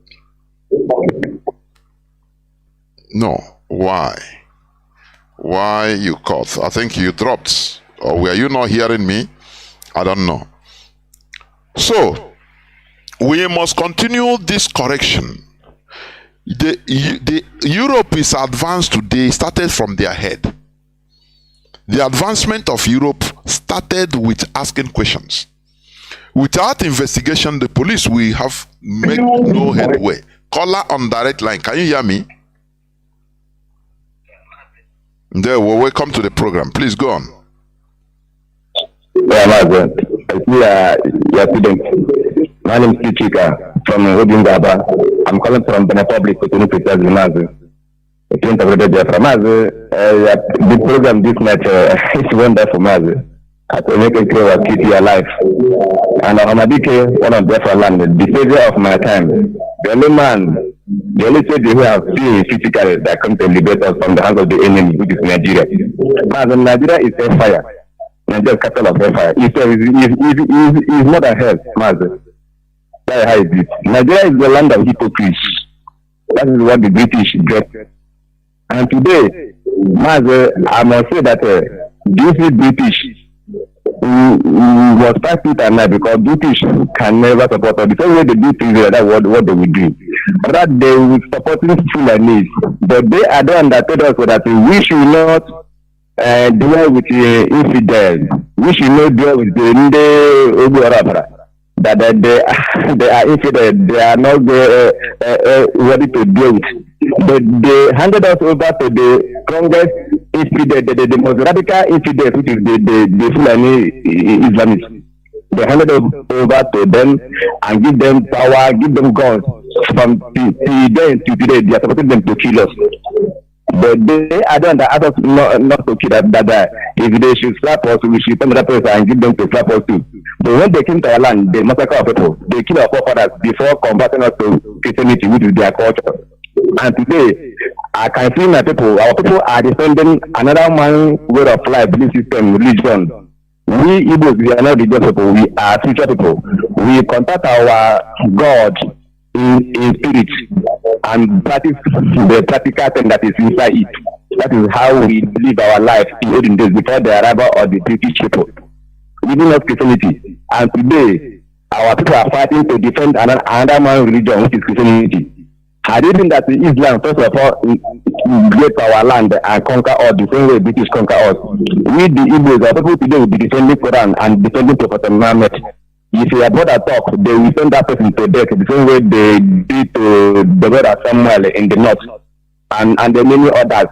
No. Why? Why you cut? I think you dropped. Or were you not hearing me? I don't know. So, we must continue this correction. The Europe is advanced today, started from their head. The advancement of Europe started with asking questions. Without investigation, the police will have made no headway. Caller on direct line. Can you hear me? There, well, welcome to the program. Please go on. Yeah, your student. My name is Chichika from Rodingaba. I'm calling from the Republic of Mazi. The program this night is wonderful, Mazi. I can make it clear keep you alive. And Hamadike, one of Biafra land, the savior of my time. The only man, the only savior who have seen physically that comes to liberate us from the hands of the enemy, which is Nigeria. Mazi, Nigeria is a fire. Nigeria is capital of hellfire. It's more than hell, Mazi. That's how it is. Nigeria is the land of hypocrites. That is what the British get. And today, Mazi, I must say that this British was fight it and night, because British can never support us. The same way they do things, that's what they will do. That they will support Fulani, but they are the one that told us that we should not deal with infidels. We should not deal with the Obu that they are infidel, they are not ready to deal with. But they handed us over to the strongest the most radical infidels, which is the Fulani Islamists. They handed over to them and give them power, give them guns. From then to today, they are supporting them to kill us. But they are the others not to kill that. If they should slap us, we should come to that place and give them to slap us too. But when they came to our land, they massacre our people. They kill our forefathers before converting us to Christianity, which is their culture. And today, I can see my people, our people are defending another man's way of life, belief system, religion. We Igbos, we are not religious people, we are spiritual people. We contact our God in spirit and practice the practical thing that is inside it. That is how we live our life in olden days before the arrival of the British people. Even not Christianity. And today, our people are fighting to defend another man's religion, which is Christianity. Had it been that Islam, first of all, get our land and conquer us the same way British conquer us, we the Igbos, our people today will be defending Quran and defending Prophet Muhammad. If you about a talk, they will send that person to death the same way they did to the brother Samuel in the north and the many others.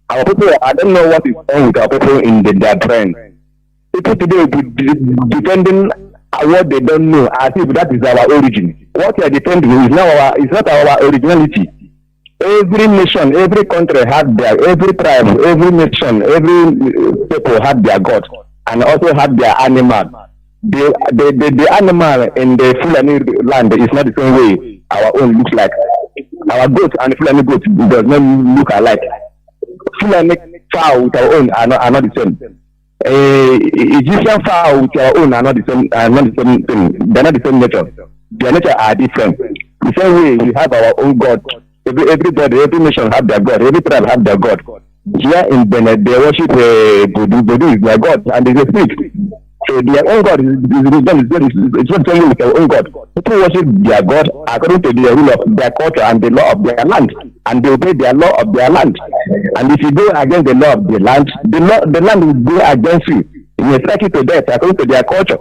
Our people, I don't know what is wrong with our people in their brain. People today will be defending what they don't know as if that is our origin. What we are defending is not our originality. Every nation, every country had every tribe, every nation, every people had their God and also had their animal. The animal in the Fulani land is not the same way our own looks like. Our goat and Fulani goat does not look alike. Fulani fowl with our own are not the same. Egyptian fowl with our own are not the same thing. They're not the same nature. Their nature are different. The same way we have our own God. Everybody, every nation have their God. Every tribe have their God. Here in Benin, they worship Voodoo. Voodoo is their God, and they speak. So their own God is not saying with their own God. People worship their God according to the rule of their culture and the law of their land, and they obey their law of their land. And if you go against the law of the land will go against you. You will strike you to death according to their culture.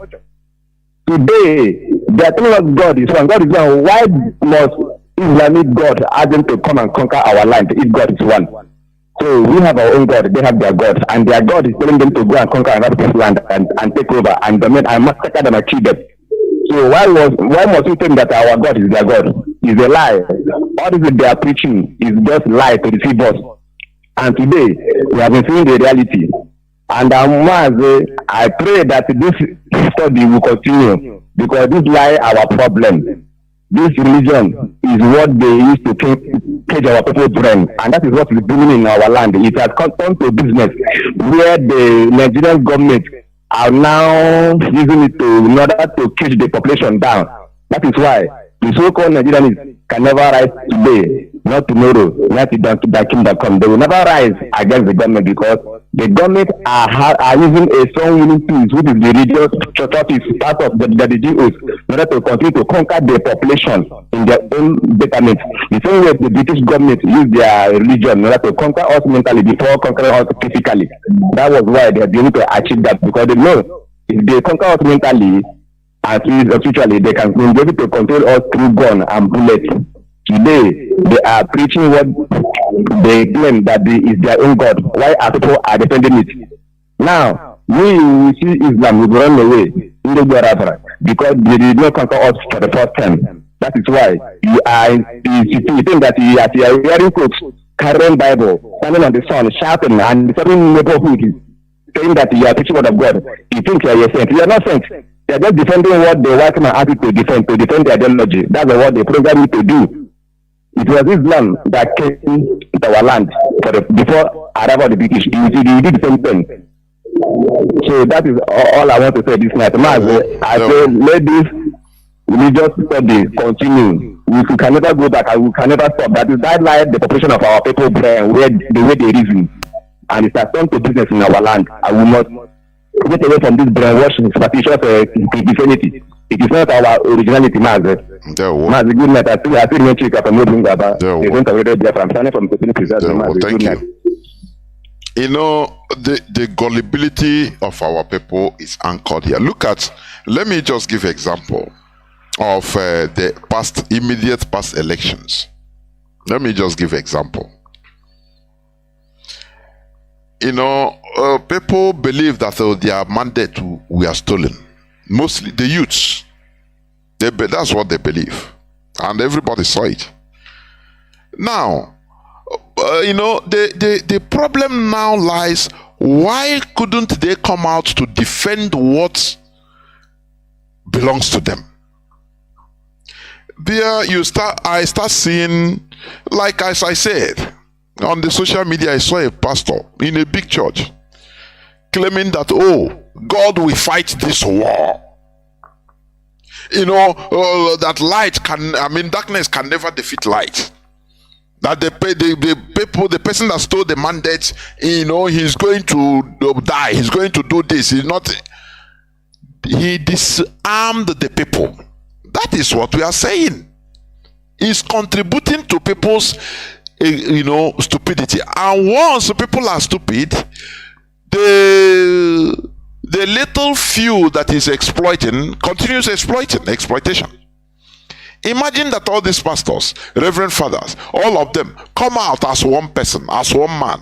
Today, they are telling us God is one. God is one. Why must Islamic God ask them to come and conquer our land if God is one? So we have our own God, they have their God, and their God is telling them to go and conquer another people's land and take over and dominate and massacre them and kill them. So why must we think that our God is their God? It's a lie. All this they are preaching is just lie to deceive us. And today we have been seeing the reality. And I pray that this study will continue because this lie our problem. This religion is what they use to cage our people's brain, and that is what is booming in our land. It has come to business where the Nigerian government are now using it in order to cage the population down. That is why the so-called Nigerians can never rise today, not tomorrow, not to the kingdom come. They will never rise against the government because the government are using a strong willing tools, which is the religious churches, part of the GOs, in order to continue to conquer the population in their own betterment. The same way the British government used their religion in order to conquer us mentally before conquering us physically. That was why they are able to achieve that, because they know if they conquer us mentally and spiritually, they can be able to control us through gun and bullets. Today, they are preaching what they claim that is their own God. Why are people are defending it? Now, we see Islam will run away in the Biafra because they did not conquer us for the first time. That is why you think that you are wearing clothes, carrying Bible, standing on the sun, shouting, and serving neighborhood, saying that you are preaching word of God. You think you are a saint. You are not saint. They are just defending what the white man asked you to defend their ideology. That's what they programmed you to do. It was Islam that came into our land before arrival of the British. You did the same thing. So that is all I want to say this night. I say let this religious study continue. We can never go back and we can never stop. That is that lie the population of our people brain where the way they reason. And it has come to business in our land. And we must get away from this brainwashing superstitious Christianity. It is not our originality, Mazi. Mazi, good night. I think you check up and moving about. I'm standing from the thank you. You know, the gullibility of our people is anchored here. Let me just give example of the immediate past elections. Let me just give example. people believe that their mandate were stolen. Mostly the youths. That's what they believe. And everybody saw it. Now, the problem now lies, why couldn't they come out to defend what belongs to them? There I start seeing, like as I said, on the social media I saw a pastor in a big church claiming that, God will fight this war. That darkness can never defeat light. That the person that stole the mandate, he's going to die. He's going to do this. He disarmed the people. That is what we are saying. He's contributing to people's, stupidity. And once people are stupid, the little few that is exploiting continues exploitation. Imagine that all these pastors, reverend fathers, all of them come out as one person, as one man,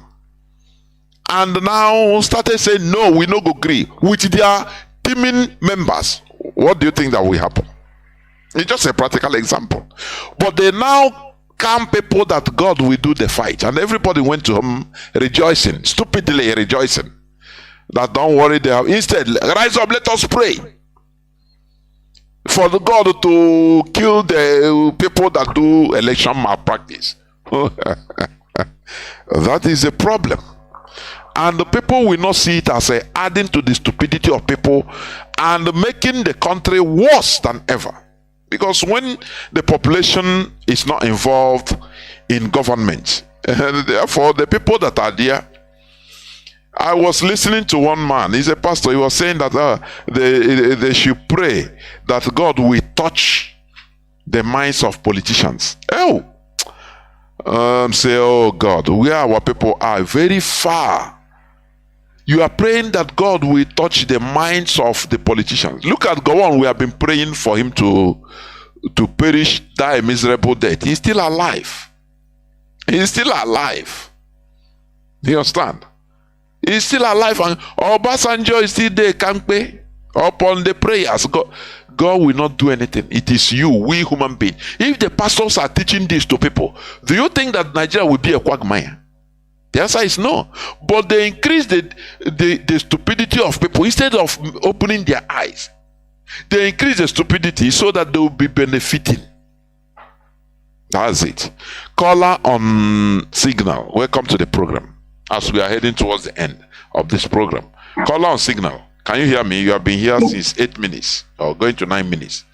and now started saying, no, we no go agree with their teaming members. What do you think that will happen? It's just a practical example. But they now calm people that God will do the fight, and everybody went to him rejoicing, stupidly rejoicing. That don't worry, instead rise up, let us pray for the God to kill the people that do election malpractice. That is a problem, and the people will not see it as adding to the stupidity of people and making the country worse than ever. Because when the population is not involved in government, therefore the people that are there, I was listening to one man, he's a pastor, he was saying that they should pray that God will touch the minds of politicians. Say, oh God, where our people are very far. You are praying that God will touch the minds of the politicians. Look at Gowon, we have been praying for him to perish, die a miserable death. He's still alive. He's still alive. Do you understand? He's still alive, and Obasanjo is still there, Kampe, upon the prayers. God will not do anything. It is you, we human beings. If the pastors are teaching this to people, do you think that Nigeria will be a quagmire? The answer is no. But they increase the stupidity of people instead of opening their eyes. They increase the stupidity so that they will be benefiting. That's it. Caller on Signal, welcome to the program. As we are heading towards the end of this program. Caller on Signal, can you hear me? You have been here since 8 minutes, or going to 9 minutes.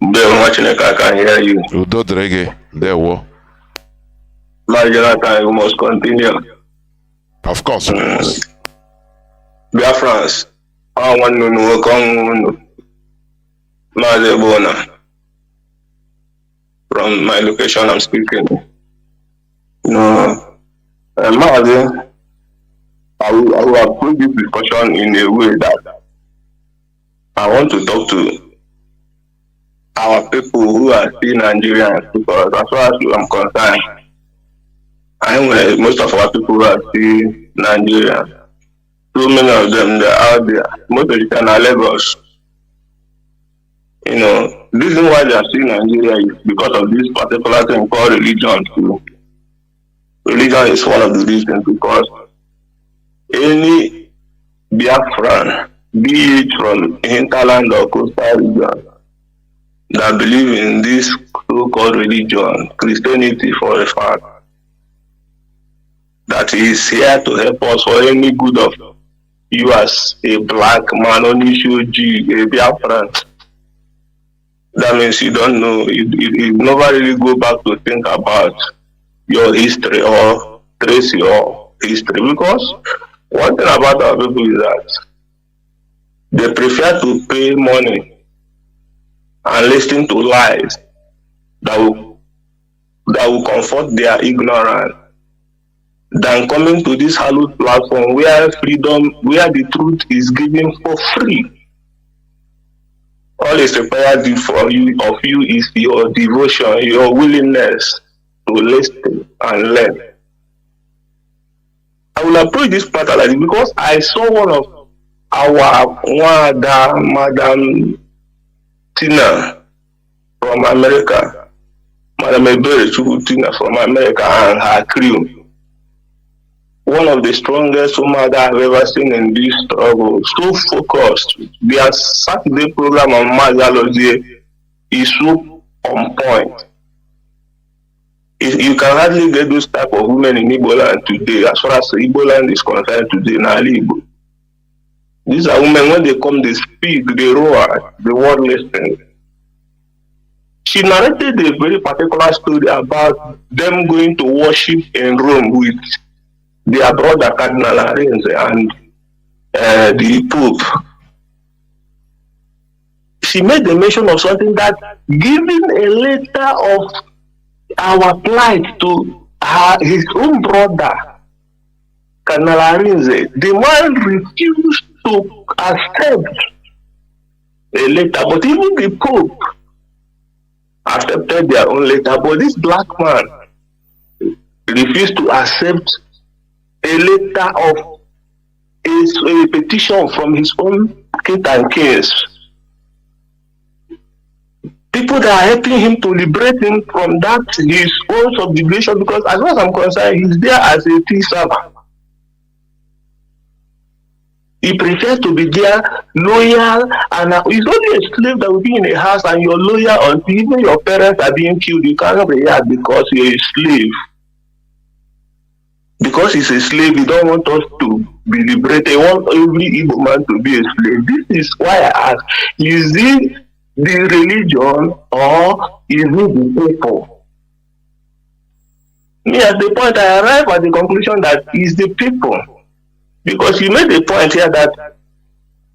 I can hear you. Udo Drege, there we you must continue. Of course, we must. Biafrans, I want to know Mazi from my location I'm speaking. Mazi, I will approach this discussion in a way that I want to talk to our people who are still Nigerians, because as far as I'm concerned, most of our people are still Nigerians. So many of them, they are out there. Most of the time are Lagos. The reason why they are still Nigeria is because of this particular thing called religion too. Religion is one of the reasons, because any Biafran, be it from hinterland or coastal region, that believe in this so-called religion, Christianity for a fact, that is here to help us for any good of you as a black man, only G, a Biafran. That means you don't know, you never really go back to think about your history or trace your history. Because one thing about our people is that they prefer to pay money and listen to lies that will comfort their ignorance than coming to this hallowed platform where where the truth is given for free. All is required of you is your devotion, your willingness to listen and learn. I will approach this matter like this because I saw one of our Madam Tina from America, Madam Ebere Tina from America and her crew. One of the strongest women that I've ever seen in this struggle. So focused. Their Saturday program on Mazi is so on point. You can hardly get those type of women in Igbo land today, as far as Igbo land is concerned today, now Igbo. These are women, when they come, they speak, they roar, the world listens. She narrated a very particular story about them going to worship in Rome with their brother Cardinal Arinze and the Pope. She made the mention of something that giving a letter of our plight to his own brother Cardinal Arinze, the man refused to accept a letter, but even the Pope accepted their own letter, but this black man refused to accept a letter of a petition from his own king and kings. People that are helping him to liberate him from that his own subjugation, because as far as I'm concerned, he's there as a tea server. He prefers to be there loyal, and he's only a slave that will be in a house and you're loyal until even your parents are being killed. You cannot react because you're a slave. Because he's a slave, he don't want us to be liberated. He wants every Igbo man to be a slave. This is why I ask, is it the religion or is it the people? Me, at the point, I arrive at the conclusion that it's the people. Because you made a point here that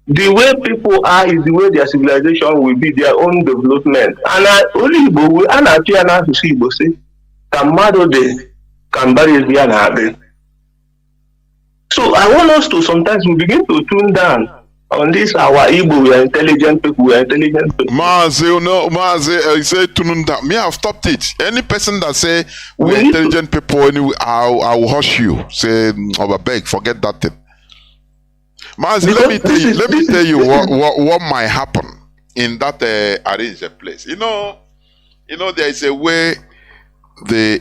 the way people are is the way their civilization will be, their own development. And only Igbo, and I fear now to see Igbo say, Kamado de Kambari is. So I want us to sometimes we begin to tune down on this our Igbo, we are intelligent people, we are intelligent people. Mazi, I say tune down. Me, I've stopped it. Any person that say we are intelligent people, anyway, I will hush you. Say, beg, forget that thing. Mazi, let me tell you what might happen in that arranged place. You know, there is a way they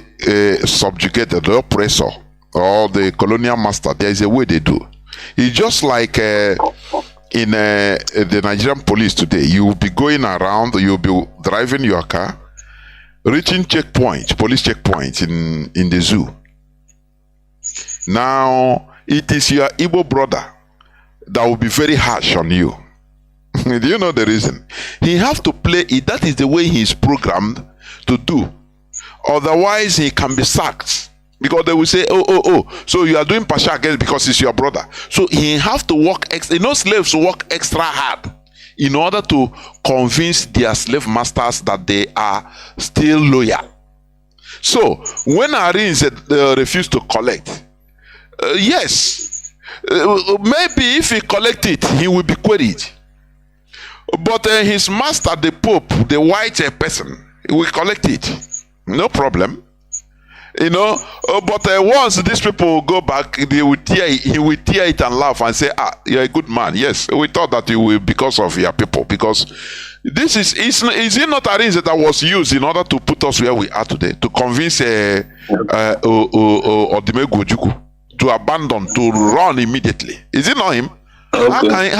subjugated the oppressor or the colonial master. There is a way they do. It's just like in the Nigerian police today. You will be going around, you will be driving your car, reaching police checkpoint in the zoo. Now, it is your Igbo brother that will be very harsh on you. Do you know the reason? He has to play it. That is the way he is programmed to do. Otherwise, he can be sacked. Because they will say, so you are doing partial against because it's your brother. So he have to work slaves work extra hard in order to convince their slave masters that they are still loyal. So when Arinze refused to collect, yes, maybe if he collect it, he will be queried. But his master, the Pope, the white person, he will collect it. No problem. But once these people go back, he will tear it and laugh and say, you're a good man. Yes, we thought that you will because of your people. Because this is it not Arinze that was used in order to put us where we are today, to convince Odimegwu Ojukwu to abandon, to run immediately? Is it not him? Okay.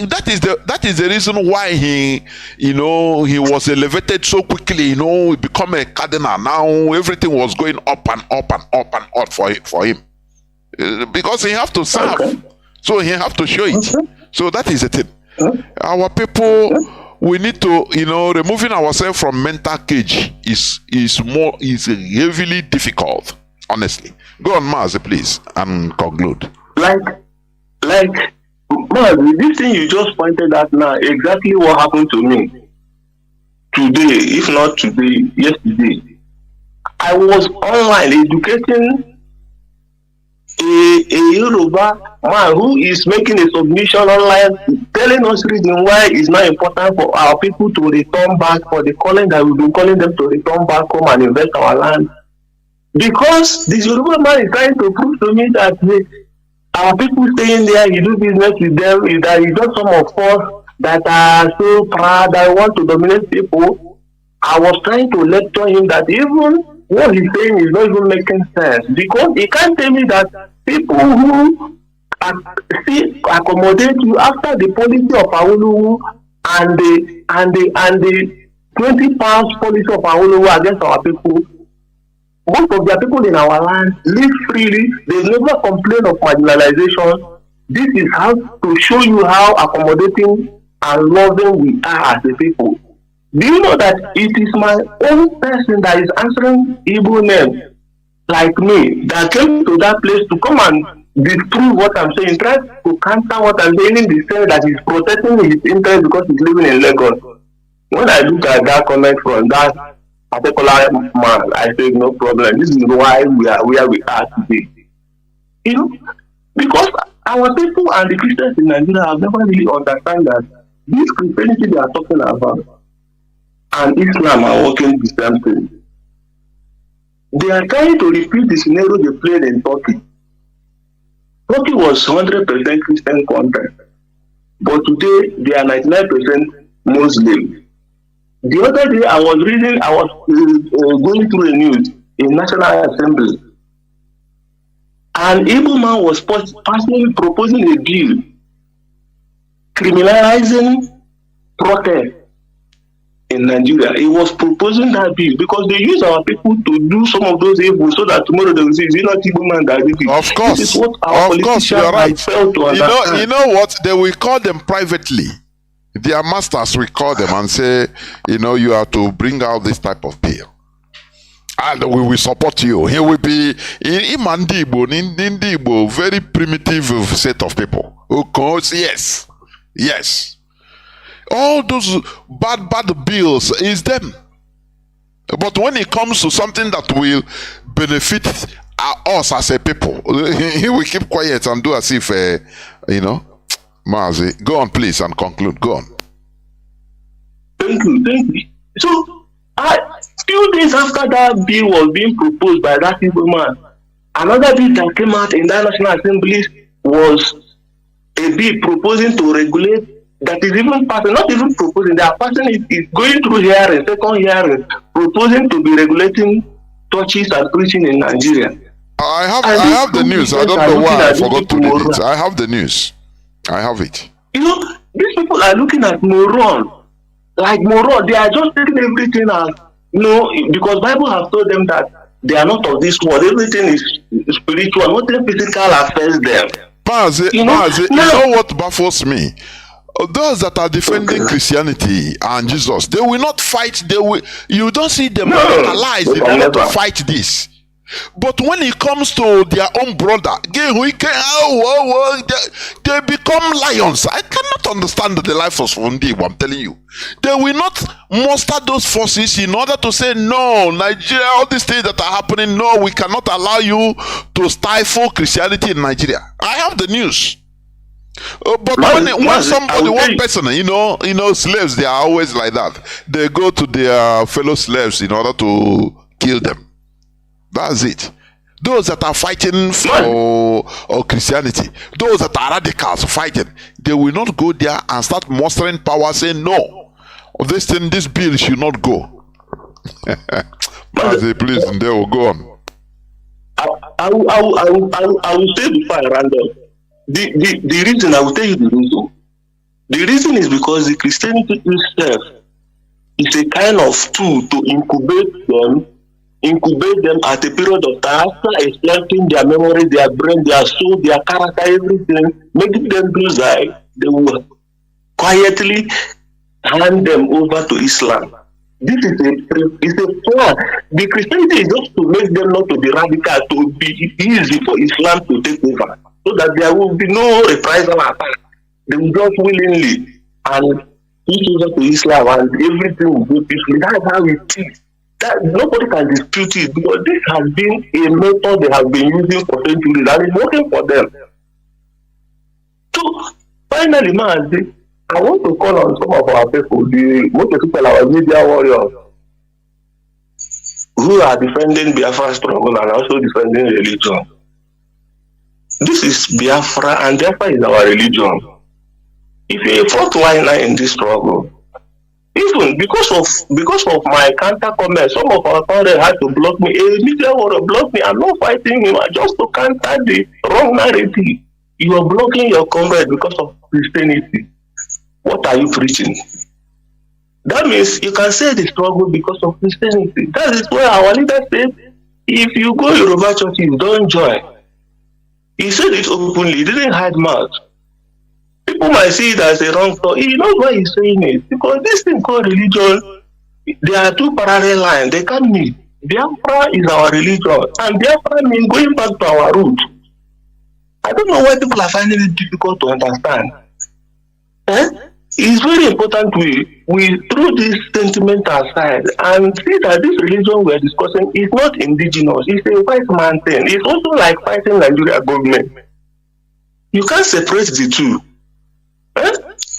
That is the reason why he was elevated so quickly. He become a cardinal. Now everything was going up and up and up and up for him, because he have to serve, so he have to show it. So that is the thing. Our people, we need to, removing ourselves from mental cage is heavily difficult. Honestly, go on, Mazi, please, and conclude. Like, this thing you just pointed out now, exactly what happened to me today, if not today, yesterday. I was online educating a Yoruba man who is making a submission online, telling us reason why it's not important for our people to return back, for the calling that we've been calling them to return back home and invest our land. Because the Yoruba man is trying to prove to me that our people staying there, you do business with them, that it's just some of us that are so proud that want to dominate people. I was trying to lecture him that even what he's saying is not even making sense, because he can't tell me that people who still accommodate you after the policy of Awolowo and the 20 pounds policy of Awolowo against our people. Most of the people in our land live freely. They never complain of marginalization. This is how to show you how accommodating and loving we are as a people. Do you know that it is my own person that is answering Igbo name, like me, that came to that place to come and disprove what I'm saying, try to counter what I'm saying in the sense that he's protecting his interest because he's living in Lagos. When I look at that comment from that particular man, I say no problem. This is why we are where we are today. You know, because our people and the Christians in Nigeria have never really understand that this Christianity they are talking about and Islam are working the same thing. They are trying to repeat the scenario they played in Turkey. Turkey was 100% Christian content, but today they are 99% Muslim. The other day I was going through the news in National Assembly, and Igbo man was personally proposing a bill criminalizing protest in Nigeria. He was proposing that bill because they use our people to do some of those evils so that tomorrow they will say, is it not Igbo man that did it? Of course. This is what our politicians you're right. failed to understand. You know what? They will call them privately. Their masters will call them and say, you have to bring out this type of bill. And we will support you. He will be in Indibo, very primitive set of people who calls yes. All those bad bills is them. But when it comes to something that will benefit us as a people, he will keep quiet and do as if, Mazi, go on please and conclude. Go on. Thank you. So, few days after that bill was being proposed by that Igbo man, another bill that came out in that National Assembly was a bill proposing to regulate, that is even passing, not even proposing, that person is going through hearing, second hearing, proposing to be regulating churches and preaching in Nigeria. I have the news. I don't know why I forgot to read it. I have the news. I have it. These people are looking at moron. Like moron, they are just taking everything as, because Bible has told them that they are not of this world. Everything is spiritual. Nothing physical affects them. Mazi, you know what baffles me? Those that are defending Christianity and Jesus, they will not fight. You don't see them allies in order to fight this. But when it comes to their own brother, they become lions. I cannot understand the life of Fundi, I'm telling you. They will not muster those forces in order to say, no, Nigeria, all these things that are happening, no, we cannot allow you to stifle Christianity in Nigeria. I have the news. But when somebody, one person, slaves, they are always like that. They go to their fellow slaves in order to kill them. That's it. Those that are fighting for Christianity, those that are radicals fighting, they will not go there and start mustering power, saying, no, this bill should not go. Mazi, please, and they will go on. I will say before I round up. The reason, I will tell you the reason. The reason is because the Christianity itself is a kind of tool to incubate them at a period of time after exploiting their memory, their brain, their soul, their character, everything, making them do that. They will quietly hand them over to Islam. This is a plan. The Christianity is just to make them not to be radical, to be easy for Islam to take over, so that there will be no reprisal attack. They will just willingly and switch over to Islam, and everything will go peacefully. That's how it is. That nobody can dispute it, because this has been a method they have been using for centuries and it's working for them. So finally, Mazi, I want to call on some of our people, most of our media warriors, who are defending Biafra struggle and also defending religion. This is Biafra, and Biafra is our religion. If you're a fourth liner in this struggle, even because of my counter comments, some of our parents had to block me. A media will block me. I'm not fighting him. I just to counter the wrong narrative. You are blocking your comrade because of Christianity. What are you preaching? That means you can say the struggle because of Christianity. That is why our leader said, if you go Yoruba churches, don't join. He said it openly. He didn't hide mouth. People might see it as a wrong thought. He knows why he's saying it. Because this thing called religion, there are two parallel lines. They can't meet. Biafra is our religion. And Biafra means going back to our root. I don't know why people are finding it difficult to understand. It's very important we throw this sentiment aside and see that this religion we're discussing is not indigenous. It's a white man thing. It's also like fighting Nigeria government. You can't separate the two.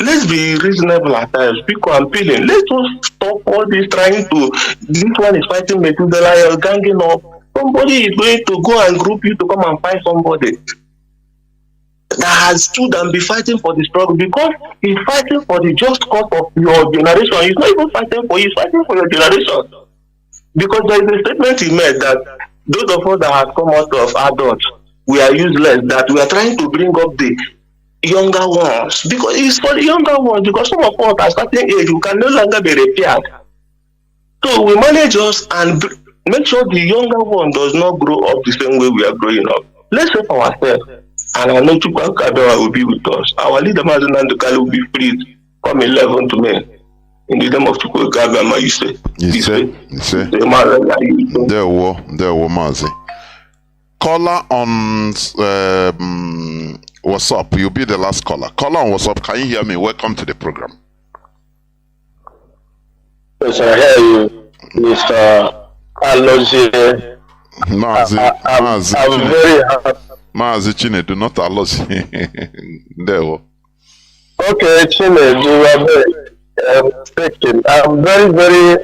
Let's be reasonable at times. People are appealing. Let's just stop all this trying to. This one is fighting Methuselah, you're ganging up. Somebody is going to go and group you to come and fight somebody that has stood and be fighting for the struggle, because he's fighting for the just cause of your generation. He's not even fighting for you, he's fighting for your generation. Because there is a statement he made that those of us that have come out of adults, we are useless, that we are trying to bring up the younger ones. Because it's for the younger ones, because some of us at a certain age, we can no longer be repaired. So we manage us and make sure the younger one does not grow up the same way we are growing up. Let's help ourselves. And I know Chukwu Kadora will be with us. Our leader, Mazi will be freed from 11 to men. In the name of Chukwu Kadora, you say. He said. There were Mazi. Caller on WhatsApp. You'll be the last caller. Caller on WhatsApp. Can you hear me? Welcome to the program. Yes, I hear you, Mr. Alozie. Mazi. I'm very happy. Mazi Chinedu, not Alozie. There. Okay, Chinedu, you are very mistaken. I'm very, very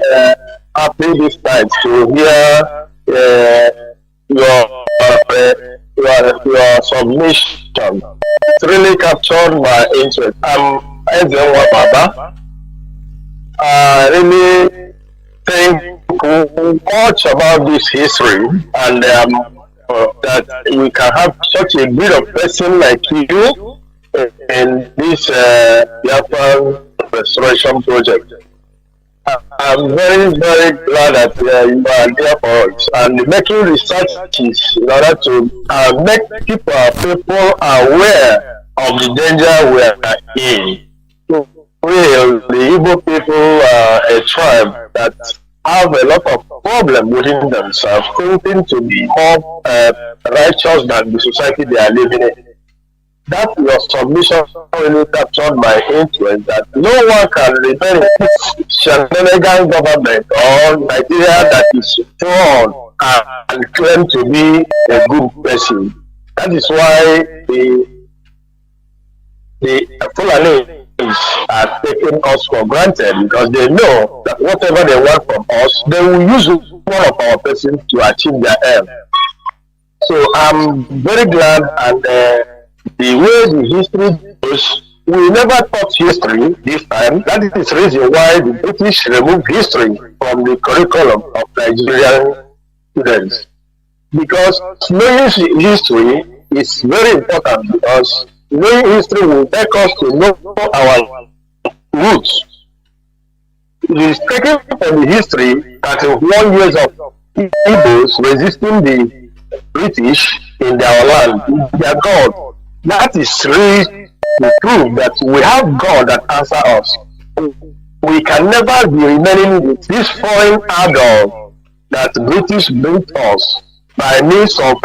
happy this night to hear your submission. It really captured my interest. I'm Ezenwa Baba. I really think much about this history, and that we can have such a brilliant person like you in this Biafra restoration project. I'm very, very glad that you are there for us and making researches in order to make people aware of the danger we are in. The Igbo people are a tribe that have a lot of problems within themselves, thinking to be more righteous than the society they are living in. That your submission really captured my interest, that no one can repair this Shenanigan government or Nigeria that is strong and claim to be a good person. That is why the Fulani are taking us for granted, because they know that whatever they want from us, they will use one of our persons to achieve their aim. So I'm very glad, and the way the history goes, we never taught history this time. That is the reason why the British removed history from the curriculum of Nigerian students. Because knowing history is very important, because knowing history will take us to know our roots. It is taken from the history that 1 year of Igbos resisting the British in their land, their God. That is really to prove that we have God that answers us. We can never be remaining with this foreign idol that British built us by means of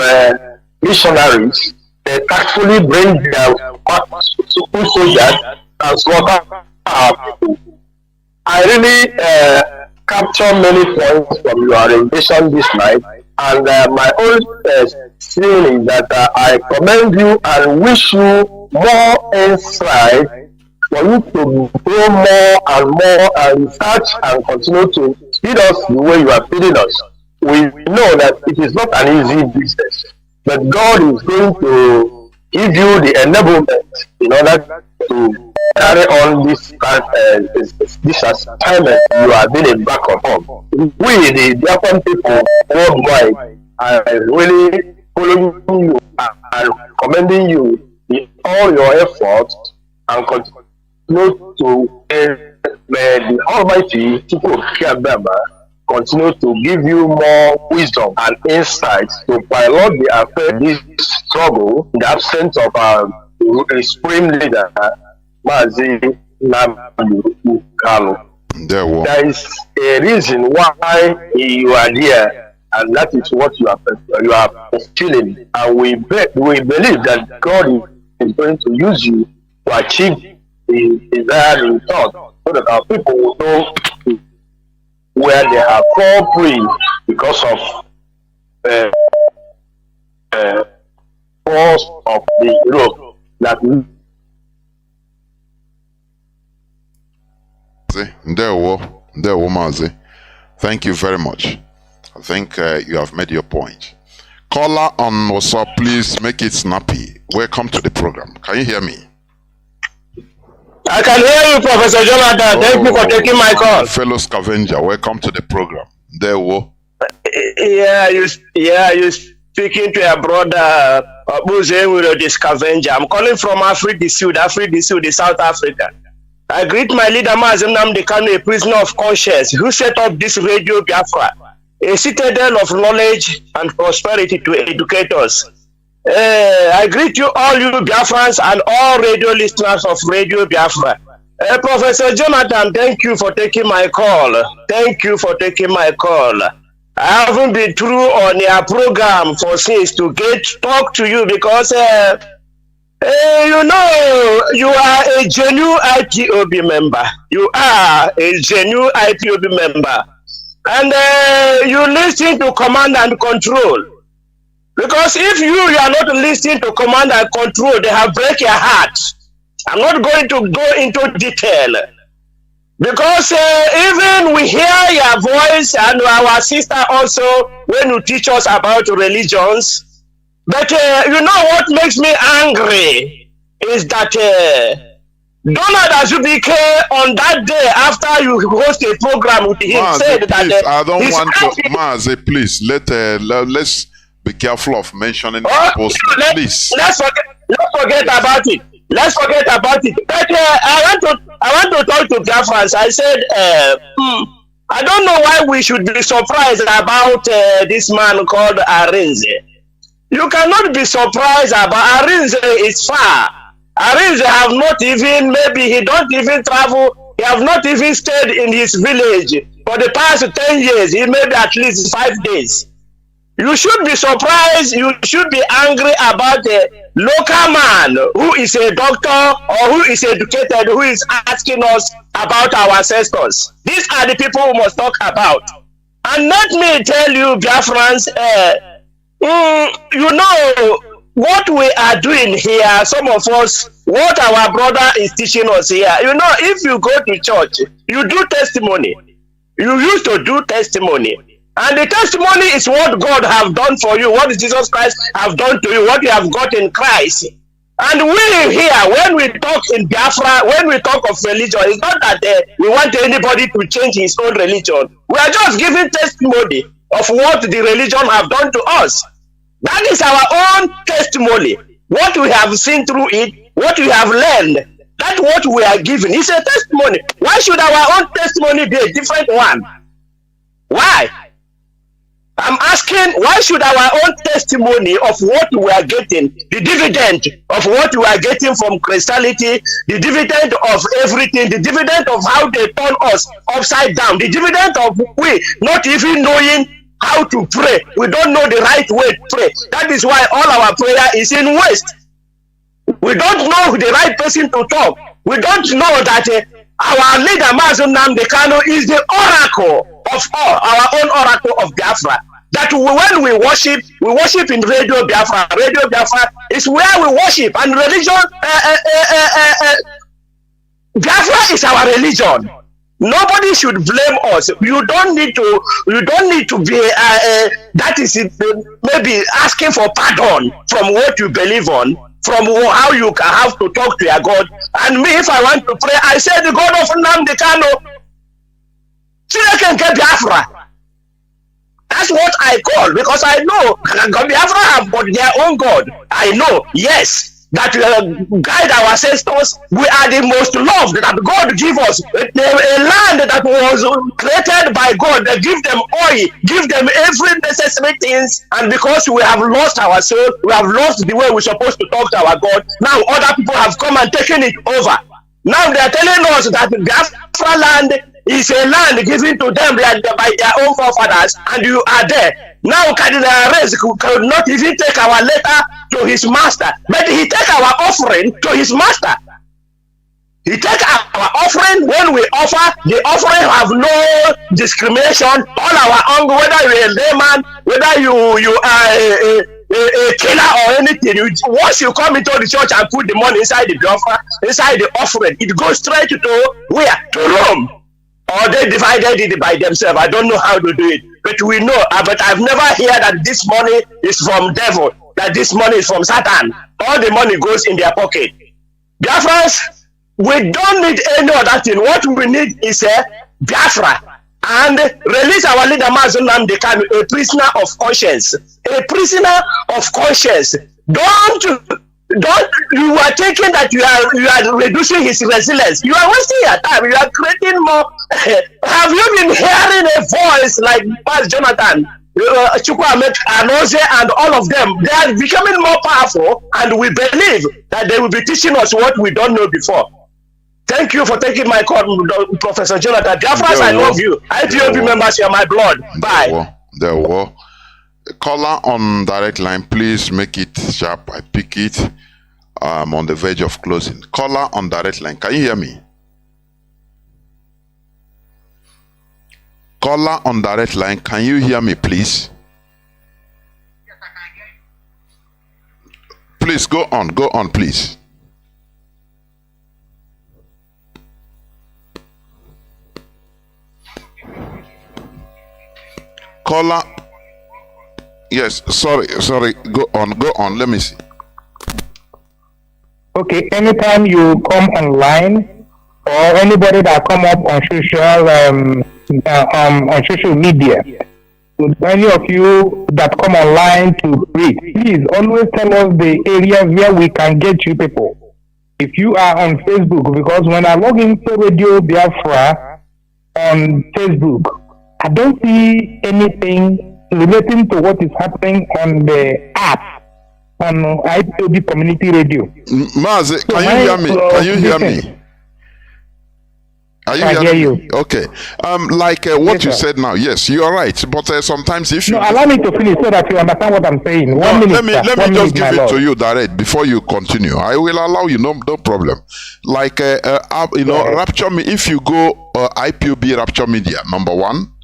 missionaries. They tactfully bring their soldiers and slaughter our people. I really capture many points from your invitation this night, and my own feeling is that I commend you and wish you more insight for you to grow more and more and research and continue to feed us the way you are feeding us. we know that it is not an easy business, but God is going to give you the enablement in order to carry on this assignment you are being embarked on. We, the Biafran people worldwide, are really following you and commending you in all your efforts and continue to may the Almighty continue to give you more wisdom and insights to pilot the affair this struggle in the absence of a supreme leader, Mazi Nnamdi Kanu. There is a reason why you are here, and that is what you are feeling. And we believe that God is going to use you to achieve the desired result, so that our people will know where they have fall free because of force of the rope that we. There, Mazi. Thank you very much. I think you have made your point. Caller on WhatsApp, please make it snappy. Welcome to the program. Can you hear me? I can hear you, Professor Jonathan. Thank you for taking my call. Fellow scavenger, welcome to the program. Yeah, you speaking to a brother, the scavenger. I'm calling from Africa du Sud, South Africa. I greet my leader, Mazi Nnamdi Kanu, a prisoner of conscience, who set up this Radio Biafra, a citadel of knowledge and prosperity to educate us. I greet you all, you Biafrans, and all radio listeners of Radio Biafra. Professor Jonathan, thank you for taking my call. Thank you for taking my call. I haven't been through on your program for since to talk to you because you know, you are a genuine IPOB member. You are a genuine IPOB member. And you listen to command and control. Because if you are not listening to command and control, they have break your heart. I'm not going to go into detail. Because even we hear your voice and our sister also when you teach us about religions. But you know what makes me angry is that Donald Azubike on that day after you host a program with him Mazi, said please, that I don't want to. Mazi, please let's be careful of mentioning people's name, please. Let's forget about it. Let's forget about it. But I want to talk to Biafrans. I said I don't know why we should be surprised about this man called Arinze. You cannot be surprised about Arinze is far. Arinze have not even, maybe he don't even travel, he have not even stayed in his village for the past 10 years, he may be at least 5 days. You should be surprised, you should be angry about the local man who is a doctor or who is educated, who is asking us about our ancestors. These are the people we must talk about. And let me tell you, Biafrans, you know, what we are doing here, some of us, what our brother is teaching us here, you know, if you go to church, you do testimony. You used to do testimony. And the testimony is what God have done for you, what Jesus Christ have done to you, what you have got in Christ. And we here, when we talk in Biafra, when we talk of religion, it's not that we want anybody to change his own religion. We are just giving testimony of what the religion have done to us. That is our own testimony. What we have seen through it, what we have learned, that's what we are giving. It's a testimony. Why should our own testimony be a different one? Why? I'm asking, why should our own testimony of what we are getting, the dividend of what we are getting from Christianity, the dividend of everything, the dividend of how they turn us upside down, the dividend of we not even knowing how to pray. We don't know the right way to pray. That is why all our prayer is in waste. We don't know the right person to talk. We don't know that our leader, Mazi Nnamdi Kanu, is the oracle of all, our own oracle of Biafra. That when we worship in Radio Biafra. Radio Biafra is where we worship, and religion, Biafra is our religion. Nobody should blame us. You don't need to be that is it, maybe asking for pardon from what you believe on, from how you can have to talk to your God. And me, if I want to pray, I say the God of Nnamdi Kanu, Chineke nke Biafra. That's what I call, because I know Biafra have got their own God. I know, yes, that guide our ancestors. We are the most loved that God give us. A land that was created by God, that give them oil, give them every necessary things, and because we have lost our soul, we have lost the way we're supposed to talk to our God. Now other people have come and taken it over. Now they are telling us that Biafra land is a land given to them by their own forefathers, and you are there. Now Cardinal Rez could not even take our letter to his master, but he take our offering to his master. He take our offering. When we offer, the offering have no discrimination. All our own, whether you're a layman, whether you are a killer or anything, once you come into the church and put the money inside the Biafra, inside the offering, it goes straight to where? To Rome. Or they divided it by themselves. I don't know how to do it, but we know. But I've never heard that this money is from devil, that this money is from Satan. All the money goes in their pocket. Biafrans, we don't need any other thing. What we need is a Biafra, and release our leader Mazi Nnamdi Kanu, a prisoner of conscience. A prisoner of conscience. Don't you are thinking that you are reducing his resilience. You are wasting your time. You are creating more. Have you been hearing a voice like Pastor Jonathan, Chukwamet, Anoze, and all of them? They are becoming more powerful, and we believe that they will be teaching us what we don't know before. Thank you for taking my call, Professor Jonathan. Biafras, I love you. IPOB members, you are my blood. Bye. There were. Caller on direct line, please make it sharp. I pick it. I'm on the verge of closing. Caller on direct line, can you hear me? Caller on direct line, can you hear me, please? Yes, I can hear you. Please go on, please. Caller. Yes, sorry. Go on. Let me see. Okay, anytime you come online, or anybody that come up on social media, any of you that come online to read, please always tell us the areas where we can get you people. If you are on Facebook, because when I log into Radio Biafra on Facebook, I don't see anything relating to what is happening on the app, on IPOB Community Radio. Mazi, can you hear me? Can you hear me? Are you hearing me? You. Okay. What you said now, yes, you are right. But sometimes if you... No, allow me to finish so that you understand what I'm saying. Let me just give it to you direct before you continue. I will allow you, no problem. Rapture me, if you go IPOB Rapture Media, number 1,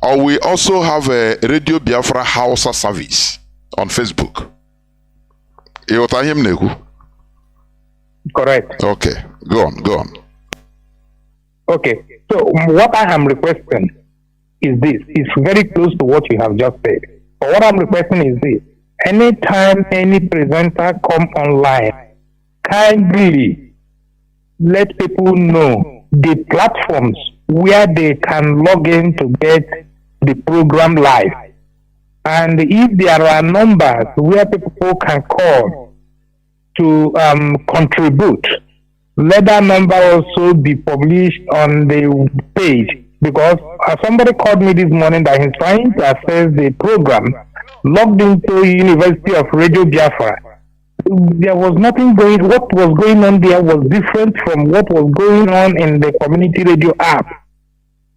or we also have a Radio Biafra HAUSA-SERVICE on Facebook. Correct. Okay, go on. Okay, so what I am requesting is this. It's very close to what you have just said. But what I'm requesting is this. Anytime any presenter come online, kindly let people know the platforms where they can log in to get the program live. And if there are numbers where people can call to contribute, let that number also be published on the page, because somebody called me this morning that he's trying to access the program logged into University of Radio Biafra. There was nothing going. What was going on there was different from what was going on in the community radio app.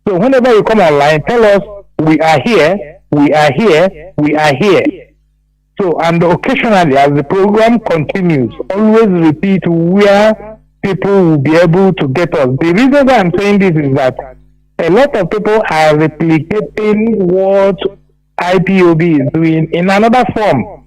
So whenever you come online, tell us we are here, we are here, we are here. So, and occasionally as the program continues, always repeat where people will be able to get us. The reason why I'm saying this is that a lot of people are replicating what IPOB is doing in another form.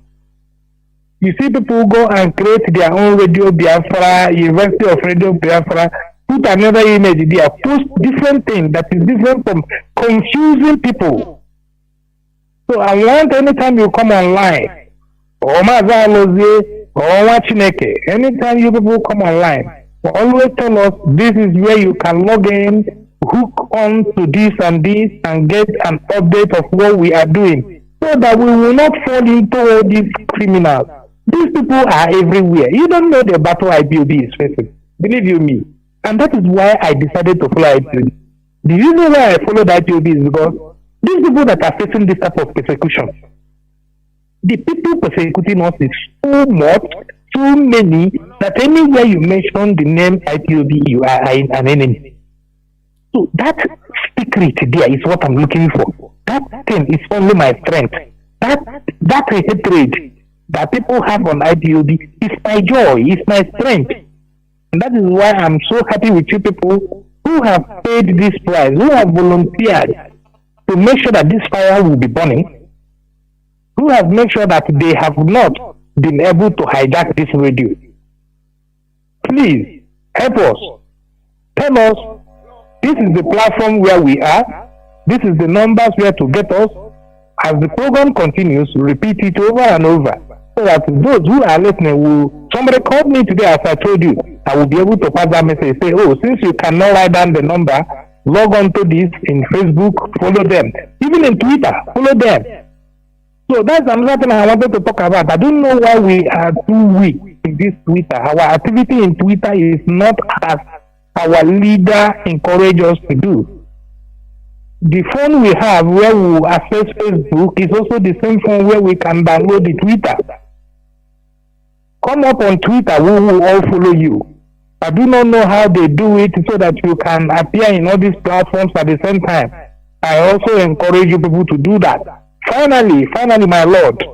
You see people go and create their own Radio Biafra, University of Radio Biafra, put another image there, post different thing that is different from confusing people. So I want anytime you come online, or Mazi or Chineke, anytime you people come online, always tell us this is where you can log in, hook on to this and get an update of what we are doing, so that we will not fall into all these criminals. These people are everywhere. You don't know the battle IPOB is facing. Believe you me. And that is why I decided to follow IPOB. The reason why I followed IPOB is because these people that are facing this type of persecution, the people persecuting us is so much, so many, that anywhere you mention the name IPOB, you are an enemy. So that secret there is what I'm looking for. That thing is only my strength. That hatred that people have on IPOB is my joy, is my strength. And that is why I'm so happy with you people who have paid this price, who have volunteered to make sure that this fire will be burning, who have made sure that they have not been able to hijack this radio. Please help us. Tell us this is the platform where we are. This is the numbers where to get us. As the program continues, repeat it over and over, so that those who are listening will. Somebody called me today, as I told you. I will be able to pass that message. Say, oh, since you cannot write down the number, log on to this in Facebook. Follow them. Even in Twitter, follow them. So that's another thing I wanted to talk about. I don't know why we are too weak in this Twitter. Our activity in Twitter is not as our leader encourages us to do. The phone we have where we access Facebook is also the same phone where we can download the Twitter. Come up on Twitter, we will all follow you. I do not know how they do it so that you can appear in all these platforms at the same time. I also encourage you people to do that. Finally, my Lord,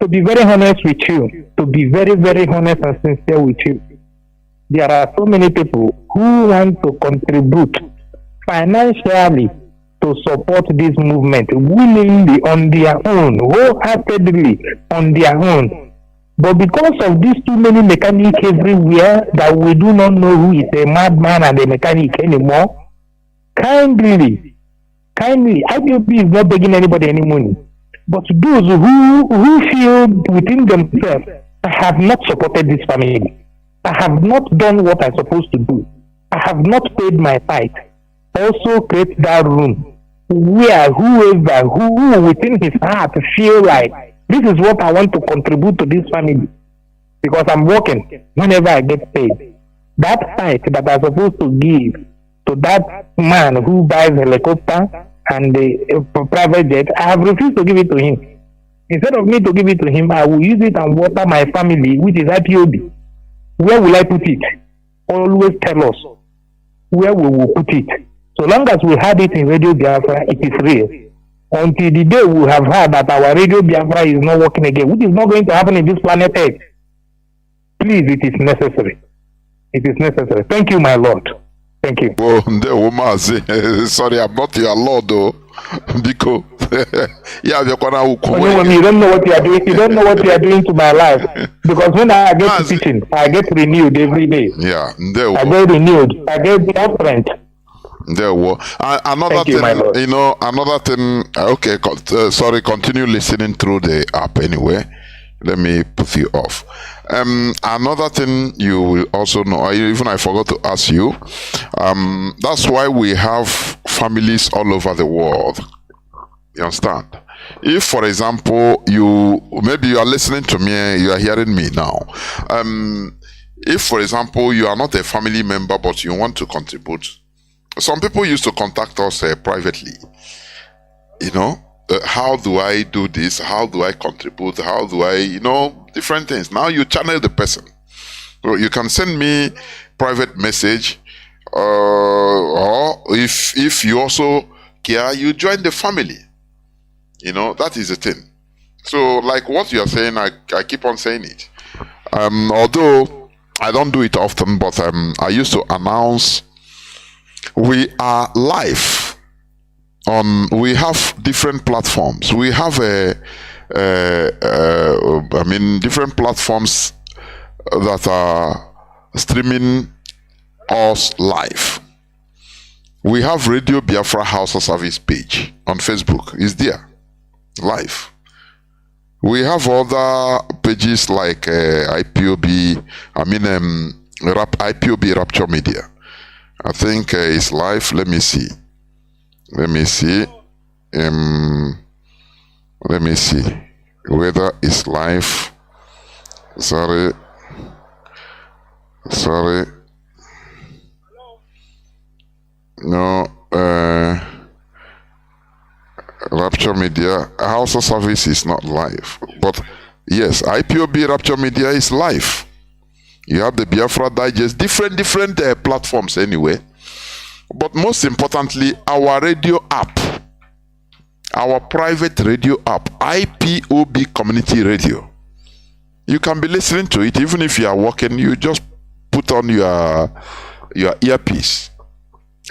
to be very honest with you, to be very, very honest and sincere with you, there are so many people who want to contribute financially to support this movement willingly on their own, wholeheartedly on their own. But because of these too many mechanics everywhere that we do not know who is a madman and a mechanic anymore, kindly, IPOB is not begging anybody any money. But those who feel within themselves, I have not supported this family. I have not done what I'm supposed to do. I have not paid my tithe. Also create that room where whoever who within his heart feel like this is what I want to contribute to this family, because I'm working whenever I get paid. That tithe that I'm supposed to give to that man who buys a helicopter and the private jet, I have refused to give it to him. Instead of me to give it to him, I will use it and water my family, which is IPOB. Where will I put it? Always tell us where we will put it. So long as we had it in Radio Biafra, it is real. Until the day we have heard that our Radio Biafra is not working again, which is not going to happen in this planet Earth. Please, it is necessary. It is necessary. Thank you, my Lord. Thank you. Oh, Mazi. Sorry, I'm not your Lord, though. Because yeah, you don't know what you are doing. You don't know what you are doing to my life. Because when I get to teaching, I get renewed every day. Yeah, I get renewed. I get different. There were another thing, another thing. Okay, sorry. Continue listening through the app anyway. Let me put you off. Another thing you will also know, even I forgot to ask you. That's why we have families all over the world. You understand? If, for example, maybe you are listening to me, you are hearing me now. If, for example, you are not a family member but you want to contribute. Some people used to contact us privately. How do I do this? How do I contribute? How do I, different things. Now you channel the person. So you can send me private message, or if you also care, you join the family. That is the thing. So like what you are saying, I keep on saying it. Although I don't do it often, but I used to announce we are live we have different platforms. We have different platforms that are streaming us live. We have Radio Biafra HAUSA-SERVICE page on Facebook. It's there, live. We have other pages like IPOB Rapture Media. I think it's live. Let me see. Let me see whether it's live. Sorry. No, Rapture Media HAUSA-SERVICE is not live, but yes, IPOB Rapture Media is live. You have the Biafra Digest, different platforms anyway. But most importantly, our radio app, our private radio app, IPOB Community Radio. You can be listening to it even if you are walking. You just put on your earpiece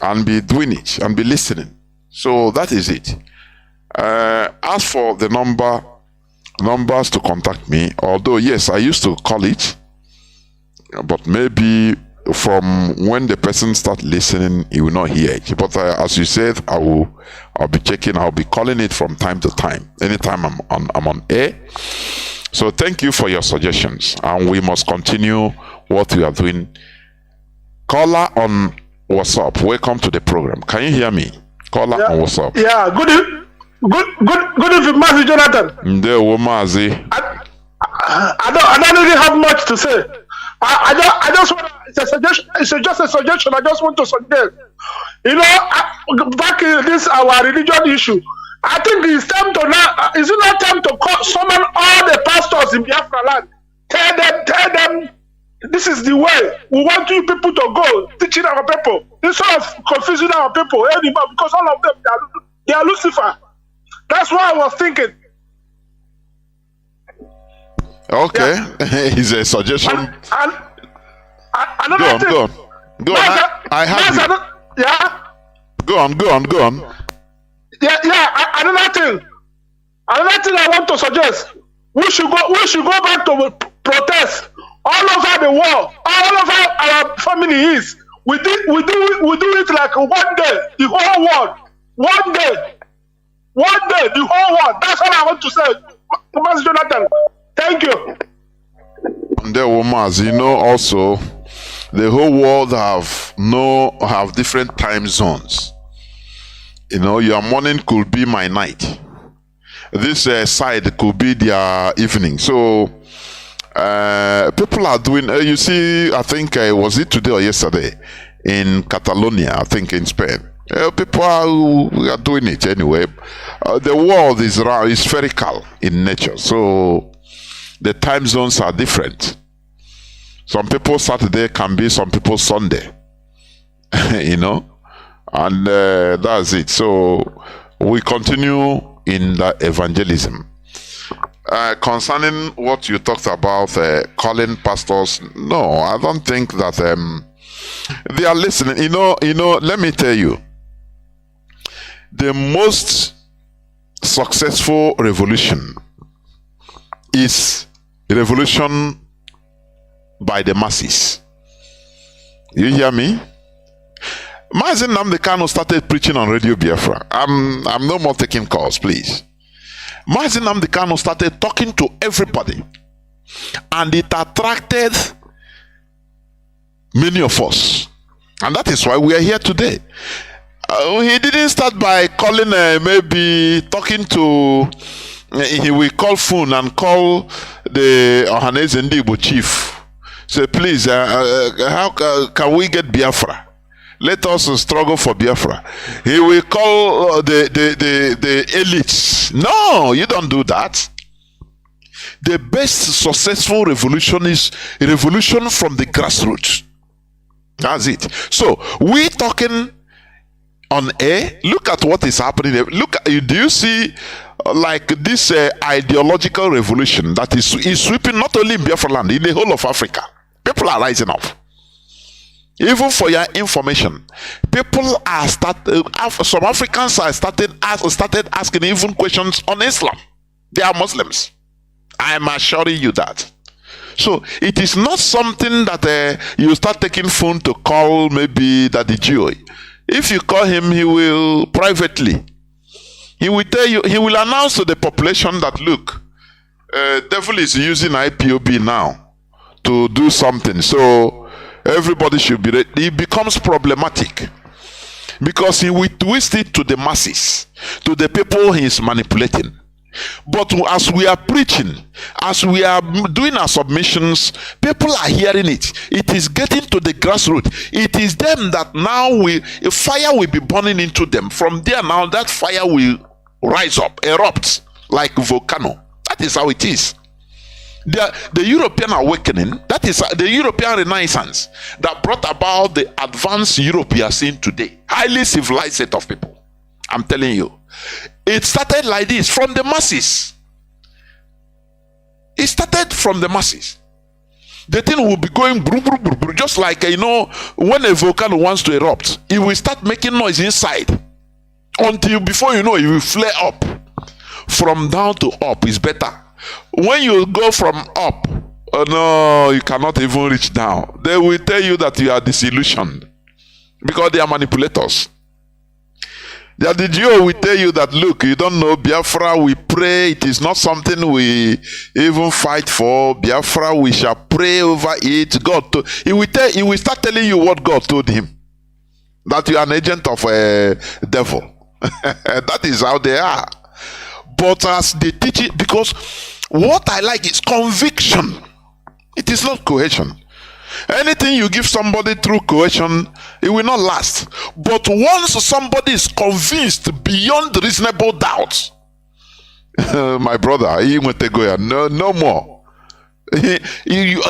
and be doing it and be listening. So that is it. As for the numbers to contact me, although yes, I used to call it, but maybe from when the person starts listening, he will not hear it. But as you said, I'll be checking. I'll be calling it from time to time. Anytime I'm on air. So thank you for your suggestions, and we must continue what we are doing. Caller on WhatsApp, welcome to the program. Can you hear me? Caller on WhatsApp. Yeah, good evening, Mazi Jonathan. Mazi. I don't really have much to say. I just want it's a suggestion. It's just a suggestion. I just want to suggest. Back in this our religion issue, I think it's time to now. Is it not time to summon all the pastors in Biafra land? Tell them. This is the way we want you people to go, teaching our people. Instead of confusing our people anymore, because all of them they are Lucifer. That's what I was thinking. Okay, it's a suggestion. And another thing. Go on. I have you. Yeah. Go on. Yeah. Another thing I want to suggest. We should go back to protest all over the world, all over our family is. We do it like one day, the whole world. One day, the whole world. That's all I want to say, Mazi Jonathan. Thank you. And there, Mazi, also the whole world have different time zones. Your morning could be my night. This side could be their evening. So people are doing. You see, I think was it today or yesterday in Catalonia? I think in Spain. People are doing it anyway. The world is spherical in nature, so the time zones are different. Some people Saturday can be some people Sunday, and that's it. So we continue in the evangelism. Concerning what you talked about, calling pastors, no, I don't think that they are listening. Let me tell you, the most successful revolution is a revolution by the masses. You hear me? Mazi Nnamdi Kanu started preaching on Radio Biafra. I'm no more taking calls, please. Mazi Nnamdi Kanu started talking to everybody, and it attracted many of us, and that is why we are here today. He didn't start by calling, maybe talking to. He will call phone and call the Ohaneze Ndigbo chief. Say, please, how can we get Biafra? Let us struggle for Biafra. He will call the elites. No, you don't do that. The best successful revolution is a revolution from the grassroots. That's it. So we talking on air. Look at what is happening. Do you see like this ideological revolution that is sweeping not only in Biafra land, in the whole of Africa? People are rising up. Even for your information, people are some Africans are started asking even questions on Islam. They are Muslims. I am assuring you that. So it is not something that you start taking phone to call maybe Daddy Gio. If you call him, he will privately. He will tell you, he will announce to the population that look, devil is using IPOB now to do something. So everybody should be ready. It becomes problematic because he will twist it to the masses, to the people he is manipulating. But as we are preaching, as we are doing our submissions, people are hearing it. It is getting to the grassroots. It is them that now a fire will be burning into them. From there now, that fire will rise up, erupt like volcano. That is how it is. The European awakening, that is the European Renaissance that brought about the advanced Europe we are seeing today. Highly civilized set of people. I'm telling you. It started like this from the masses. It started from the masses. The thing will be going brum, brum, brum, brum, just like when a volcano wants to erupt, it will start making noise inside until before you know it will flare up. From down to up is better. When you go from up, oh no, you cannot even reach down. They will tell you that you are disillusioned because they are manipulators. The DGO will tell you that look, you don't know Biafra, we pray, it is not something we even fight for. Biafra, we shall pray over it. He will start telling you what God told him. That you are an agent of a devil. That is how they are. But as they teach it, because what I like is conviction. It is not coercion. Anything you give somebody through coercion, it will not last. But once somebody is convinced beyond reasonable doubt, my brother, no more. You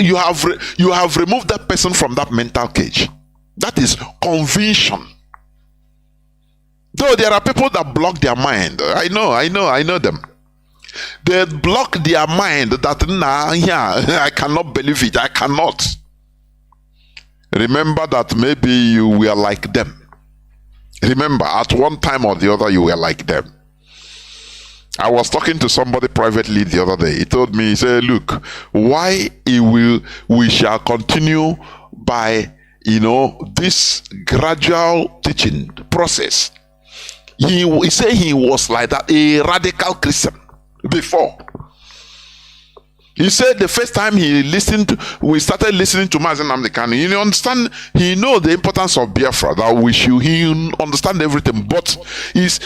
have removed that person from that mental cage. That is conviction. Though there are people that block their mind. I know them. They block their mind that I cannot believe it. I cannot. Remember that maybe you were like them. Remember, at one time or the other, you were like them. I was talking to somebody privately the other day. He told me, he said, look, why we shall continue by this gradual teaching process. He said he was like that, a radical Christian before. He said the first time we started listening to Mazi Nnamdi Kanu, you understand, he know the importance of Biafra, that he understand everything, but his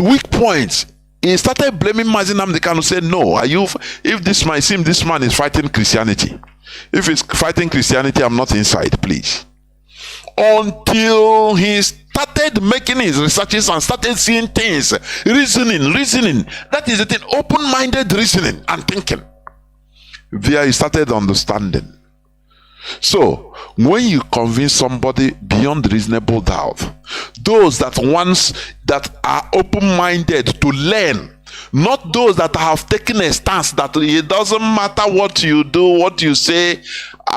weak points, he started blaming Mazi Nnamdi Kanu, said, no, if this man is fighting Christianity. If he's fighting Christianity, I'm not inside, please. Until he started making his researches and started seeing things, reasoning. That is the thing, open-minded reasoning and thinking. There he started understanding. So, when you convince somebody beyond reasonable doubt, those that are open-minded to learn, not those that have taken a stance that it doesn't matter what you do, what you say,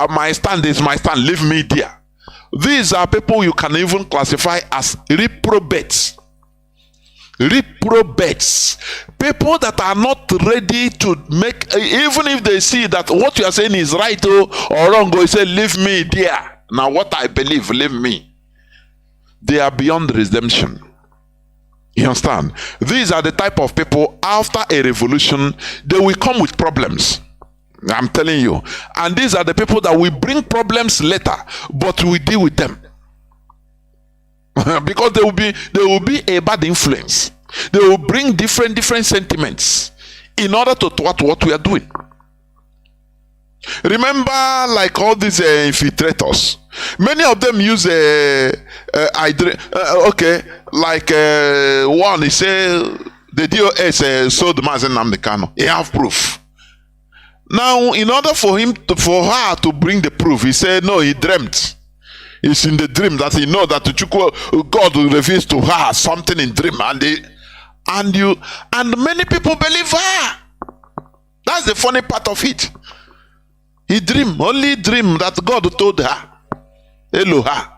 my stand is my stand, leave me there. These are people you can even classify as reprobates. Reprobates. People that are not ready to make, even if they see that what you are saying is right or wrong, go say, leave me there. Now what I believe, leave me. They are beyond redemption. You understand? These are the type of people, after a revolution, they will come with problems. I'm telling you. And these are the people that will bring problems later, but we deal with them. Because they will be a bad influence. They will bring different sentiments in order to thwart what we are doing. Remember, like all these infiltrators, many of them use one, he say the DOS sold Mazi Nnamdi Kanu. He have proof. Now, in order for her to bring the proof, he said, no, he dreamt. It's in the dream that he know that God will reveal to her something in dream, and many people believe her. That's the funny part of it. He only dream that God told her, Eloha,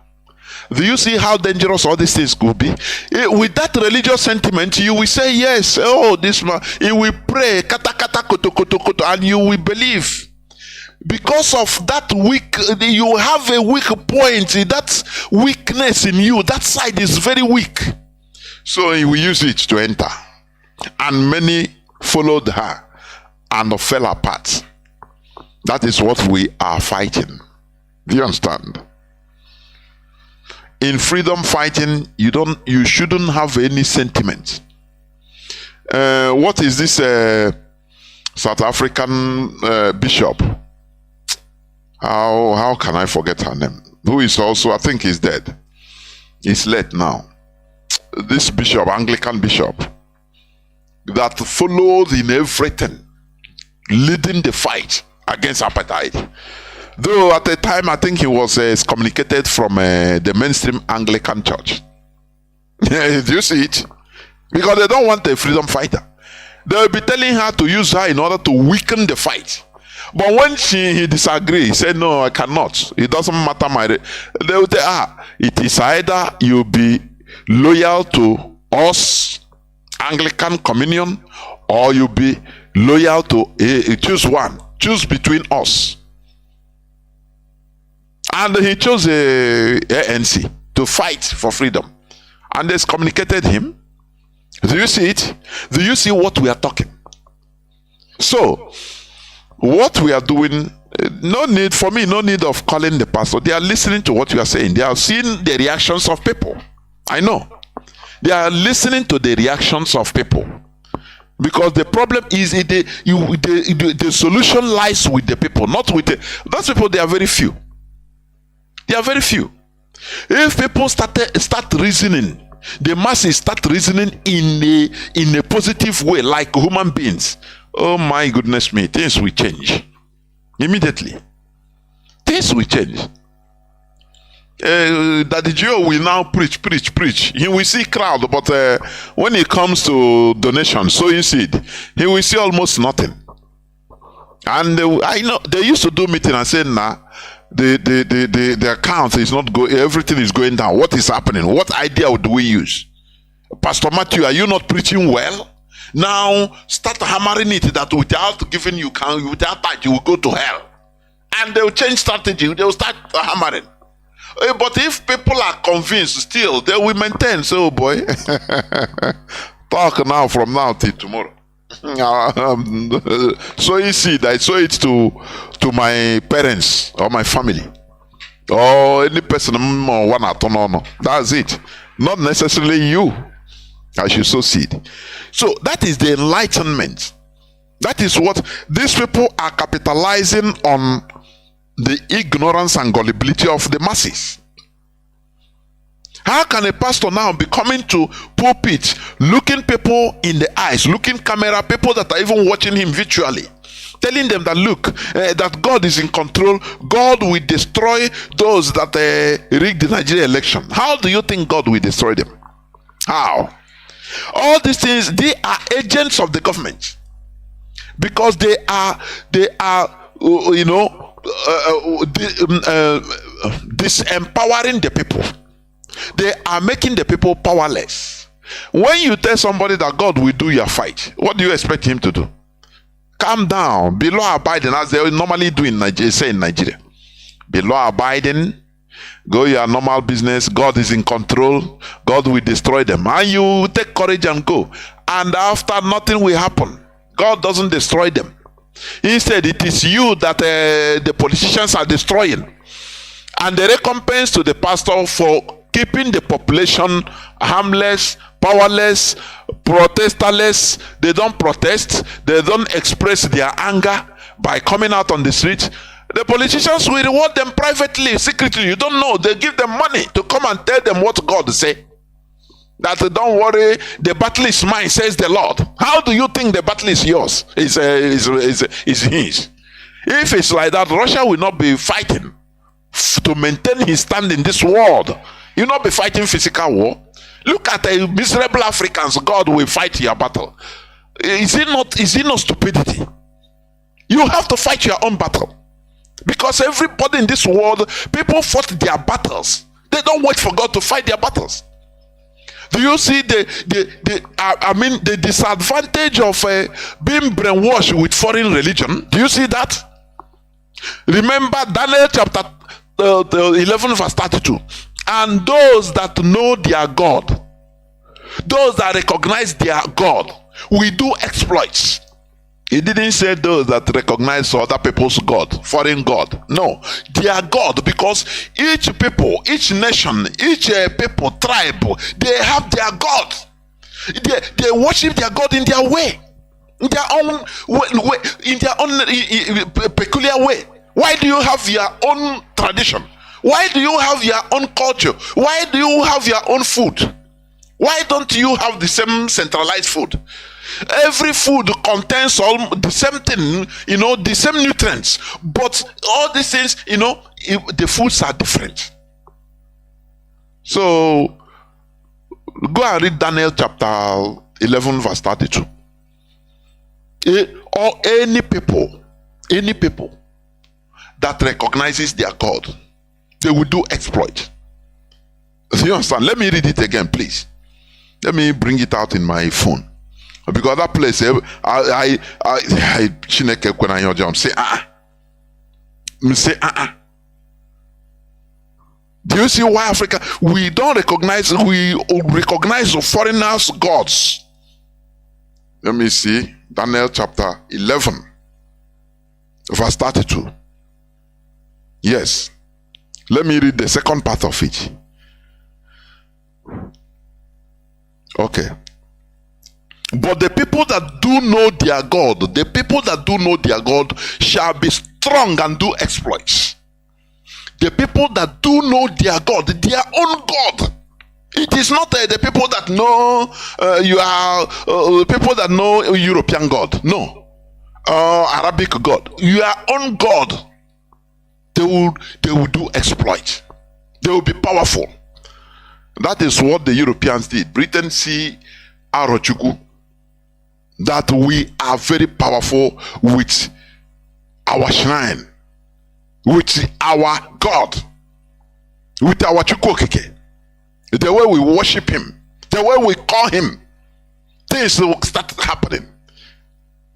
Do you see how dangerous all these things could be? With that religious sentiment, you will say, yes, oh, this man, he will pray, kata kata koto koto koto, and you will believe. Because of that weak, you have a weak point, that weakness in you, that side is very weak. So he will use it to enter. And many followed her and fell apart. That is what we are fighting. Do you understand? In freedom fighting, you shouldn't have any sentiment. What is this South African bishop? How can I forget her name? Who is also, I think he's dead. He's late now. This bishop, Anglican bishop, that followed in everything, leading the fight against apartheid. Though at the time, I think he was excommunicated from the mainstream Anglican church. Do you see it? Because they don't want a freedom fighter. They will be telling her to use her in order to weaken the fight. But when he disagreed, he said, no, I cannot. It doesn't matter they will say, it is either you be loyal to us, Anglican Communion, or you be loyal to choose one. Choose between us. And he chose ANC to fight for freedom. And they excommunicated him. Do you see it? Do you see what we are talking? So, what we are doing, no need of calling the pastor. They are listening to what you are saying. They are seeing the reactions of people. I know. They are listening to the reactions of people. Because the problem is the solution lies with the people, not with those people. They are very few. They are very few. If people start reasoning, the masses start reasoning in a positive way, like human beings. Oh my goodness me, things will change immediately. Things will change. Daddy Joe will now preach. He will see crowd, but when it comes to donation, sowing seed, he will see almost nothing. And I know they used to do meeting and say, nah, the account is not going, everything is going down. What is happening? What idea do we use? Pastor Matthew, are you not preaching well? Now start hammering it that without giving without that you will go to hell. And they will change strategy, they will start hammering. But if people are convinced still, they will maintain. So, boy, talk now from now till tomorrow. So you see, I saw it to my parents or my family or any person one at all. That's it. Not necessarily you. I should sow seed. So that is the enlightenment. That is what these people are capitalizing on, the ignorance and gullibility of the masses. How can a pastor now be coming to pulpit, looking people in the eyes, looking camera, people that are even watching him virtually, telling them that look, that God is in control, God will destroy those that rigged the Nigeria election. How do you think God will destroy them? How? All these things, they are agents of the government, because they are disempowering the people. They are making the people powerless. When you tell somebody that God will do your fight, what do you expect him to do? Calm down, be law abiding, as they normally do in Nigeria. Be law abiding, go your normal business. God is in control. God will destroy them, and you take courage and go. And after, nothing will happen. God doesn't destroy them. Instead, it is you that the politicians are destroying. And the recompense to the pastor for keeping the population harmless, powerless, protestless. They don't protest. They don't express their anger by coming out on the street. The politicians will reward them privately, secretly. You don't know. They give them money to come and tell them what God say. That don't worry, the battle is mine, says the Lord. How do you think the battle is yours? Is his. If it's like that, Russia will not be fighting to maintain his stand in this world. You will not be fighting physical war. Look at the miserable Africans. God will fight your battle. Is it not stupidity? You have to fight your own battle. Because everybody in this world, people fought their battles. They don't wait for God to fight their battles. Do you see the disadvantage of being brainwashed with foreign religion? Do you see that? Remember Daniel chapter 11 verse 32. And those that know their God, those that recognize their God, will do exploits. He didn't say those that recognize other people's God, foreign God. No, their God, because each people, each nation, each people, tribe, they have their God. They worship their God in their way, in their own way, in their own peculiar way. Why do you have your own tradition? Why do you have your own culture? Why do you have your own food? Why don't you have the same centralized food? Every food contains all the same thing, the same nutrients, but all these things, the foods are different. So go and read Daniel chapter 11 verse 32. Or any people that recognizes their God, they will do exploit. Do you understand? Let me read it again, please. Let me bring it out in my phone. Because that place, I Chineke when I jump say Do you see why Africa we recognize foreigners' gods? Let me see Daniel chapter 11 verse 32. Yes, let me read the second part of it. Okay. But the people that do know their God, shall be strong and do exploits. The people that do know their God, their own God. It is not the people that know people that know European God. No, Arabic God. Your own God. They will do exploits. They will be powerful. That is what the Europeans did. Britain see Arochukwu, that we are very powerful with our shrine, with our God, with our Chukwokeke, the way we worship him, the way we call him, things will start happening.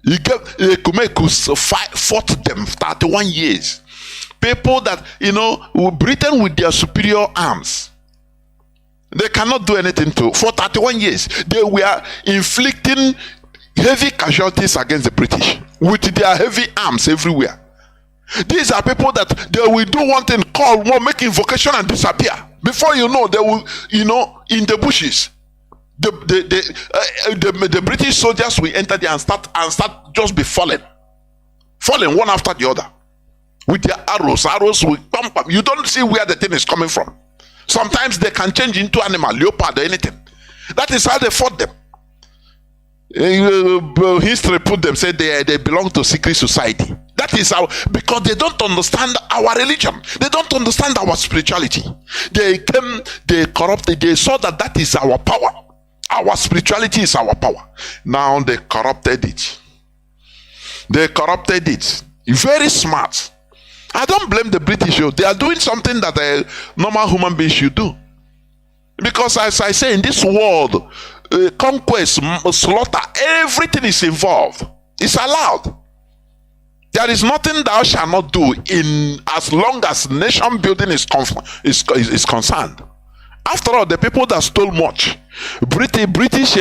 Ekumeku fought them 31 years. People that, Britain with their superior arms, they cannot do anything for 31 years. They were inflicting heavy casualties against the British with their heavy arms everywhere. These are people that they will do one thing, call one, make invocation and disappear. Before you know, they will, in the bushes. The British soldiers will enter there and start just be falling one after the other with their arrows. Arrows will pump up. You don't see where the thing is coming from. Sometimes they can change into animal, leopard or anything. That is how they fought them. History put them, said they belong to secret society. That is how, because they don't understand our religion. They don't understand our spirituality. They corrupted, they saw that is our power. Our spirituality is our power. Now they corrupted it. Very smart. I don't blame the British. They are doing something that a normal human being should do. Because as I say, in this world, conquest, slaughter, everything is involved. It's allowed. There is nothing thou shalt not do in as long as nation building is concerned. After all, the people that stole much, British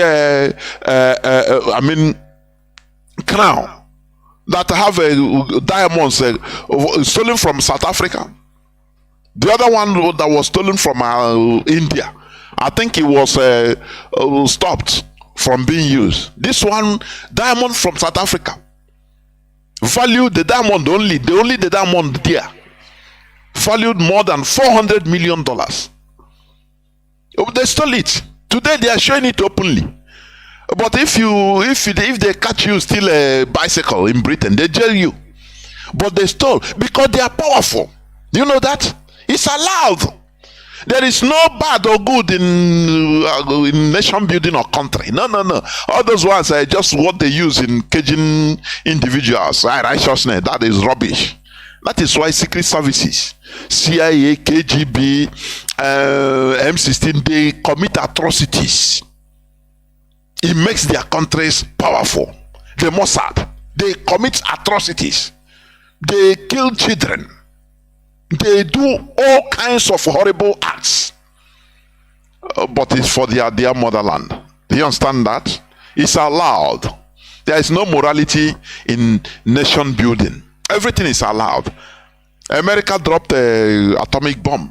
crown that have diamonds stolen from South Africa. The other one that was stolen from India, I think it was stopped from being used. This one, diamond from South Africa, valued the diamond the diamond there, valued more than $400 million. They stole it. Today they are showing it openly. But if they catch you steal a bicycle in Britain, they jail you. But they stole because they are powerful. You know that? It's allowed. There is no bad or good in nation building or country. No. All those ones are just what they use in caging individuals. Righteousness, that is rubbish. That is why secret services, CIA, KGB, M16, they commit atrocities. It makes their countries powerful. The Mossad, they commit atrocities. They kill children. They do all kinds of horrible acts. But it's for their dear motherland. Do you understand that? It's allowed. There is no morality in nation building. Everything is allowed. America dropped an atomic bomb.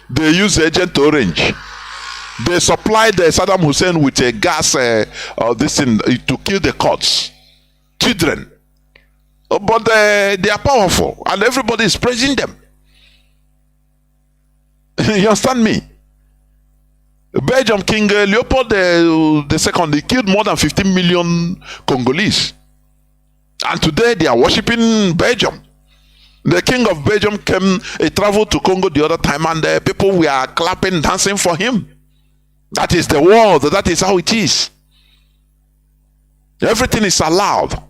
They used Agent Orange. They supplied Saddam Hussein with a gas this thing, to kill the Kurds, children. But they are powerful, and everybody is praising them. You understand me? Belgium King Leopold II, he killed more than 15 million Congolese. And today they are worshipping Belgium. The king of Belgium traveled to Congo the other time, and the people were clapping, dancing for him. That is the world. That is how it is. Everything is allowed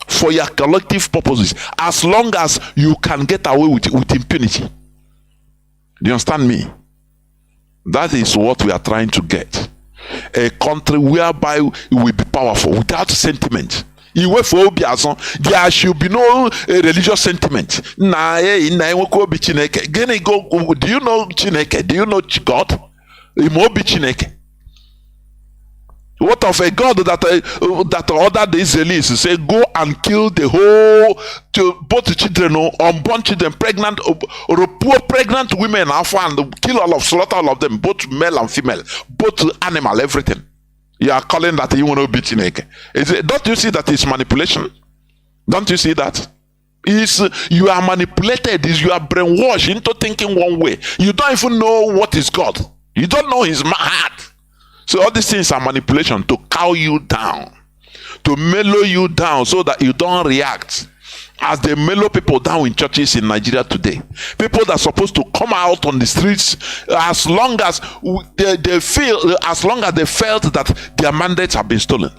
for your collective purposes, as long as you can get away with impunity. Do you understand me? That is what we are trying to get. A country whereby we will be powerful without sentiment. There should be no religious sentiment. Do you know Chineke? Do you know God? What of a God that ordered the Israelis to say, go and kill the whole, both children, unborn children, pregnant, or poor pregnant women, and kill all of, slaughter all of them, both male and female, both animal, everything. You are calling that you want to be Chineke. Don't you see that it's manipulation? Don't you see that? You are manipulated, you are brainwashed into thinking one way. You don't even know what is God. You don't know his heart. So all these things are manipulation to cow you down, to mellow you down so that you don't react. As they mellow people down in churches in Nigeria today, people that are supposed to come out on the streets, as long as they felt that their mandates have been stolen,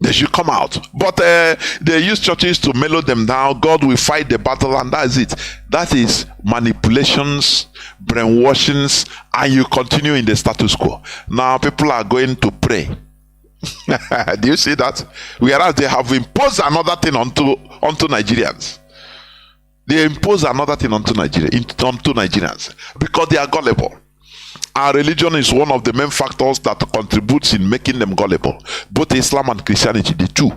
they should come out. But they use churches to mellow them down. God will fight the battle, and that is it. That is manipulations, brainwashings, and you continue in the status quo. Now people are going to pray. Do you see that? Whereas they have imposed another thing onto Nigerians. They impose another thing onto Nigerians because they are gullible. Our religion is one of the main factors that contributes in making them gullible. Both Islam and Christianity, the two.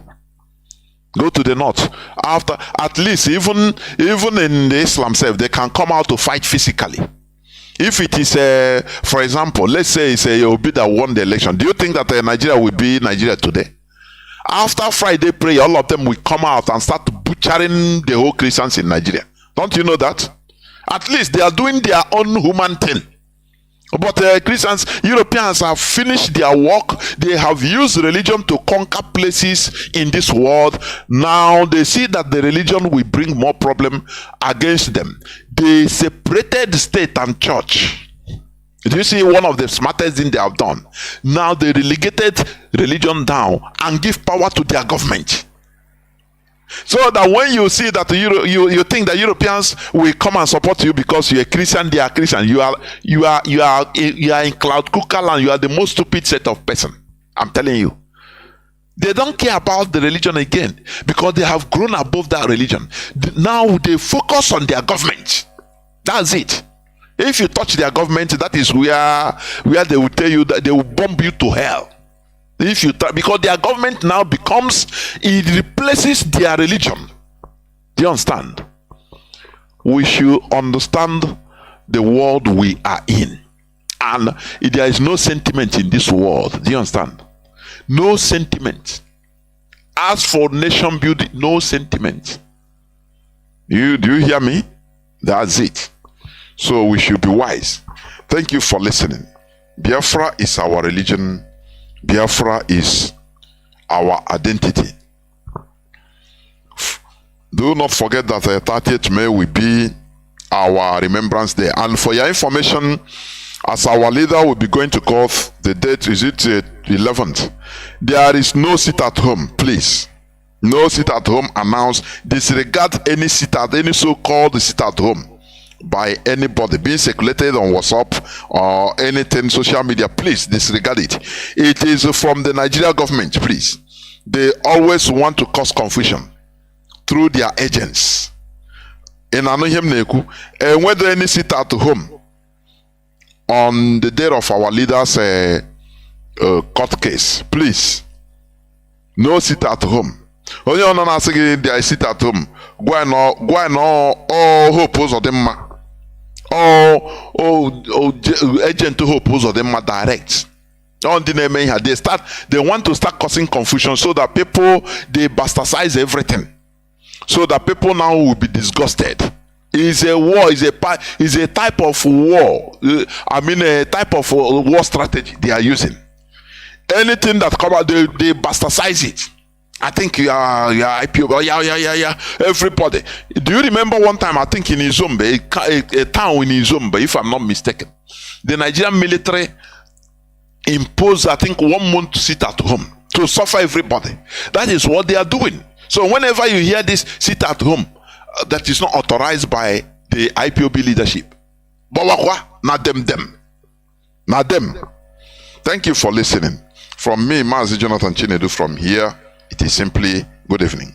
Go to the north. After, at least, even in the Islam self, they can come out to fight physically. If it is, for example, let's say it's a Obi that won the election, do you think that Nigeria will be Nigeria today? After Friday prayer, all of them will come out and start butchering the whole Christians in Nigeria. Don't you know that? At least they are doing their own human thing. But Christians, Europeans have finished their work. They have used religion to conquer places in this world. Now they see that the religion will bring more problem against them. They separated state and church. Do you see one of the smartest things they have done? Now they relegated religion down and give power to their government. So that when you see that you think that Europeans will come and support you because you're a Christian, they are Christian. You are in cloud cuckoo land. You are the most stupid set of person. I'm telling you. They don't care about the religion again because they have grown above that religion. Now they focus on their government. That's it. If you touch their government, that is where they will tell you that they will bomb you to hell. Because their government now it replaces their religion. Do you understand? We should understand the world we are in. And there is no sentiment in this world. Do you understand? No sentiment. As for nation building, no sentiment. Do you hear me? That's it. So we should be wise. Thank you for listening. Biafra is our religion. Biafra is our identity. Do not forget that the 30th May will be our Remembrance Day. And for your information, as our leader will be going to court, the date is it 11th. There is no sit at home, please. No sit at home announced. Disregard any so-called sit at home by anybody being circulated on WhatsApp or anything social media. Please disregard it. It is from the Nigeria government. Please, they always want to cause confusion through their agents. In Anohem Neku, and whether any sit at home on the day of our leaders' court case, please, no sit at home. Only on an asking they sit at home. Go and all hope of them. Agent to hope of them direct. On the name they want to start causing confusion so that people they bastardize everything. So that people now will be disgusted. It's a war, is a type of war. A type of war strategy they are using. Anything that come out, they bastardize it. I think you are IPO. Yeah. Everybody. Do you remember one time? I think in Izombe, a town in Izombe, if I'm not mistaken, the Nigerian military imposed, I think, 1 month to sit at home to suffer everybody. That is what they are doing. So whenever you hear this sit at home, that is not authorized by the IPOB leadership. Not them. Thank you for listening. From me, Mazi Jonathan Chinedu, from here, it is simply good evening.